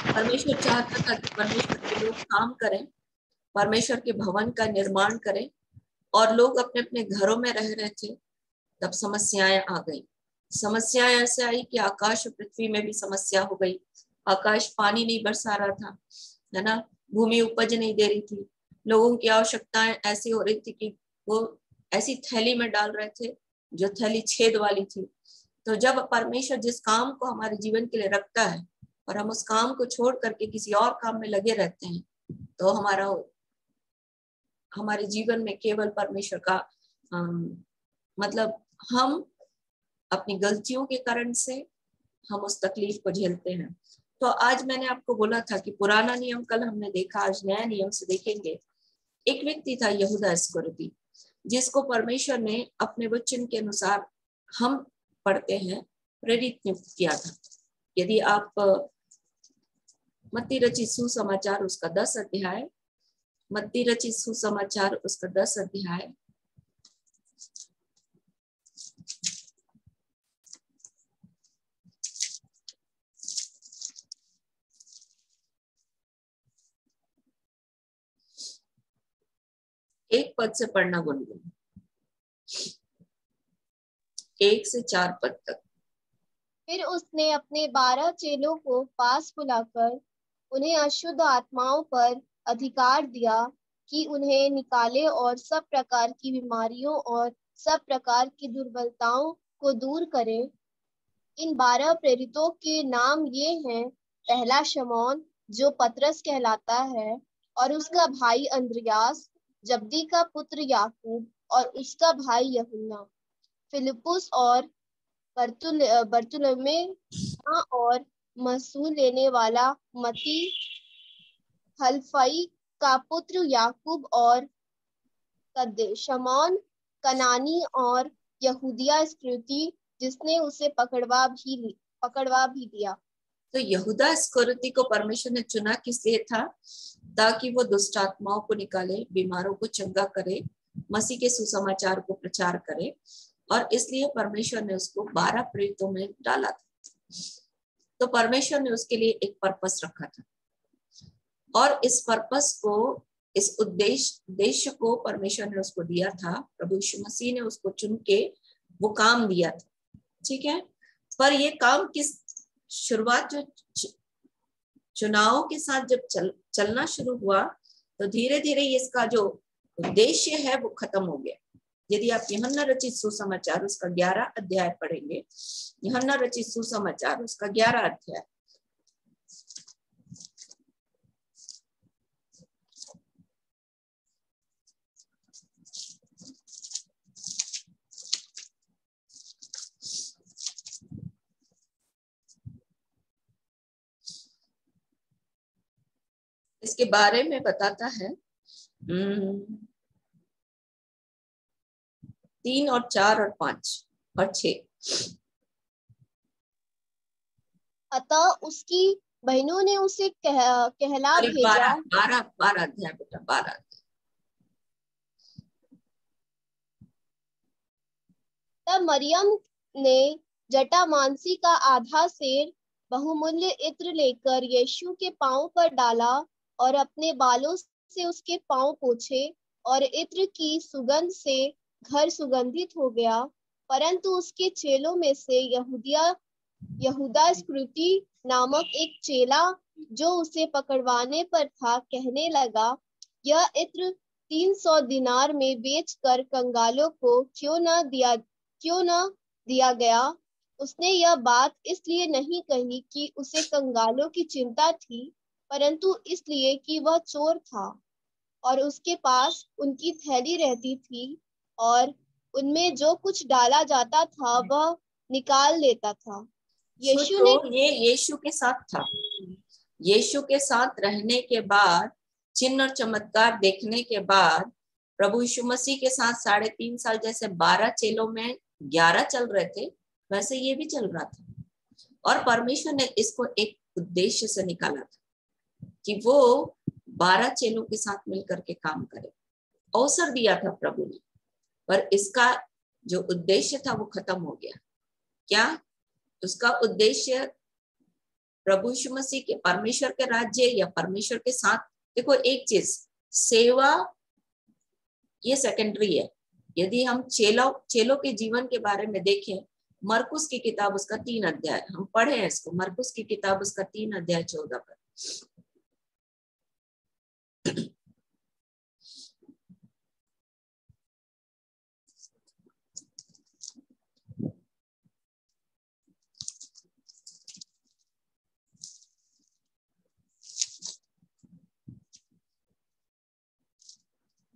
परमेश्वर चाहता था कि परमेश्वर के लोग काम करें, परमेश्वर के भवन का निर्माण करें, और लोग अपने अपने घरों में रह रहे थे, तब समस्याएं आ गई। समस्याएं ऐसे आई कि आकाश और पृथ्वी में भी समस्या हो गई। आकाश पानी नहीं बरसा रहा था, है ना, भूमि उपज नहीं दे रही थी, लोगों की आवश्यकताएं ऐसी हो रही थी कि वो ऐसी थैली में डाल रहे थे जो थैली छेद वाली थी। तो जब परमेश्वर जिस काम को हमारे जीवन के लिए रखता है और हम उस काम को छोड़ करके किसी और काम में लगे रहते हैं, तो हमारे जीवन में केवल परमेश्वर का मतलब हम अपनी गलतियों के कारण से हम उस तकलीफ को झेलते हैं। तो आज मैंने आपको बोला था कि पुराना नियम कल हमने देखा, आज नया नियम से देखेंगे। एक व्यक्ति था यहूदा इस्करियोती, जिसको परमेश्वर ने अपने वचन के अनुसार, हम पढ़ते हैं, प्रेरित नियुक्त किया था। यदि आप मत्ती रचित सुसमाचार उसका 10 अध्याय, मत्ती रचित सुसमाचार उसका 10 अध्याय, एक पद से पढ़ना बोलूंगी, 1 से 4 पद तक। फिर उसने अपने 12 चेलों को पास बुलाकर उन्हें अशुद्ध आत्माओं पर अधिकार दिया कि उन्हें निकाले और सब प्रकार की बीमारियों और सब प्रकार की दुर्बलताओं को दूर करे। इन 12 प्रेरितों के नाम ये हैं: पहला शमौन, जो पतरस कहलाता है, और उसका भाई अंद्रयास, जब्दी का पुत्र याकूब और उसका भाई यूहन्ना, फिलिप्पुस और बरतुलमै, और मसूल लेने वाला मती, हल्फई का पुत्र याकूब और तद्दे, शमौन कनानी और यहूदिया इस्करियोती, जिसने उसे पकड़वा भी दिया। तो यहूदा इस्करियोती को परमेश्वर ने चुना किस लिए था? ताकि वो दुष्ट आत्माओं को निकाले, बीमारों को चंगा करे, मसीह के सुसमाचार को प्रचार करे, और इसलिए परमेश्वर ने उसको 12 प्रेरितों में डाला था। तो परमेश्वर ने उसके लिए एक पर्पस रखा था, और इस पर्पस को, इस उद्देश्य को परमेश्वर ने उसको दिया था। प्रभु यीशु मसीह ने उसको चुन के वो काम दिया था, ठीक है। पर ये काम किस शुरुआत, जो चुनाव के साथ जब चलना शुरू हुआ, तो धीरे धीरे इसका जो उद्देश्य है वो खत्म हो गया। यदि आप यूहन्ना रचित सुसमाचार उसका 11 अध्याय पढ़ेंगे, यूहन्ना रचित सुसमाचार उसका 11 अध्याय, इसके बारे में बताता है 3 और 4 और 5 और 6। अतः उसकी बहनों ने उसे कहला भेजा। 12 अध्याय बेटा, 12 अध्याय। तब मरियम ने जटामांसी का आधा सेर बहुमूल्य इत्र लेकर यीशु के पांव पर डाला और अपने बालों से उसके पांव पोंछे, और इत्र की सुगंध से घर सुगंधित हो गया। परंतु उसके चेलों में से यहूदा इस्करियोती नामक एक चेला, जो उसे पकड़वाने पर था, कहने लगा, यह इत्र 300 दिनार में बेचकर कंगालों को क्यों न दिया गया। उसने यह बात इसलिए नहीं कही कि उसे कंगालों की चिंता थी, परंतु इसलिए कि वह चोर था और उसके पास उनकी थैली रहती थी और उनमें जो कुछ डाला जाता था वह निकाल लेता था। यीशु ने सोचो, ये यीशु के साथ था। यीशु के साथ रहने के बाद, चिन्ह और चमत्कार देखने के बाद, प्रभु यीशु मसीह के साथ 3.5 साल, जैसे 12 चेलों में 11 चल रहे थे, वैसे ये भी चल रहा था। और परमेश्वर ने इसको एक उद्देश्य से निकाला था कि वो 12 चेलों के साथ मिलकर के काम करे। अवसर दिया था प्रभु ने, पर इसका जो उद्देश्य था वो खत्म हो गया। क्या उसका उद्देश्य? प्रभु यीशु मसीह के, परमेश्वर के राज्य या परमेश्वर के साथ। देखो, एक चीज, सेवा ये सेकेंडरी है। यदि हम चेलों के जीवन के बारे में देखें, मरकुस की किताब उसका 3 अध्याय, हम पढ़े हैं इसको, मरकुस की किताब उसका 3 अध्याय 14 पर।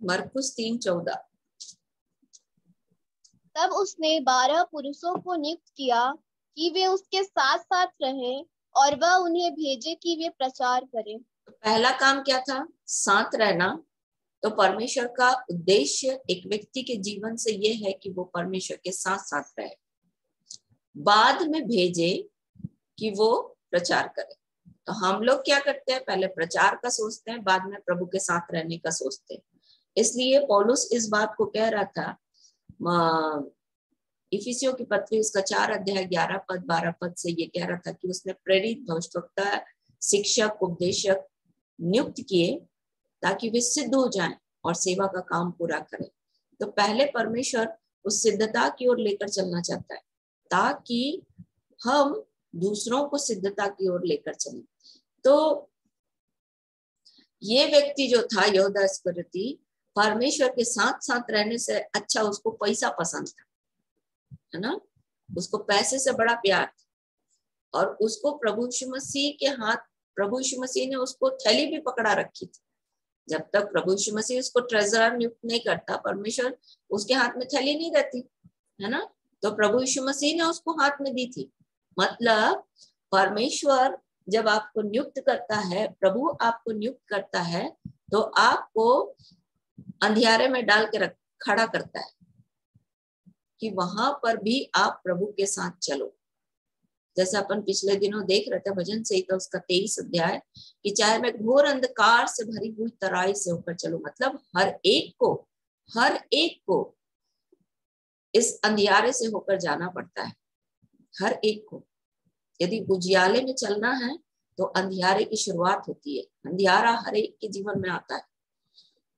मरकुस 3:14। तब उसने 12 पुरुषों को नियुक्त किया कि वे उसके साथ साथ रहें और वह उन्हें भेजे कि वे प्रचार करें। पहला काम क्या था? साथ रहना। तो परमेश्वर का उद्देश्य एक व्यक्ति के जीवन से ये है कि वो परमेश्वर के साथ साथ रहे। बाद में भेजे कि वो प्रचार करे। तो हम लोग क्या करते हैं? पहले प्रचार का सोचते हैं, बाद में प्रभु के साथ रहने का सोचते हैं। इसलिए पौलुस इस बात को कह रहा था, इफिसियों की पत्री उसका 4 अध्याय 11 पद 12 पद से ये कह रहा था कि उसने प्रेरित, भविष्यवक्ता, शिक्षक, उपदेशक नियुक्त किए ताकि वे सिद्ध हो जाएं और सेवा का काम पूरा करें। तो पहले परमेश्वर उस सिद्धता की ओर लेकर चलना चाहता है ताकि हम दूसरों को सिद्धता की ओर लेकर चलें। तो ये व्यक्ति जो था, यहूदा इस्करियोती, परमेश्वर के साथ साथ रहने से अच्छा उसको पैसा पसंद था, है ना? उसको पैसे से बड़ा प्यार था और उसको प्रभु यीशु मसीह के हाथ, प्रभु यीशु मसीह ने उसको थैली भी पकड़ा रखी थी। जब तक प्रभु यीशु मसीह उसको ट्रेजरर नियुक्त नहीं करता, परमेश्वर उसके हाथ में थैली नहीं रहती, है ना? तो प्रभु यीशु मसीह ने उसको हाथ में दी थी। मतलब परमेश्वर जब आपको नियुक्त करता है, प्रभु आपको नियुक्त करता है, तो आपको अंधियारे में डाल के खड़ा करता है कि वहां पर भी आप प्रभु के साथ चलो। जैसे अपन पिछले दिनों देख रहे थे भजन संहिता उसका 23 अध्याय, कि चाहे मैं घोर अंधकार से भरी हुई तराई से होकर चलूं। मतलब हर एक को इस अंधियारे से होकर जाना पड़ता है, हर एक को। यदि उजियाले में चलना है तो अंधियारे की शुरुआत होती है। अंधियारा हर एक के जीवन में आता है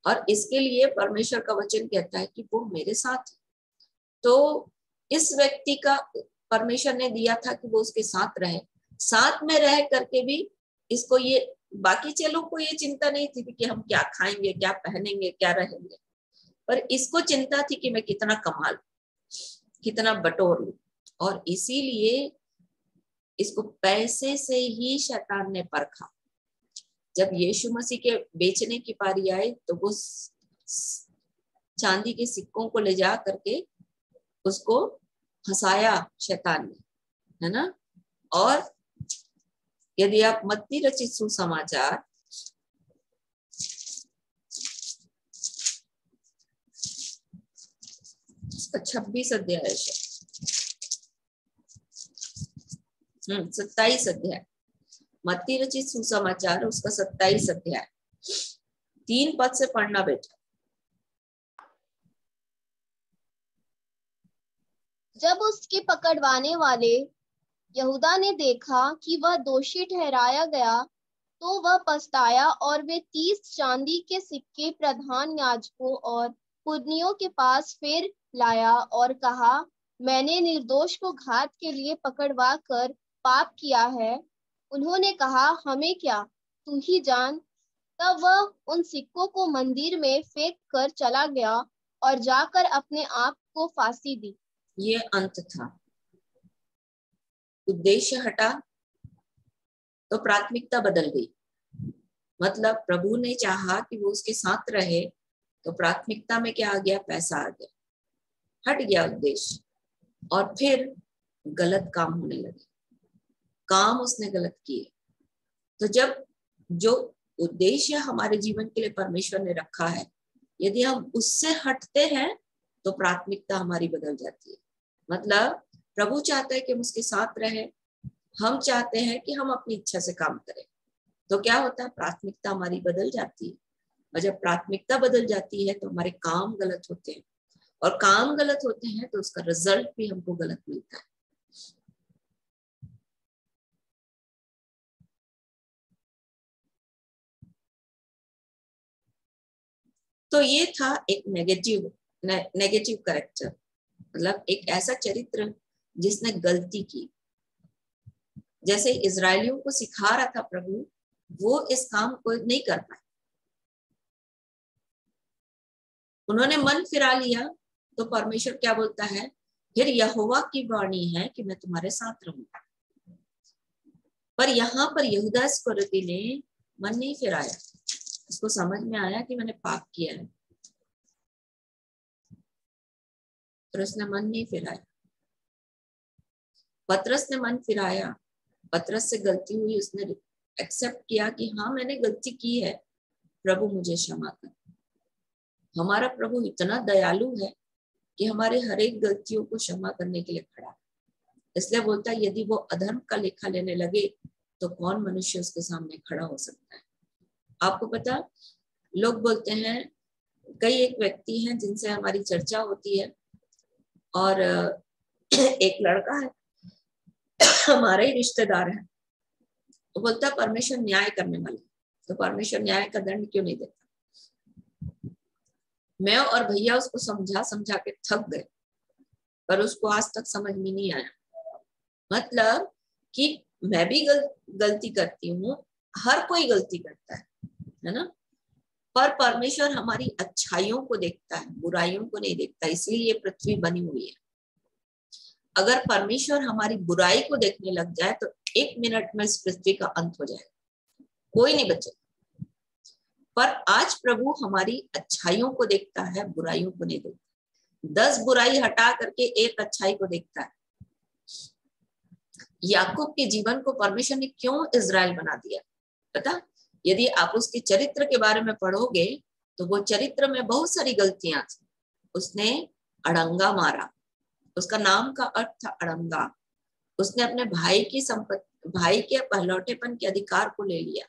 और इसके लिए परमेश्वर का वचन कहता है कि वो मेरे साथ है। तो इस व्यक्ति का परमेश्वर ने दिया था कि वो उसके साथ रहे। साथ में रह करके भी इसको ये, बाकी चेलों को ये चिंता नहीं थी कि हम क्या खाएंगे, क्या पहनेंगे, क्या रहेंगे, पर इसको चिंता थी कि मैं कितना कमा लूं, कितना बटोर लूं। और इसीलिए इसको पैसे से ही शैतान ने परखा। जब यीशु मसीह के बेचने की पारी आई तो वो चांदी के सिक्कों को ले जा करके उसको हंसाया शैतान ने, है ना? और यदि आप मत्ती रचित सुसमाचार 26 अध्याय 27 अध्याय, मत्ती रचित सुसमाचार उसका 27 अध्याय 3 पद से पढ़ना बेटा। जब उसके पकड़वाने वाले यहूदा ने देखा कि वह दोषी ठहराया गया तो वह पछताया और वे 30 चांदी के सिक्के प्रधान याजकों और पुरनियों के पास फिर लाया और कहा, मैंने निर्दोष को घात के लिए पकड़वा कर पाप किया है। उन्होंने कहा, हमें क्या, तू ही जान। तब वह उन सिक्कों को मंदिर में फेंक कर चला गया और जाकर अपने आप को फांसी दी। ये अंत था। उद्देश्य हटा तो प्राथमिकता बदल गई। मतलब प्रभु ने चाहा कि वो उसके साथ रहे, तो प्राथमिकता में क्या आ गया? पैसा आ गया, हट गया उद्देश्य, और फिर गलत काम होने लगे, काम उसने गलत किए। तो जब जो उद्देश्य हमारे जीवन के लिए परमेश्वर ने रखा है, यदि हम उससे हटते हैं तो प्राथमिकता हमारी बदल जाती है। मतलब प्रभु चाहता है कि हम उसके साथ रहे, हम चाहते हैं कि हम अपनी इच्छा से काम करें, तो क्या होता है? प्राथमिकता हमारी बदल जाती है, और जब प्राथमिकता बदल जाती है तो हमारे काम गलत होते हैं, और काम गलत होते हैं तो उसका रिजल्ट भी हमको गलत मिलता है। तो ये था एक नेगेटिव कैरेक्टर, मतलब एक ऐसा चरित्र जिसने गलती की। जैसे इजरायलियों को सिखा रहा था प्रभु, वो इस काम को नहीं कर पाए, उन्होंने मन फिरा लिया। तो परमेश्वर क्या बोलता है? फिर यहोवा की वाणी है कि मैं तुम्हारे साथ रहूंगा। पर यहाँ पर यहूदा इस्करियोती ने मन नहीं फिराया, उसको समझ में आया कि मैंने पाप किया है, तो उसने मन नहीं फिराया। पतरस ने मन फिराया, पतरस से गलती हुई, उसने एक्सेप्ट किया कि हाँ मैंने गलती की है, प्रभु मुझे क्षमा कर। हमारा प्रभु इतना दयालु है कि हमारे हर एक गलतियों को क्षमा करने के लिए खड़ा है। इसलिए बोलता है यदि वो अधर्म का लेखा लेने लगे तो कौन मनुष्य उसके सामने खड़ा हो सकता है। आपको पता, लोग बोलते हैं, कई एक व्यक्ति हैं जिनसे हमारी चर्चा होती है, और एक लड़का है हमारे ही रिश्तेदार है, वो बोलता है परमेश्वर न्याय करने वाला, तो परमेश्वर न्याय का दंड क्यों नहीं देता? मैं और भैया उसको समझा के थक गए, पर उसको आज तक समझ में नहीं आया। मतलब कि मैं भी गलती करती हूँ, हर कोई गलती करता है ना, पर परमेश्वर हमारी अच्छाइयों को देखता है, बुराइयों को नहीं देखता। इसलिए ये पृथ्वी बनी हुई है। अगर परमेश्वर हमारी बुराई को देखने लग जाए तो 1 मिनट में इस पृथ्वी का अंत हो जाएगा, कोई नहीं बचेगा। पर आज प्रभु हमारी अच्छाइयों को देखता है, बुराइयों को नहीं देखता। 10 बुराई हटा करके 1 अच्छाई को देखता है। याकूब के जीवन को परमेश्वर ने क्यों इजराइल बना दिया पता? यदि आप उसके चरित्र के बारे में पढ़ोगे तो वो चरित्र में बहुत सारी गलतियां थी। उसने अड़ंगा मारा, उसका नाम का अर्थ था अड़ंगा। उसने अपने भाई की संपत्ति, भाई के पहलौठेपन के अधिकार को ले लिया।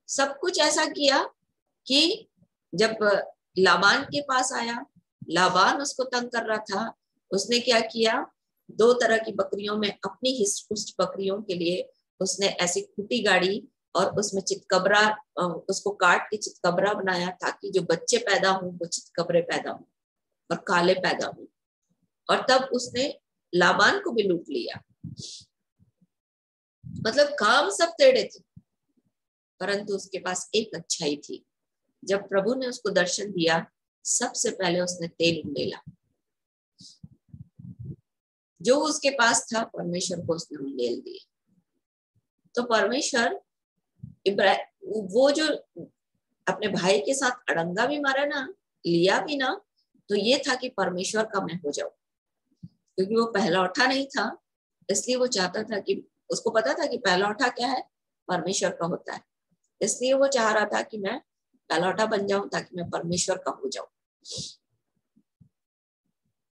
सब कुछ ऐसा किया कि जब लाबान के पास आया, लाबान उसको तंग कर रहा था, उसने क्या किया? 2 तरह की बकरियों में अपनी हिस्ट बकरियों के लिए उसने ऐसी खूटी गाड़ी और उसमें चितकबरा, उसको काट के चितकबरा बनाया ताकि जो बच्चे पैदा हों वो चितकबरे पैदा हों और काले पैदा हों। और तब उसने लाबान को भी लूट लिया। मतलब काम सब टेढ़े थे, परंतु उसके पास एक अच्छाई थी। जब प्रभु ने उसको दर्शन दिया, सबसे पहले उसने तेल उंडेला। जो उसके पास था परमेश्वर को उसने उंडेल दिया। तो परमेश्वर वो जो अपने भाई के साथ अड़ंगा भी मारा ना, लिया भी ना, तो ये था कि परमेश्वर का मैं हो जाऊं। क्योंकि वो पहलौठा नहीं था, इसलिए वो चाहता था कि, उसको पता था कि पहलौठा क्या है, परमेश्वर का होता है। इसलिए वो चाह रहा था कि मैं पहलौठा बन जाऊं ताकि मैं परमेश्वर का हो जाऊं।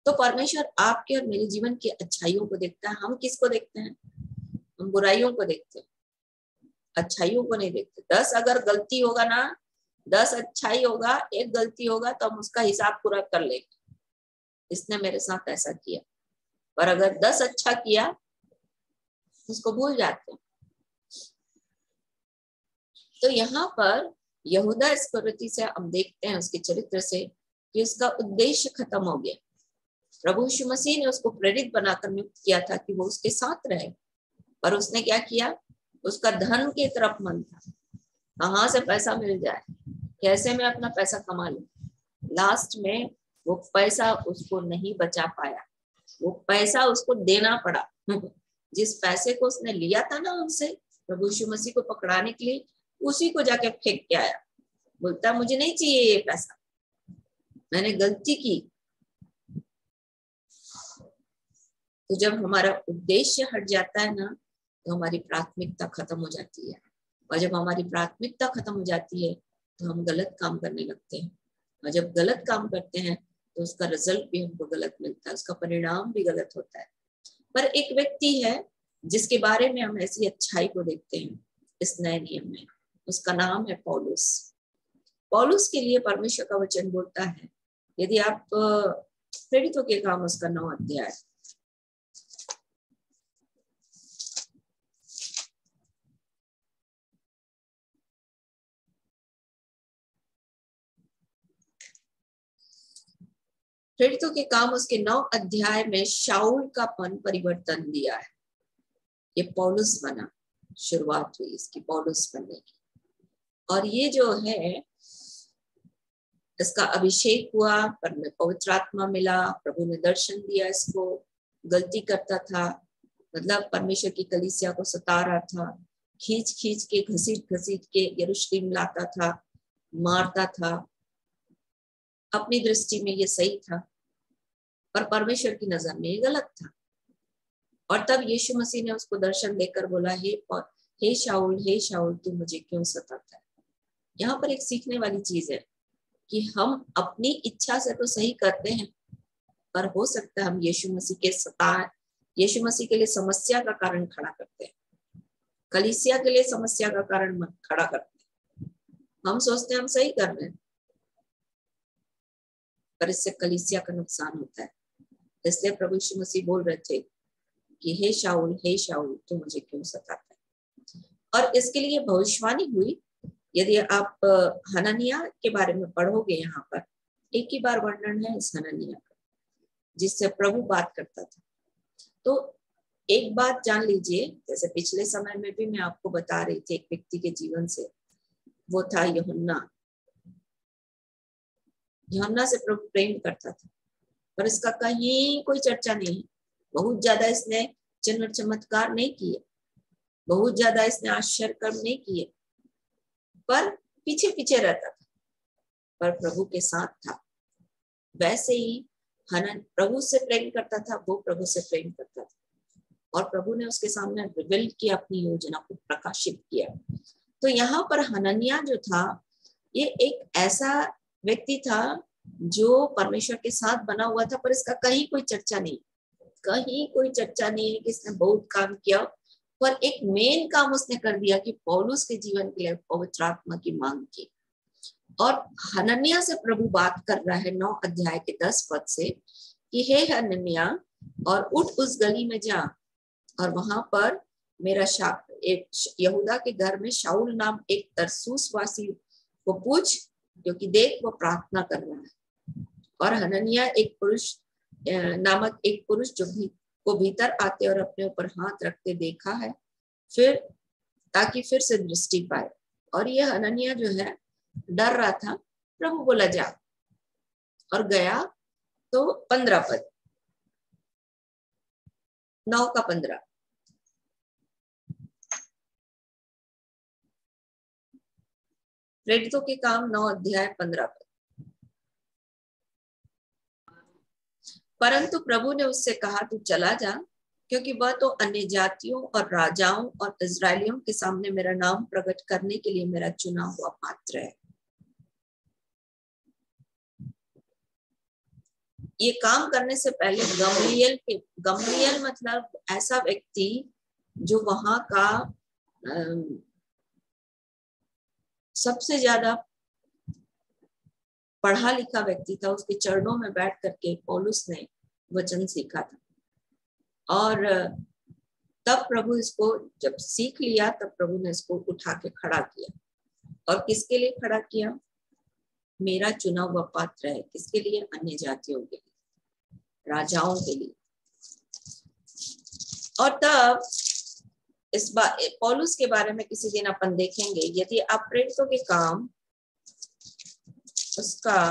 तो परमेश्वर आपके और मेरे जीवन की अच्छाइयों को देखता है। हम किसको देखते हैं? हम बुराइयों को देखते हैं, अच्छाइयों को नहीं देखते। 10 अगर गलती होगा ना, 10 अच्छाई होगा, 1 गलती होगा तो हम उसका हिसाब पूरा कर लेंगे, इसने मेरे साथ ऐसा किया। पर अगर 10 अच्छा किया उसको भूल जाते हैं। तो यहाँ पर यहूदा इस्करियोती से हम देखते हैं उसके चरित्र से कि उसका उद्देश्य खत्म हो गया। प्रभु यीशु मसीह ने उसको प्रेरित बनाकर नियुक्त किया था कि वो उसके साथ रहे, पर उसने क्या किया? उसका धन की तरफ मन था, कहाँ से पैसा मिल जाए, कैसे मैं अपना पैसा कमा लूं। लास्ट में वो पैसा उसको नहीं बचा पाया, वो पैसा उसको देना पड़ा। जिस पैसे को उसने लिया था ना उनसे प्रभु यीशु मसीह को पकड़ाने के लिए, उसी को जाके फेंक के आया। बोलता मुझे नहीं चाहिए ये पैसा, मैंने गलती की। तो जब हमारा उद्देश्य हट जाता है ना, तो हमारी प्राथमिकता खत्म हो जाती है। और जब हमारी प्राथमिकता खत्म हो जाती है तो हम गलत काम करने लगते हैं। और जब गलत काम करते हैं तो उसका रिजल्ट भी हमको गलत मिलता है, उसका परिणाम भी गलत होता है। पर एक व्यक्ति है जिसके बारे में हम ऐसी अच्छाई को देखते हैं इस नए नियम में, उसका नाम है पौलुस। पौलुस के लिए परमेश्वर का वचन बोलता है, यदि आप प्रेरितों के काम उसका 9 अध्याय, प्रेरितों के काम उसके 9 अध्याय में शाऊल का पन परिवर्तन दिया है। ये पौलुस बना, शुरुआत हुई इसकी पौलुस बनने की। और ये जो है इसका अभिषेक हुआ, पवित्र आत्मा मिला, प्रभु ने दर्शन दिया इसको। गलती करता था, मतलब परमेश्वर की कलीसिया को सता रहा था, खींच खींच के घसीट घसीट के यरूशलेम लाता था, मारता था। अपनी दृष्टि में ये सही था पर परमेश्वर की नजर में ये गलत था। और तब यीशु मसीह ने उसको दर्शन देकर बोला, हे शाऊल तू मुझे क्यों सताता है। यहाँ पर एक सीखने वाली चीज है कि हम अपनी इच्छा से तो सही करते हैं, पर हो सकता है हम यीशु मसीह के लिए समस्या का कारण खड़ा करते हैं, कलीसिया के लिए समस्या का कारण खड़ा करते हैं। हम सोचते हैं हम सही कर रहे हैं, पर इससे कलीसिया का नुकसान होता है। इसलिए प्रभु यीशु मसीह बोल रहे थे कि हे शाऊल तू मुझे क्यों सताता है। और इसके लिए भविष्यवाणी हुई। यदि आप हननिया के बारे में पढ़ोगे, यहाँ पर एक ही बार वर्णन है इस हननिया का, जिससे प्रभु बात करता था। तो एक बात जान लीजिए, जैसे पिछले समय में भी मैं आपको बता रही थी एक व्यक्ति के जीवन से, वो था यूहन्ना से प्रभु प्रेम करता था, पर इसका कहीं कोई चर्चा नहीं है। बहुत ज्यादा इसने चिन्ह चमत्कार नहीं किए, बहुत ज्यादा इसने आश्चर्य कर्म नहीं किए, पर पीछे पीछे रहता था, पर प्रभु के साथ था। वैसे ही हनन प्रभु से प्रेम करता था, वो प्रभु से प्रेम करता था, और प्रभु ने उसके सामने रिवील किया, अपनी योजना को प्रकाशित किया। तो यहाँ पर हनन्याह जो था, ये एक ऐसा व्यक्ति था जो परमेश्वर के साथ बना हुआ था, पर इसका कहीं कोई चर्चा नहीं है कि इसने बहुत काम किया। पर एक मेन काम उसने कर दिया कि पौलुस के जीवन के लिए पवित्र आत्मा की मांग की। और हनन्याह से प्रभु बात कर रहा है 9 अध्याय के 10 पद से कि हे हनन्याह, और उठ उस गली में जा और वहां पर मेरा यहूदा के घर में शाऊल नाम एक तरसूस वासी को पूछ, क्योंकि देख वो प्रार्थना कर रहा है। और हनन्याह नामक एक पुरुष को भीतर आते और अपने ऊपर हाथ रखते देखा है, ताकि फिर से दृष्टि पाए। और ये हनन्याह जो है डर रहा था। प्रभु बोला जा, और गया। तो 15 पद, 9 का 15, प्रेरितों के काम 9 अध्याय 15 पद। परंतु प्रभु ने उससे कहा, तू चला जा, क्योंकि वह तो अन्य जातियों और राजाओं और इजरायलियों के सामने मेरा नाम प्रकट करने के लिए मेरा चुना हुआ पात्र है। ये काम करने से पहले गमलीएल मतलब ऐसा व्यक्ति जो वहां का सबसे ज्यादा पढ़ा लिखा व्यक्ति था, उसके चरणों में बैठ करके पौलुस ने वचन सीखा था। और तब प्रभु इसको जब सीख लिया, तब प्रभु ने इसको उठा के खड़ा किया। और किसके लिए खड़ा किया? मेरा चुना हुआ पात्र है। किसके लिए? अन्य जातियों के लिए, राजाओं के लिए। और तब इस पौलुस के बारे में किसी दिन अपन देखेंगे। यदि आप प्रेरितों के काम उसका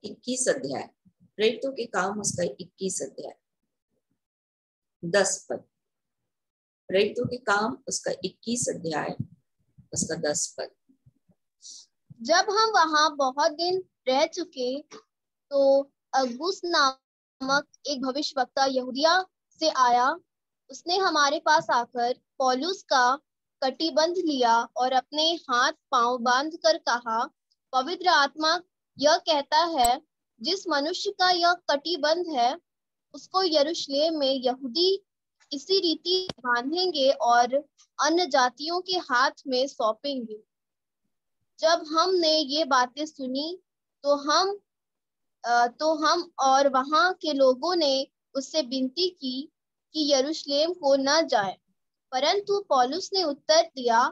21 अध्याय, प्रेरितों के काम उसका 21 अध्याय 10 पद। प्रेरितों के काम उसका 21 अध्याय उसका 10 पद। जब हम वहां बहुत दिन रह चुके तो अगबुस नामक एक भविष्यवक्ता यहूदिया से आया। उसने हमारे पास आकर पौलुस का कटिबंध लिया और अपने हाथ पांव बांधकर कहा, पवित्र आत्मा यह कहता है, जिस मनुष्य का यह कटिबंध है उसको यरूशलेम में यहूदी इसी रीति बांधेंगे और अन्य जातियों के हाथ में सौंपेंगे। जब हमने ये बातें सुनी तो हम और वहां के लोगों ने उससे विनती की कि यरूशलेम को न जाए। परंतु पौलुस ने उत्तर दिया,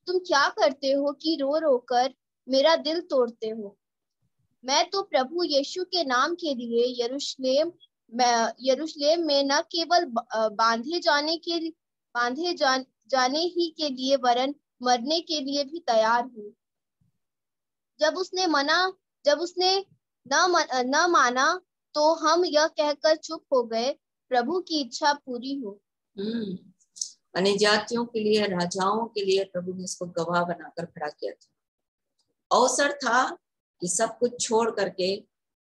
तुम क्या करते हो कि रो रो कर मेरा दिल तोड़ते हो? मैं तो प्रभु यीशु के नाम के लिए यरूशलेम में न केवल जाने ही के लिए वरन मरने के लिए भी तैयार हूँ। जब उसने न माना तो हम यह कहकर चुप हो गए, प्रभु की इच्छा पूरी हो। अन्य जातियों के लिए, राजाओं के लिए प्रभु ने इसको गवाह बनाकर खड़ा किया था। अवसर था कि सब कुछ छोड़ करके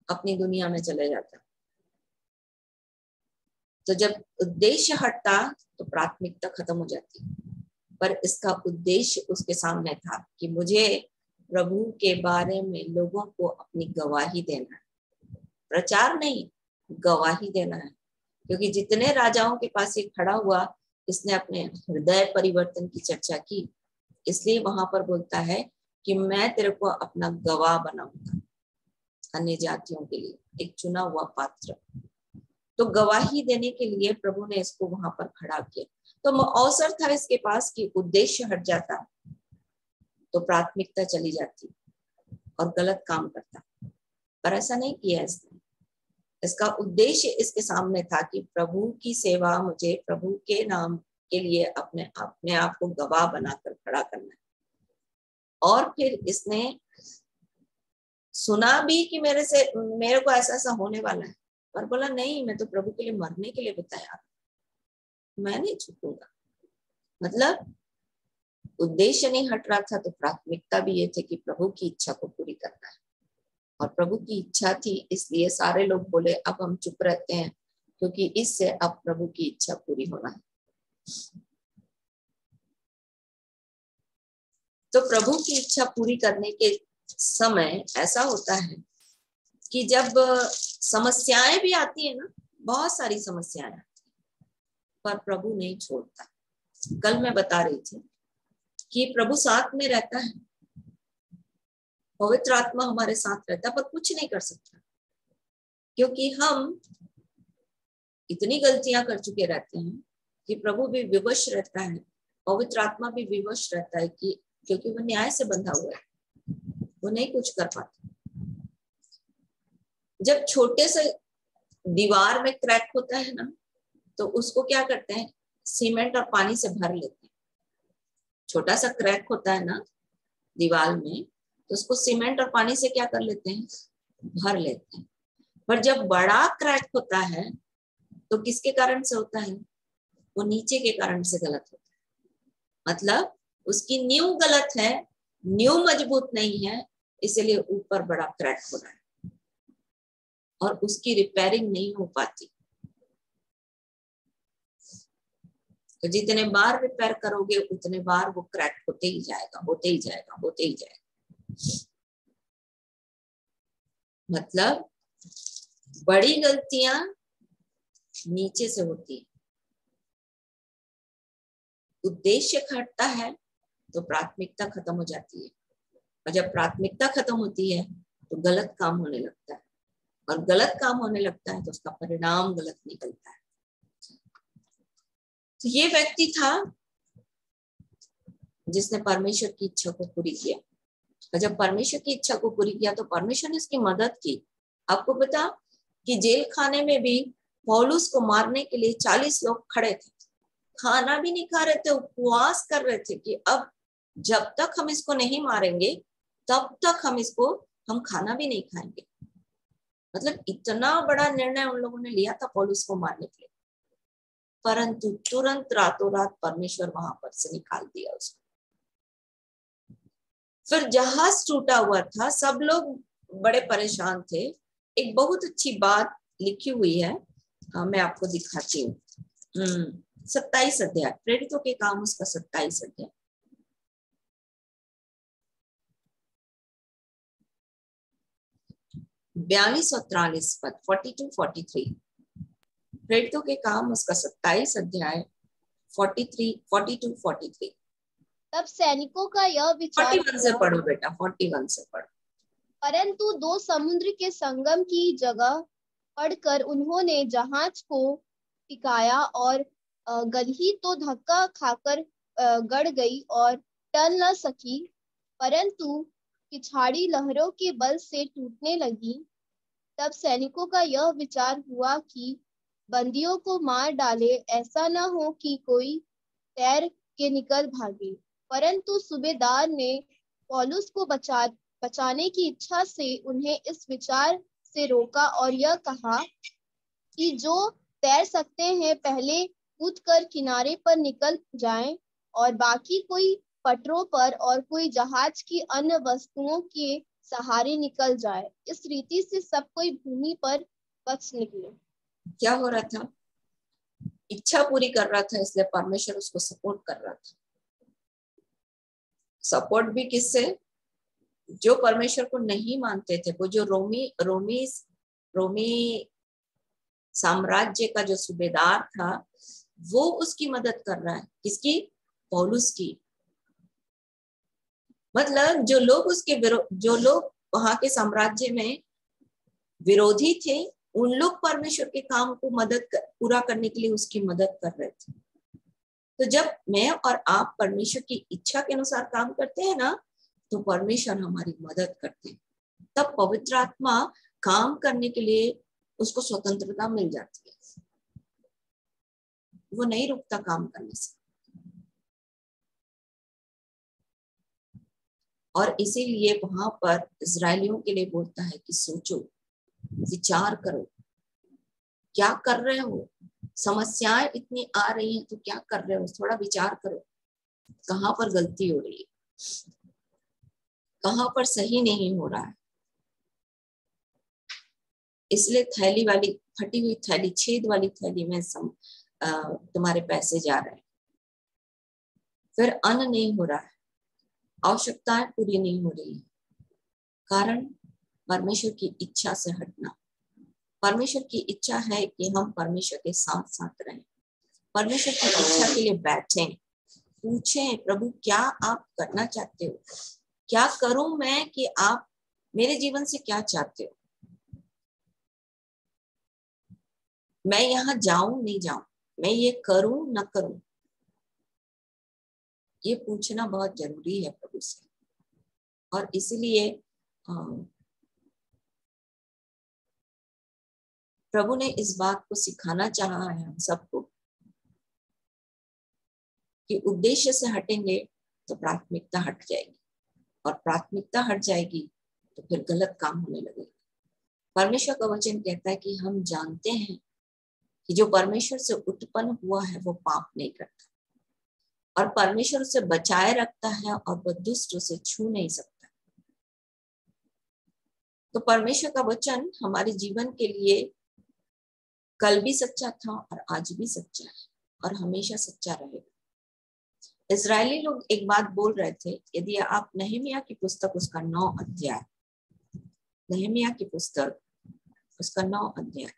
अपनी दुनिया में चले जाता। तो जब उद्देश्य हटता तो प्राथमिकता खत्म हो जाती। पर इसका उद्देश्य उसके सामने था कि मुझे प्रभु के बारे में लोगों को अपनी गवाही देना है, प्रचार नहीं, गवाही देना है। क्योंकि जितने राजाओं के पास ये खड़ा हुआ, इसने अपने हृदय परिवर्तन की चर्चा की। इसलिए वहां पर बोलता है कि मैं तेरे को अपना गवाह बनाऊंगा अन्य जातियों के लिए, एक चुना हुआ पात्र। तो गवाही देने के लिए प्रभु ने इसको वहां पर खड़ा किया। तो अवसर था इसके पास कि उद्देश्य हट जाता तो प्राथमिकता चली जाती और गलत काम करता, पर ऐसा नहीं किया इसने। इसका उद्देश्य इसके सामने था कि प्रभु की सेवा, मुझे प्रभु के नाम के लिए अपने आप को गवाह बनाकर खड़ा करना है। और फिर इसने सुना भी कि मेरे को ऐसा होने वाला है, पर बोला नहीं, मैं तो प्रभु के लिए मरने के लिए भी तैयार, मैं नहीं झुकूंगा। मतलब उद्देश्य नहीं हट रहा था, तो प्राथमिकता भी ये थे कि प्रभु की इच्छा को पूरी करना है। और प्रभु की इच्छा थी, इसलिए सारे लोग बोले अब हम चुप रहते हैं, क्योंकि इससे अब प्रभु की इच्छा पूरी होना है। तो प्रभु की इच्छा पूरी करने के समय ऐसा होता है कि जब समस्याएं भी आती है ना, बहुत सारी समस्याएं आती है, पर प्रभु नहीं छोड़ता। कल मैं बता रही थी कि प्रभु साथ में रहता है, पवित्र आत्मा हमारे साथ रहता है, पर कुछ नहीं कर सकता, क्योंकि हम इतनी गलतियां कर चुके रहते हैं कि प्रभु भी विवश रहता है, पवित्र आत्मा भी विवश रहता है, कि क्योंकि वो न्याय से बंधा हुआ है, वो नहीं कुछ कर पाता। जब छोटे से दीवार में क्रैक होता है ना, तो उसको क्या करते हैं, सीमेंट और पानी से भर लेते हैं। छोटा सा क्रैक होता है ना दीवार में, तो उसको सीमेंट और पानी से क्या कर लेते हैं, भर लेते हैं। पर जब बड़ा क्रैक होता है तो किसके कारण से होता है, वो नीचे के कारण से गलत होता है। मतलब उसकी नींव गलत है, नींव मजबूत नहीं है, इसलिए ऊपर बड़ा क्रैक हो रहा है और उसकी रिपेयरिंग नहीं हो पाती। तो जितने बार रिपेयर करोगे उतने बार वो क्रैक होते ही जाएगा, होते ही जाएगा, होते ही जाएगा। मतलब बड़ी गलतियां नीचे से होती है। उद्देश्य घटता है तो प्राथमिकता खत्म हो जाती है, और जब प्राथमिकता खत्म होती है तो गलत काम होने लगता है, और गलत काम होने लगता है तो उसका परिणाम गलत निकलता है। तो ये व्यक्ति था जिसने परमेश्वर की इच्छा को पूरी किया, और जब परमेश्वर की इच्छा को पूरी किया तो परमेश्वर ने इसकी मदद की। आपको पता कि जेल खाने में भी पौलुस को मारने के लिए 40 लोग खड़े थे, खाना भी नहीं खा रहे थे, उपवास कर रहे थे कि अब जब तक हम इसको नहीं मारेंगे तब तक हम खाना भी नहीं खाएंगे। मतलब इतना बड़ा निर्णय उन लोगों ने लिया था पौलुस को मारने के लिए, परंतु तुरंत रातों रात परमेश्वर वहां पर से निकाल दिया उसको। फिर जहाज टूटा हुआ था, सब लोग बड़े परेशान थे। एक बहुत अच्छी बात लिखी हुई है, मैं आपको दिखाती हूँ। 27 अध्याय, प्रेरितों के काम उसका 27 अध्याय। बयालीस और 43 पद, 42-43। प्रेरितों के काम उसका 27 अध्याय 42-43। तब सैनिकों का यह विचार 41 से पढ़ो बेटा, 41 से पढ़ो। परंतु दो समुद्र के संगम की जगह पढ़कर उन्होंने जहाज को टिकाया और गदही तो धक्का खाकर गड़ गई और टल न सकी, परंतु पिछाड़ी लहरों के बल से टूटने लगी। तब सैनिकों का यह विचार हुआ कि बंदियों को मार डाले, ऐसा न हो कि कोई तैर के निकल भागे। परंतु सूबेदार ने पौलुस को बचाने की इच्छा से उन्हें इस विचार से रोका और यह कहा कि जो तैर सकते हैं पहले कूदकर किनारे पर निकल जाएं और बाकी कोई पटरों पर और कोई जहाज की अन्य वस्तुओं के सहारे निकल जाए। इस रीति से सब कोई भूमि पर बच निकले। क्या हो रहा था? इच्छा पूरी कर रहा था, इसलिए परमेश्वर उसको सपोर्ट कर रहा था। सपोर्ट भी किससे? जो परमेश्वर को नहीं मानते थे, वो जो रोमी साम्राज्य का जो सूबेदार था, वो उसकी मदद कर रहा है। किसकी? पौलुस की। मतलब जो लोग वहां के साम्राज्य में विरोधी थे, उन लोग परमेश्वर के काम को पूरा करने के लिए उसकी मदद कर रहे थे। तो जब मैं और आप परमेश्वर की इच्छा के अनुसार काम करते हैं ना, तो परमेश्वर हमारी मदद करते हैं। तब पवित्र आत्मा काम करने के लिए उसको स्वतंत्रता मिल जाती है, वो नहीं रुकता काम करने से। और इसीलिए वहां पर इजरायलियों के लिए बोलता है कि सोचो, विचार करो, क्या कर रहे हो। समस्याएं इतनी आ रही हैं तो क्या कर रहे हो, थोड़ा विचार करो, कहाँ पर गलती हो रही है, कहाँ पर सही नहीं हो रहा है। इसलिए थैली वाली, फटी हुई थैली, छेद वाली थैली में तुम्हारे पैसे जा रहे हैं, फिर अन्न नहीं हो रहा है, आवश्यकताएं पूरी नहीं हो रही है। कारण परमेश्वर की इच्छा से हटना। परमेश्वर की इच्छा है कि हम परमेश्वर के साथ साथ रहें, परमेश्वर की इच्छा के लिए बैठें, पूछें, प्रभु क्या आप करना चाहते हो, क्या करूं मैं कि आप मेरे जीवन से क्या चाहते हो, मैं यहाँ जाऊं नहीं जाऊं, मैं ये करूं न करूं। ये पूछना बहुत जरूरी है प्रभु से। और इसलिए प्रभु ने इस बात को सिखाना चाहा है हम सबको कि उद्देश्य से हटेंगे तो प्राथमिकता हट जाएगी, और प्राथमिकता हट जाएगी तो फिर गलत काम होने लगेगा। परमेश्वर का वचन कहता है कि हम जानते हैं कि जो परमेश्वर से उत्पन्न हुआ है वो पाप नहीं करता, और परमेश्वर उसे बचाए रखता है और वह दुष्ट उसे छू नहीं सकता। तो परमेश्वर का वचन हमारे जीवन के लिए कल भी सच्चा था और आज भी सच्चा है और हमेशा सच्चा रहेगा। इजरायली लोग एक बात बोल रहे थे, यदि आप नहमिया की पुस्तक उसका 9 अध्याय, नहमिया की पुस्तक उसका 9 अध्याय,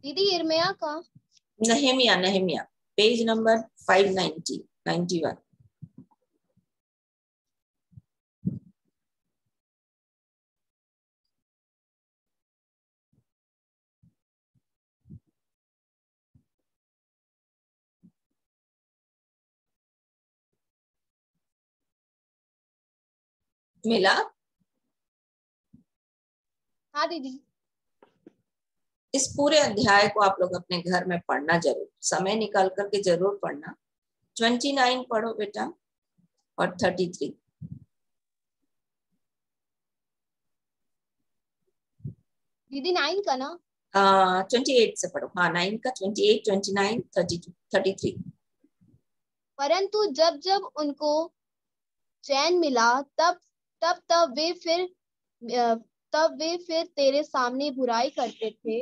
दीदी यिर्मयाह का नहमिया पेज नंबर 591। मिला? हाँ दीदी। इस पूरे अध्याय को आप लोग अपने घर में पढ़ना, जरूर समय निकाल करके जरूर पढ़ना। 29 पढ़ो बेटा और 33। दीदी 9 का ना? 28 से पढ़ो। हाँ 9 का 28, 29, 32, 33। परंतु जब जब उनको चैन मिला तब वे फिर तेरे सामने बुराई करते थे।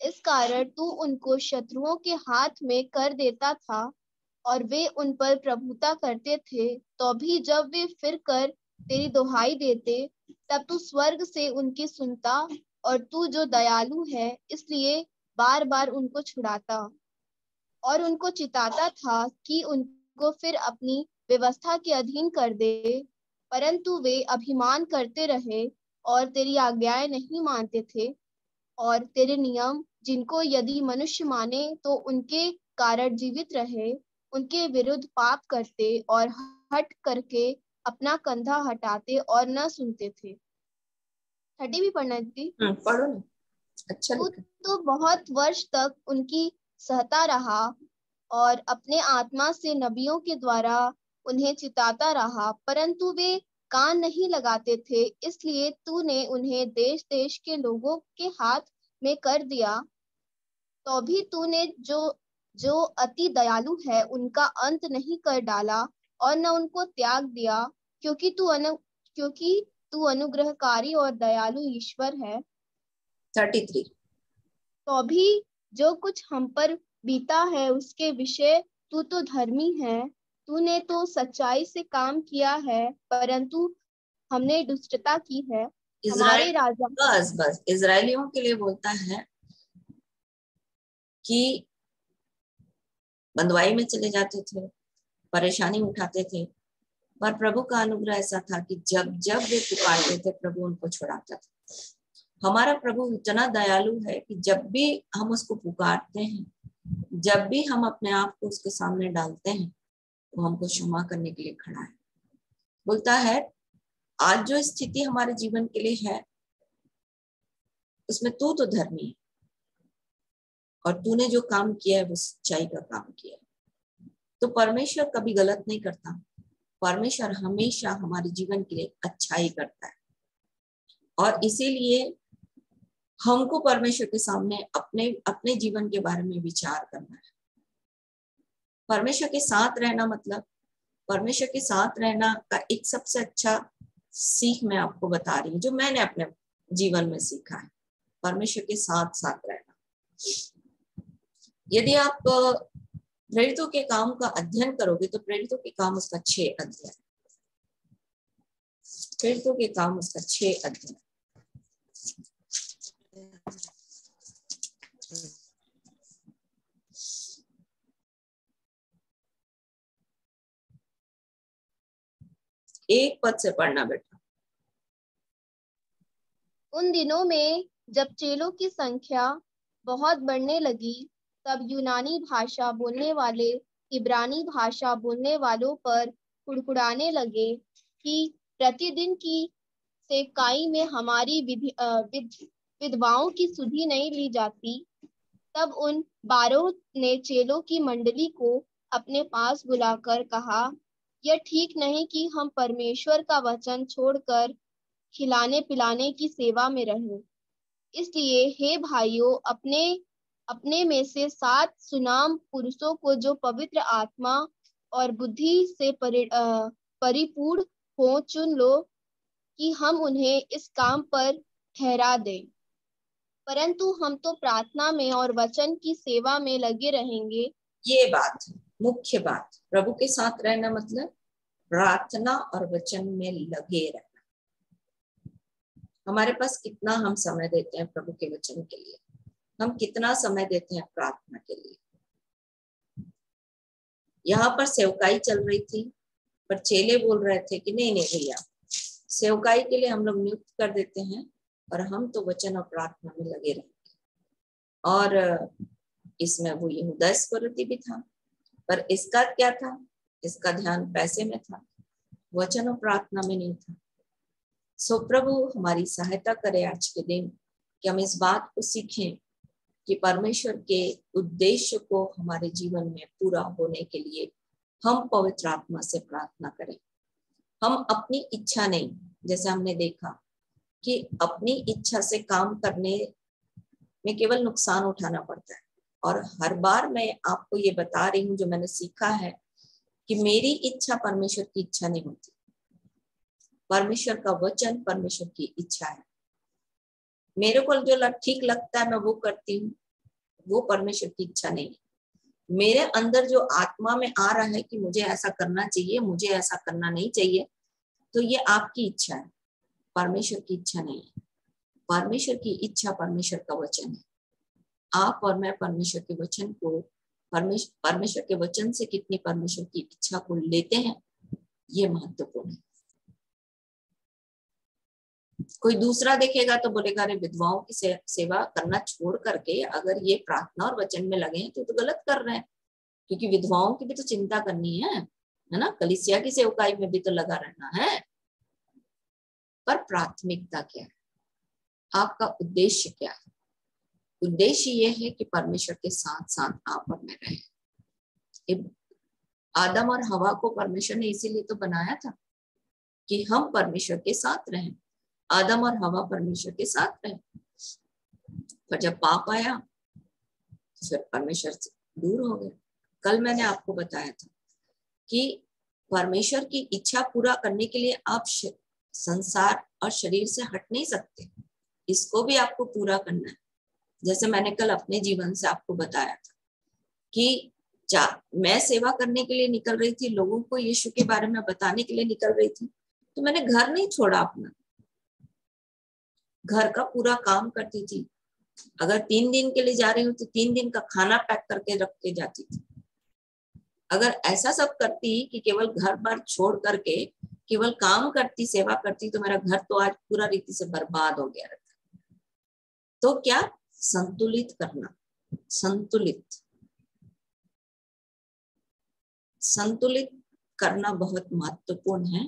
इस कारण तू उनको शत्रुओं के हाथ में कर देता था और वे उन पर प्रभुता करते थे। तो भी जब वे फिर कर तेरी दुहाई देते तब तू स्वर्ग से उनकी सुनता, और तू जो दयालु है इसलिए बार बार उनको छुड़ाता और उनको चिताता था कि उनको फिर अपनी व्यवस्था के अधीन कर दे। परंतु वे अभिमान करते रहे और तेरी आज्ञाएं नहीं मानते थे, और तेरे नियम जिनको यदि मनुष्य माने तो उनके कारण जीवित रहे, उनके विरुद्ध पाप करते और हट करके अपना कंधा हटाते और न सुनते थे। 30 भी पढ़ना थी। पढ़ो ना, अच्छा तू लिखा। तो बहुत वर्ष तक उनकी सहता रहा और अपने आत्मा से नबियों के द्वारा उन्हें चिताता रहा, परंतु वे कान नहीं लगाते थे। इसलिए तूने उन्हें देश देश के लोगों के हाथ में कर दिया। तो भी तूने जो अति दयालु है उनका अंत नहीं कर डाला और न उनको त्याग दिया, क्योंकि तू अनुग्रहकारी और दयालु ईश्वर है। 33। तो भी जो कुछ हम पर बीता है उसके विषय तू तो धर्मी है। तूने तो सच्चाई से काम किया है, परंतु हमने दुष्टता की है। हमारे राजा, बस इजरायलियों के लिए बोलता है कि बंदवाई में चले जाते थे, परेशानी उठाते थे, पर प्रभु का अनुग्रह ऐसा था कि जब जब वे पुकारते थे प्रभु उनको छुड़ाता था। हमारा प्रभु इतना दयालु है कि जब भी हम उसको पुकारते हैं, जब भी हम अपने आप को उसके सामने डालते हैं, वो हमको क्षमा करने के लिए खड़ा है। बोलता है आज जो स्थिति हमारे जीवन के लिए है उसमें तू तो धर्मी है और तूने जो काम किया है वो सच्चाई का काम किया है। तो परमेश्वर कभी गलत नहीं करता, परमेश्वर हमेशा हमारे जीवन के लिए अच्छाई करता है। और इसीलिए हमको परमेश्वर के सामने अपने जीवन के बारे में विचार करना है। परमेश्वर के साथ रहना मतलब, परमेश्वर के साथ रहना का एक सबसे अच्छा सीख मैं आपको बता रही हूँ, जो मैंने अपने जीवन में सीखा है। परमेश्वर के साथ रहना। यदि आप प्रेरितों के काम का अध्ययन करोगे तो प्रेरितों के काम उसका 6 अध्याय, प्रेरितों के काम उसका 6 अध्याय। एक पद से पढ़ना बेटा। उन दिनों में जब चेलों की संख्या बहुत बढ़ने लगी तब यूनानी भाषा बोलने वाले इब्रानी भाषा बोलने वालों पर कुड़कुड़ाने लगे कि प्रतिदिन की सेवकाई में हमारी विधवाओं की सुधि नहीं ली जाती। तब उन 12 ने चेलों की मंडली को अपने पास बुलाकर कहा, यह ठीक नहीं कि हम परमेश्वर का वचन छोड़कर खिलाने पिलाने की सेवा में रहें। इसलिए हे भाइयों, अपने में से 7 सुनाम पुरुषों को जो पवित्र आत्मा और बुद्धि से परिपूर्ण हो चुन लो कि हम उन्हें इस काम पर ठहरा दें। परंतु हम तो प्रार्थना में और वचन की सेवा में लगे रहेंगे। ये बात, मुख्य बात, प्रभु के साथ रहना मतलब प्रार्थना और वचन में लगे रहना। हमारे पास कितना हम समय देते हैं प्रभु के वचन के लिए, हम कितना समय देते हैं प्रार्थना के लिए। यहाँ पर सेवकाई चल रही थी, पर चेले बोल रहे थे कि नहीं भैया, सेवकाई के लिए हम लोग नियुक्त कर देते हैं और हम तो वचन और प्रार्थना में लगे रहेंगे। और इसमें वो यहूदा इस्करियोती भी था, पर इसका क्या था, इसका ध्यान पैसे में था, वचन और प्रार्थना में नहीं था। सो प्रभु हमारी सहायता करे आज के दिन कि हम इस बात को सीखें कि परमेश्वर के उद्देश्य को हमारे जीवन में पूरा होने के लिए हम पवित्र आत्मा से प्रार्थना करें। हम अपनी इच्छा नहीं, जैसे हमने देखा कि अपनी इच्छा से काम करने में केवल नुकसान उठाना पड़ता है। और हर बार मैं आपको ये बता रही हूँ, जो मैंने सीखा है कि मेरी इच्छा परमेश्वर की इच्छा नहीं होती। परमेश्वर का वचन परमेश्वर की इच्छा है। मेरे को जो ठीक लगता है मैं वो करती हूँ, वो परमेश्वर की इच्छा नहीं है। मेरे अंदर जो आत्मा में आ रहा है कि मुझे ऐसा करना चाहिए, मुझे ऐसा करना नहीं चाहिए, तो ये आपकी इच्छा है, परमेश्वर की इच्छा नहीं है। परमेश्वर की इच्छा परमेश्वर का वचन है। आप और मैं परमेश्वर के वचन को, परमेश्वर के वचन से कितनी परमेश्वर की इच्छा को लेते हैं, ये महत्वपूर्ण है। कोई दूसरा देखेगा तो बोलेगा अरे विधवाओं की सेवा करना छोड़ करके अगर ये प्रार्थना और वचन में लगे हैं तो गलत कर रहे हैं, क्योंकि विधवाओं की भी तो चिंता करनी है ना, कलीसिया की सेवकाई में भी तो लगा रहना है। पर प्राथमिकता क्या है? आपका उद्देश्य क्या है? उद्देश्य ये है कि परमेश्वर के साथ साथ आप और मैं रहें। आदम और हवा को परमेश्वर ने इसीलिए तो बनाया था कि हम परमेश्वर के साथ रहें। आदम और हवा परमेश्वर के साथ रहे, पर जब पाप आया तो फिर परमेश्वर से दूर हो गए। कल मैंने आपको बताया था कि परमेश्वर की इच्छा पूरा करने के लिए आप संसार और शरीर से हट नहीं सकते, इसको भी आपको पूरा करना है। जैसे मैंने कल अपने जीवन से आपको बताया था कि मैं सेवा करने के लिए निकल रही थी, लोगों को यीशु के बारे में बताने के लिए निकल रही थी, तो मैंने घर नहीं छोड़ा अपना, घर का पूरा काम करती थी। अगर 3 दिन के लिए जा रही हूँ तो 3 दिन का खाना पैक करके रख के जाती थी। अगर ऐसा सब करती कि केवल घर बार छोड़ करके केवल काम करती, सेवा करती, तो मेरा घर तो आज पूरा रीति से बर्बाद हो गया रहता। तो क्या संतुलित करना, संतुलित करना बहुत महत्वपूर्ण है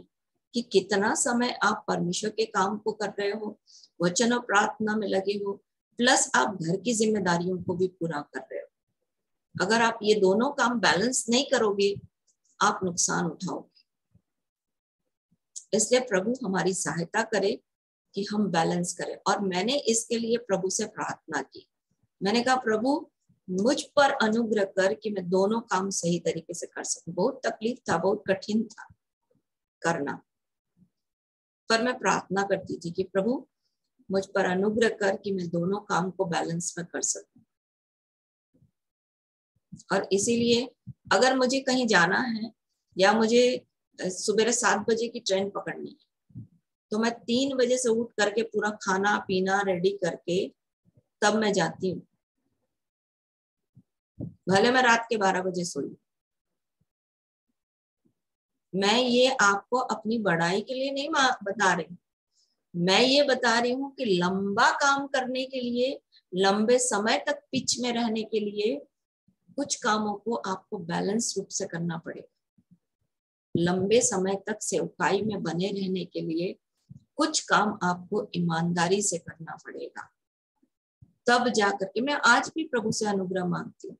कि कितना समय आप परमेश्वर के काम को कर रहे हो, वचन और प्रार्थना में लगे हो, प्लस आप घर की जिम्मेदारियों को भी पूरा कर रहे हो। अगर आप ये दोनों काम बैलेंस नहीं करोगे, आप नुकसान उठाओगे। इसलिए प्रभु हमारी सहायता करे कि हम बैलेंस करें। और मैंने इसके लिए प्रभु से प्रार्थना की। मैंने कहा प्रभु मुझ पर अनुग्रह कर कि मैं दोनों काम सही तरीके से कर सकूं। बहुत तकलीफ था, बहुत कठिन था करना, पर मैं प्रार्थना करती थी कि प्रभु मुझ पर अनुग्रह कर कि मैं दोनों काम को बैलेंस में कर सकूं। और इसीलिए अगर मुझे कहीं जाना है या मुझे सुबह 7 बजे की ट्रेन पकड़नी है, तो मैं 3 बजे से उठ करके पूरा खाना पीना रेडी करके तब मैं जाती हूँ, भले मैं रात के 12 बजे सोई। मैं ये आपको अपनी बड़ाई के लिए नहीं बता रही, मैं ये बता रही हूँ कि लंबा काम करने के लिए, लंबे समय तक पिच में रहने के लिए कुछ कामों को आपको बैलेंस रूप से करना पड़ेगा। लंबे समय तक सेवकाई में बने रहने के लिए कुछ काम आपको ईमानदारी से करना पड़ेगा, तब जाकर के। मैं आज भी प्रभु से अनुग्रह मांगती हूँ।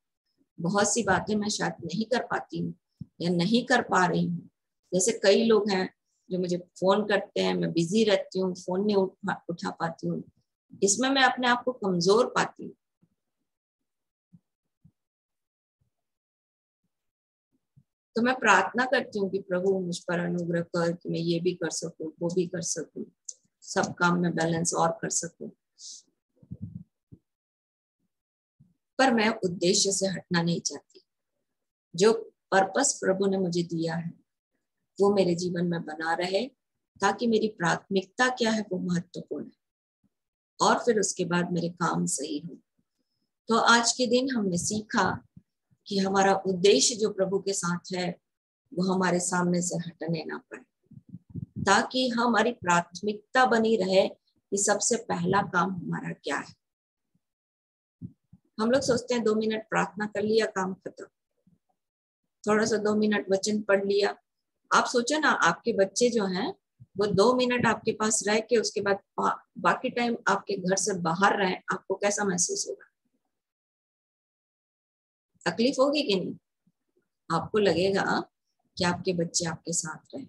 बहुत सी बातें मैं शायद नहीं कर पाती हूँ या नहीं कर पा रही हूँ। जैसे कई लोग हैं जो मुझे फोन करते हैं, मैं बिजी रहती हूँ, फोन नहीं उठा पाती हूँ, इसमें मैं अपने आप को कमजोर पाती हूँ। तो मैं प्रार्थना करती हूँ कि प्रभु मुझ पर अनुग्रह कर कि मैं ये भी कर सकूं, वो भी कर सकूं, सब काम में बैलेंस और कर सकूं। पर मैं उद्देश्य से हटना नहीं चाहती। जो पर्पस प्रभु ने मुझे दिया है वो मेरे जीवन में बना रहे, ताकि मेरी प्राथमिकता क्या है वो महत्वपूर्ण है, और फिर उसके बाद मेरे काम सही हो। तो आज के दिन हमने सीखा कि हमारा उद्देश्य जो प्रभु के साथ है वो हमारे सामने से हटने ना पाए, ताकि हमारी प्राथमिकता बनी रहे कि सबसे पहला काम हमारा क्या है। हम लोग सोचते हैं 2 मिनट प्रार्थना कर लिया, काम खत्म, थोड़ा सा 2 मिनट वचन पढ़ लिया। आप सोचो ना, आपके बच्चे जो हैं वो 2 मिनट आपके पास रह के उसके बाद बाकी टाइम आपके घर से बाहर रहे, आपको कैसा महसूस होगा? तकलीफ होगी कि नहीं? आपको लगेगा कि आपके बच्चे आपके साथ रहे।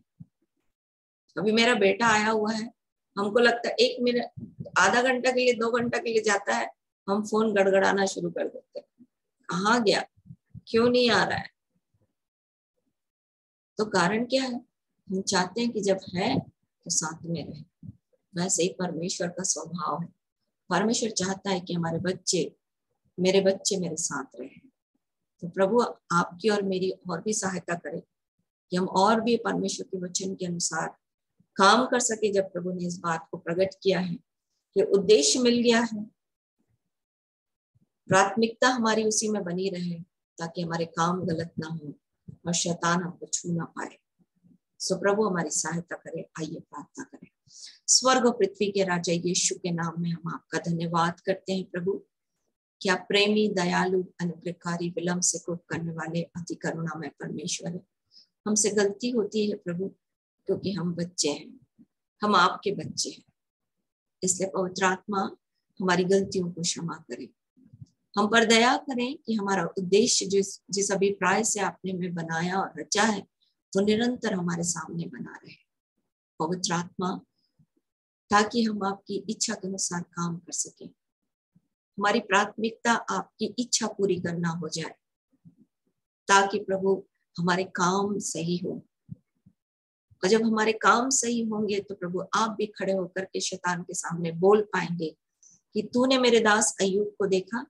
अभी मेरा बेटा आया हुआ है, हमको लगता है 1 मिनट, आधा घंटा के लिए, 2 घंटा के लिए जाता है, हम फोन गड़गड़ाना शुरू कर देते हैं, कहाँ गया, क्यों नहीं आ रहा है? तो कारण क्या है? हम चाहते हैं कि जब है तो साथ में रहे। वैसे ही परमेश्वर का स्वभाव है। परमेश्वर चाहता है कि हमारे बच्चे, मेरे बच्चे मेरे साथ रहे। तो प्रभु आपकी और मेरी और भी सहायता करे कि हम और भी परमेश्वर के वचन के अनुसार काम कर सके। जब प्रभु ने इस बात को प्रकट किया है कि उद्देश्य मिल गया है, प्राथमिकता हमारी उसी में बनी रहे, ताकि हमारे काम गलत ना हो और शैतान हमको छू ना पाए। सो प्रभु हमारी सहायता करे। आइए प्रार्थना करें। स्वर्ग और पृथ्वी के राजा यीशु के नाम में हम आपका धन्यवाद करते हैं प्रभु, कि आप प्रेमी, दयालु, अनुग्रहकारी, विलंब से कोप करने वाले, अति करुणामय परमेश्वर है। हमसे गलती होती है प्रभु, क्योंकि हम बच्चे हैं, हम आपके बच्चे हैं। इसलिए पवित्र आत्मा हमारी गलतियों को क्षमा करें, हम पर दया करें कि हमारा उद्देश्य जिस अभिप्राय से आपने हमें बनाया और रचा है, वो निरंतर हमारे सामने बना रहे। पवित्र आत्मा, ताकि हम आपकी इच्छा के अनुसार काम कर सकें, हमारी प्राथमिकता आपकी इच्छा पूरी करना हो जाए, ताकि प्रभु हमारे काम सही हो। और जब हमारे काम सही होंगे तो प्रभु आप भी खड़े होकर के शैतान के सामने बोल पाएंगे कि तूने मेरे दास अय्यूब को देखा,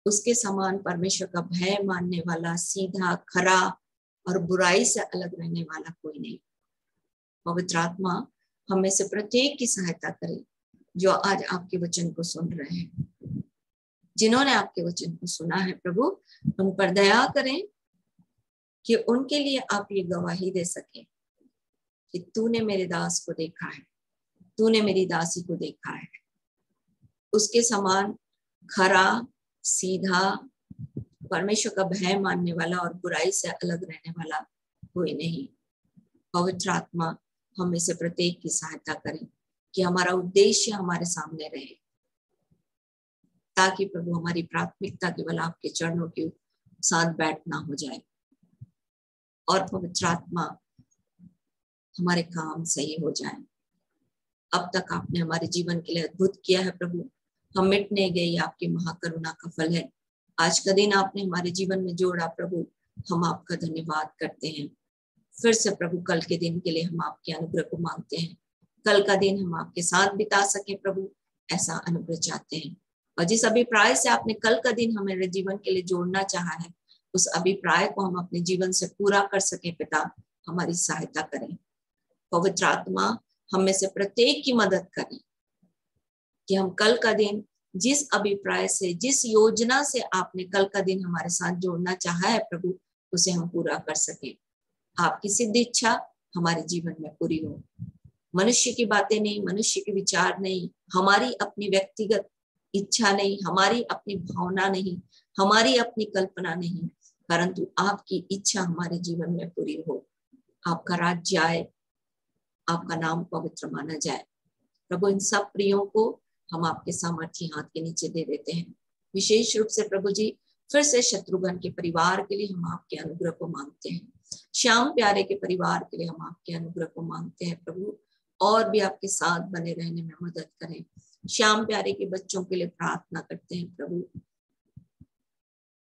उसके समान परमेश्वर का भय मानने वाला, सीधा, खरा और बुराई से अलग रहने वाला कोई नहीं। पवित्र आत्मा हम में से प्रत्येक की सहायता करे जो आज आपके वचन को सुन रहे हैं। जिन्होंने आपके वचन को सुना है प्रभु, उन पर दया करें कि उनके लिए आप ये गवाही दे सके कि तूने मेरे दास को देखा है, तूने मेरी दासी को देखा है, उसके समान खरा, सीधा, परमेश्वर का भय मानने वाला और बुराई से अलग रहने वाला कोई नहीं। पवित्र आत्मा हम में से प्रत्येक की सहायता करें कि हमारा उद्देश्य हमारे सामने रहे, ताकि प्रभु हमारी प्राथमिकता केवल आपके चरणों के साथ बैठना हो जाए, और पवित्र आत्मा हमारे काम सही हो जाए। अब तक आपने हमारे जीवन के लिए अद्भुत किया है प्रभु, हम मिट नहीं गए, आपकी महाकरुणा का फल है। आज का दिन आपने हमारे जीवन में जोड़ा प्रभु, हम आपका धन्यवाद करते हैं। फिर से प्रभु कल के दिन के लिए हम आपके अनुग्रह को मांगते हैं। कल का दिन हम आपके साथ बिता सके प्रभु, ऐसा अनुग्रह चाहते हैं। और जिस अभिप्राय से आपने कल का दिन हमारे जीवन के लिए जोड़ना चाहा है, उस अभिप्राय को हम अपने जीवन से पूरा कर सके। पिता हमारी सहायता करें। पवित्र आत्मा हम में से प्रत्येक की मदद करें कि हम कल का दिन जिस अभिप्राय से, जिस योजना से आपने कल का दिन हमारे साथ जोड़ना चाहा है प्रभु, उसे हम पूरा कर सके। आपकी सिद्ध इच्छा हमारे जीवन में पूरी हो। मनुष्य की बातें नहीं, मनुष्य के विचार नहीं, हमारी अपनी व्यक्तिगत इच्छा नहीं, हमारी अपनी भावना नहीं, हमारी अपनी कल्पना नहीं, परंतु आपकी इच्छा हमारे जीवन में पूरी हो। आपका राज्य आए, आपका नाम पवित्र माना जाए। प्रभु इन सब प्रियों को हम आपके सामर्थी हाथ के नीचे दे देते हैं। विशेष रूप से प्रभु जी, फिर से शत्रुघ्न के परिवार के लिए हम आपके अनुग्रह को मांगते हैं। श्याम प्यारे के परिवार के लिए हम आपके अनुग्रह को मांगते हैं प्रभु, और भी आपके साथ बने रहने में मदद करें। श्याम प्यारे के बच्चों के लिए प्रार्थना करते हैं प्रभु,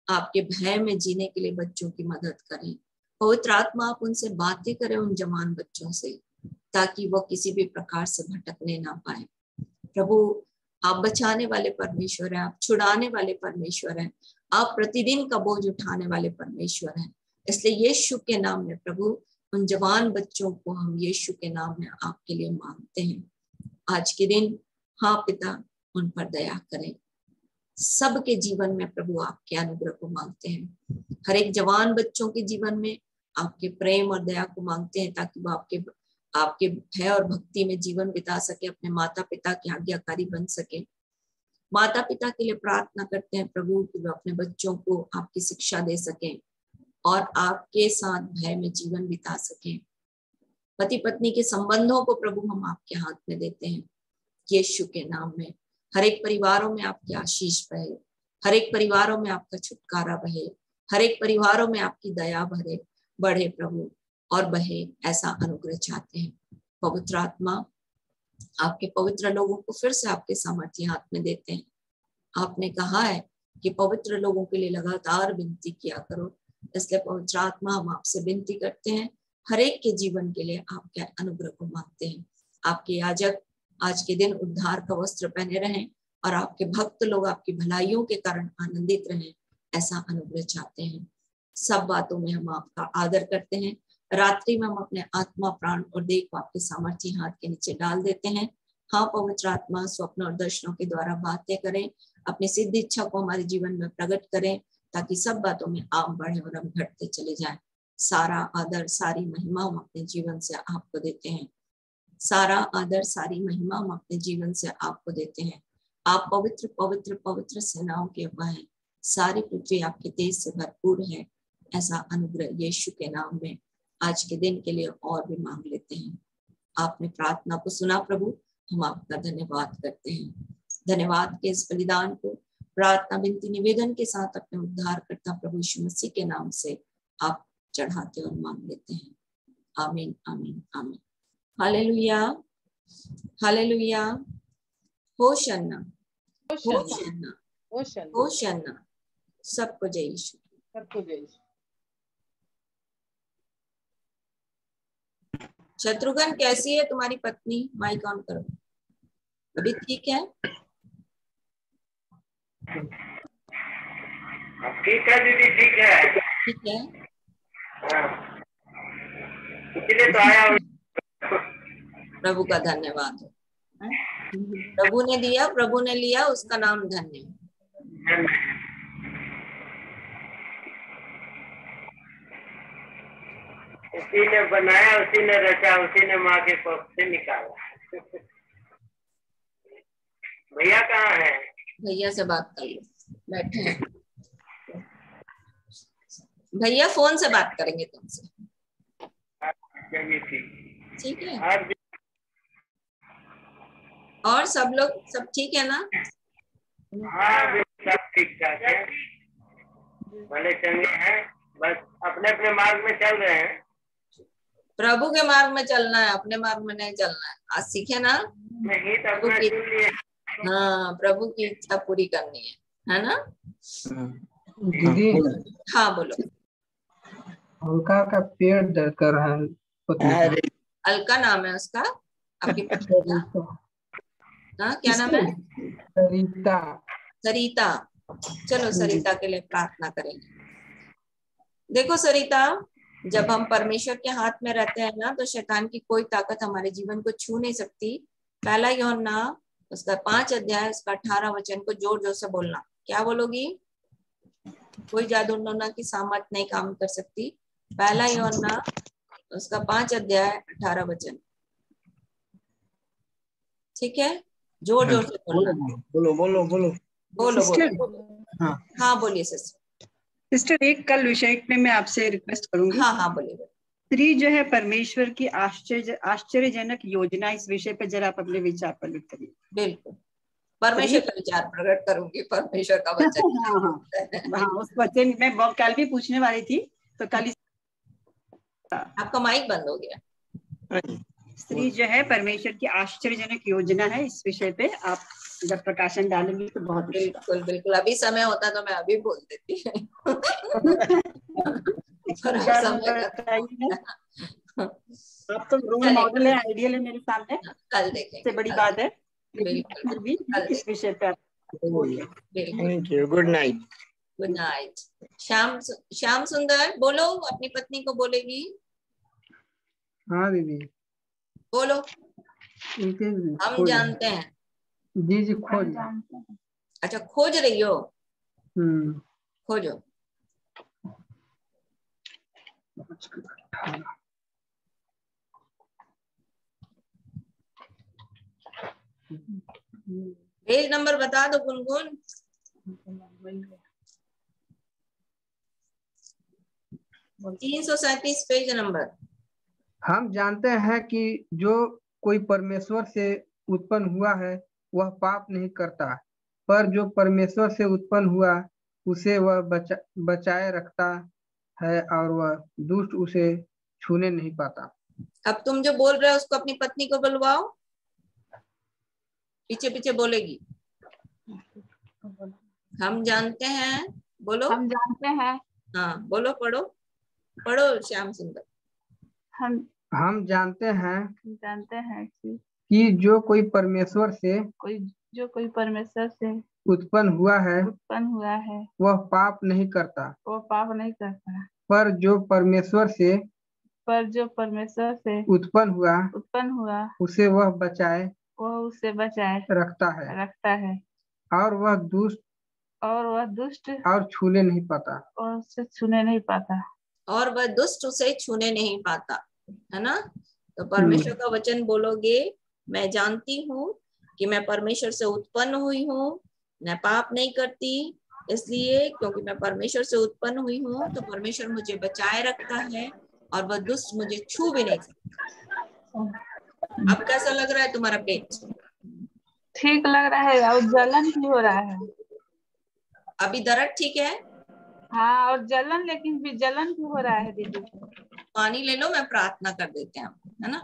आपके भय में जीने के लिए बच्चों की मदद करें। पवित्र आत्मा आप उनसे बातें करें, उन जवान बच्चों से, ताकि वो किसी भी प्रकार से भटकने ना पाए। प्रभु आप बचाने वाले परमेश्वर हैं, आप छुड़ाने वाले परमेश्वर हैं, आप प्रतिदिन का बोझ उठाने वाले परमेश्वर हैं। इसलिए यीशु के नाम में प्रभु उन जवान बच्चों को हम यीशु के नाम में आपके लिए मांगते हैं। आज के दिन हाँ पिता, उन पर दया करें। सबके जीवन में प्रभु आपके अनुग्रह को मांगते हैं। हर एक जवान बच्चों के जीवन में आपके प्रेम और दया को मांगते हैं, ताकि वो आपके भय और भक्ति में जीवन बिता सके, अपने माता पिता के आज्ञाकारी बन सके। माता पिता के लिए प्रार्थना करते हैं प्रभु कि वो अपने बच्चों को आपकी शिक्षा दे सकें और आपके साथ भय में जीवन बिता सकें। पति पत्नी के संबंधों को प्रभु हम आपके हाथ में देते हैं। यीशु के नाम में हर एक परिवारों में आपकी आशीष बहे, हर एक परिवारों में आपका छुटकारा बहे, हर एक परिवारों में आपकी दया भरे बढ़े प्रभु और बहे, ऐसा अनुग्रह चाहते हैं। पवित्र आत्मा आपके पवित्र लोगों को फिर से आपके सामर्थ्य हाथ में देते हैं। आपने कहा है कि पवित्र लोगों के लिए लगातार विनती किया करो, इसलिए पवित्र आत्मा हम आपसे विनती करते हैं, हर एक के जीवन के लिए आपके अनुग्रह को मांगते हैं। आपके याजक आज के दिन उद्धार का वस्त्र पहने रहें और आपके भक्त लोग आपकी भलाइयों के कारण आनंदित रहें, ऐसा अनुग्रह चाहते हैं। सब बातों में हम आपका आदर करते हैं। रात्रि में हम अपने आत्मा, प्राण और देह को आपके सामर्थ्य हाथ के नीचे डाल देते हैं। हाँ पवित्र आत्मा, स्वप्न और दर्शनों के द्वारा बातें करें, अपनी सिद्ध इच्छा को हमारे जीवन में प्रकट करें, ताकि सब बातों में आप बढ़े और हम घटते चले जाएं। सारा आदर, सारी महिमा हम अपने जीवन से आपको देते हैं। सारा आदर, सारी महिमा हम अपने जीवन से आपको देते हैं। आप पवित्र पवित्र पवित्र सेनाओं के यहोवा हैं। सारी पृथ्वी आपके तेज से भरपूर है, ऐसा अनुग्रह यीशु के नाम में आज के दिन के लिए और भी मांग लेते हैं। आपने प्रार्थना को सुना प्रभु, हम आपका धन्यवाद करते हैं। धन्यवाद के इस बलिदान को प्रार्थना, विनती, निवेदन के साथ अपने उद्धारकर्ता प्रभु यीशु मसीह के नाम से आप चढ़ाते और मांग लेते हैं। आमीन आमीन आमीन। Hallelujah hallelujah. Hosanna hosanna hosanna. सबको जय यीशु, सबको जय यीशु। शत्रुघ्न कैसी है तुम्हारी पत्नी? माइक ऑन करो। अभी ठीक है? ठीक है दीदी, ठीक है, ठीक है। इसलिए तो आया हूँ। प्रभु का धन्यवाद हो। प्रभु ने दिया, प्रभु ने लिया, उसका नाम धन्य है। उसी ने बनाया, उसी ने रचा, उसी ने माँ के कोख से निकाला। भैया कहाँ है? भैया से बात कर लो, बैठे हैं। भैया फोन से बात करेंगे तुमसे। ठीक है। और सब लोग सब ठीक है ना? हाँ सब ठीक ठाक है, भले चंगे हैं, बस अपने अपने मार्ग में चल रहे हैं। प्रभु के मार्ग में चलना है, अपने मार्ग में नहीं चलना है। आज सीखे ना? नहीं तो अपना चुन लिए। हाँ, प्रभु की इच्छा पूरी करनी है ना? दीदी हाँ बोलो। अलका का पेड़ दर्द कर रहा है। अलका नाम है उसका? आपकी पत्नी का? हाँ क्या नाम है? सरिता। सरिता। चलो सरिता के लिए प्रार्थना करेंगे। देखो सरिता, जब हम परमेश्वर के हाथ में रहते हैं ना, तो शैतान की कोई ताकत हमारे जीवन को छू नहीं सकती। पहला यूहन्ना उसका 5 अध्याय उसका 18 वचन को जोर जोर से बोलना। क्या बोलोगी? कोई जादू टोना की सामर्थ नहीं काम कर सकती। पहला यूहन्ना उसका 5 अध्याय 18 वचन। ठीक है, जोर जोर से बोलना। बोलो बोलो बोलो बोलो सिस्टर, बोलो। हाँ बोलिए सिस्टर, एक कल विषय में मैं आपसे रिक्वेस्ट करूंगी। हाँ बोलिए। स्त्री जो है परमेश्वर की आश्चर्यजनक योजना, इस विषय पर जरा आप अपने विचार प्रकट करिए। बिल्कुल, परमेश्वर का विचार प्रकट करूंगी, परमेश्वर का वचन। हाँ, उस वचन में कल भी पूछने वाली थी, तो कल आपका माइक बंद हो गया। स्त्री जो है परमेश्वर की आश्चर्यजनक योजना है, इस विषय पे आप जब प्रकाशन डालेंगे तो बहुत। बिल्कुल बिल्कुल, अभी समय होता तो मैं अभी बोल देती। आप तो रोल मॉडल है, आइडियल है मेरे सामने। कल देखेंगे, बड़ी बात है। बिल्कुल भी इस विषय पे thank you. Good night. Good night. Shyam सुंदर बोलो, अपनी पत्नी को बोलेगी। हाँ दीदी बोलो। हम जानते हैं। जी जी खोज। अच्छा खोज रही हो? खोजो। पेज नंबर बता दो गुनगुन। 337 page number. हम जानते हैं कि जो कोई परमेश्वर से उत्पन्न हुआ है वह पाप नहीं करता, पर जो परमेश्वर से उत्पन्न हुआ उसे वह बचाए रखता है और वह दुष्ट उसे छूने नहीं पाता। अब तुम जो बोल रहे हो उसको अपनी पत्नी को बुलवाओ, पीछे पीछे बोलेगी। हम जानते हैं, बोलो। हम जानते हैं। हाँ बोलो, पढ़ो पढ़ो श्याम सुंदर। हम जानते हैं कि जो कोई परमेश्वर से उत्पन्न हुआ है वह पाप नहीं करता। पर जो परमेश्वर से उत्पन्न हुआ उसे वह बचाए रखता है और वह दुष्ट और छूने नहीं पाता। और वह दुष्ट उसे छूने नहीं पाता, है ना। तो परमेश्वर का वचन बोलोगे, मैं जानती हूँ कि मैं परमेश्वर से उत्पन्न हुई हूँ, मैं पाप नहीं करती, इसलिए क्योंकि मैं परमेश्वर से उत्पन्न हुई हूँ तो परमेश्वर मुझे बचाए रखता है और वह दुष्ट मुझे छू भी नहीं सकता। अब कैसा लग रहा है तुम्हारा पेट? ठीक लग रहा है और जलन भी हो रहा है। अभी दर्द ठीक है? हाँ, और जलन, लेकिन भी जलन भी हो रहा है दीदी। पानी ले लो, मैं प्रार्थना कर देते हैं, है ना।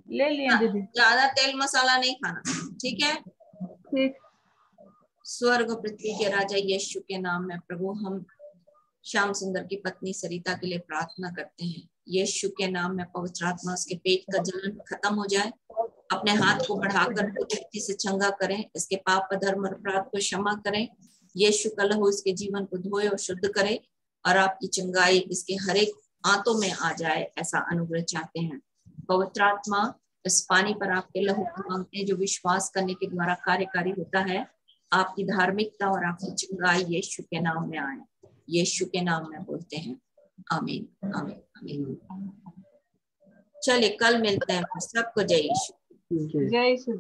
ले लिए दीदी। ज्यादा तेल मसाला नहीं खाना, ठीक है। ठीक। स्वर्ग पृथ्वी के राजा यीशु के नाम में प्रभु हम श्याम सुंदर की पत्नी सरिता के लिए प्रार्थना करते हैं। यीशु के नाम में पवित्र आत्मा उसके पेट का जलन खत्म हो जाए। अपने हाथ को बढ़ाकर शक्ति से चंगा करें, इसके पाप अधर्म और अपराध को क्षमा करें। यीशु का लहू इसके जीवन को धोए और शुद्ध करे और आपकी चंगाई इसके हर एक आंतों में आ जाए, ऐसा अनुग्रह चाहते हैं। पवित्र आत्मा इस पानी पर आपके लहू को मांगते हैं जो विश्वास करने के द्वारा कार्यकारी होता है। आपकी धार्मिकता और आपकी चंगाई यीशु के नाम में आए, यीशु के नाम में बोलते हैं, आमीन आमीन आमीन। चलिए कल मिलते हैं, सबको जय यीशु। जय यीशु।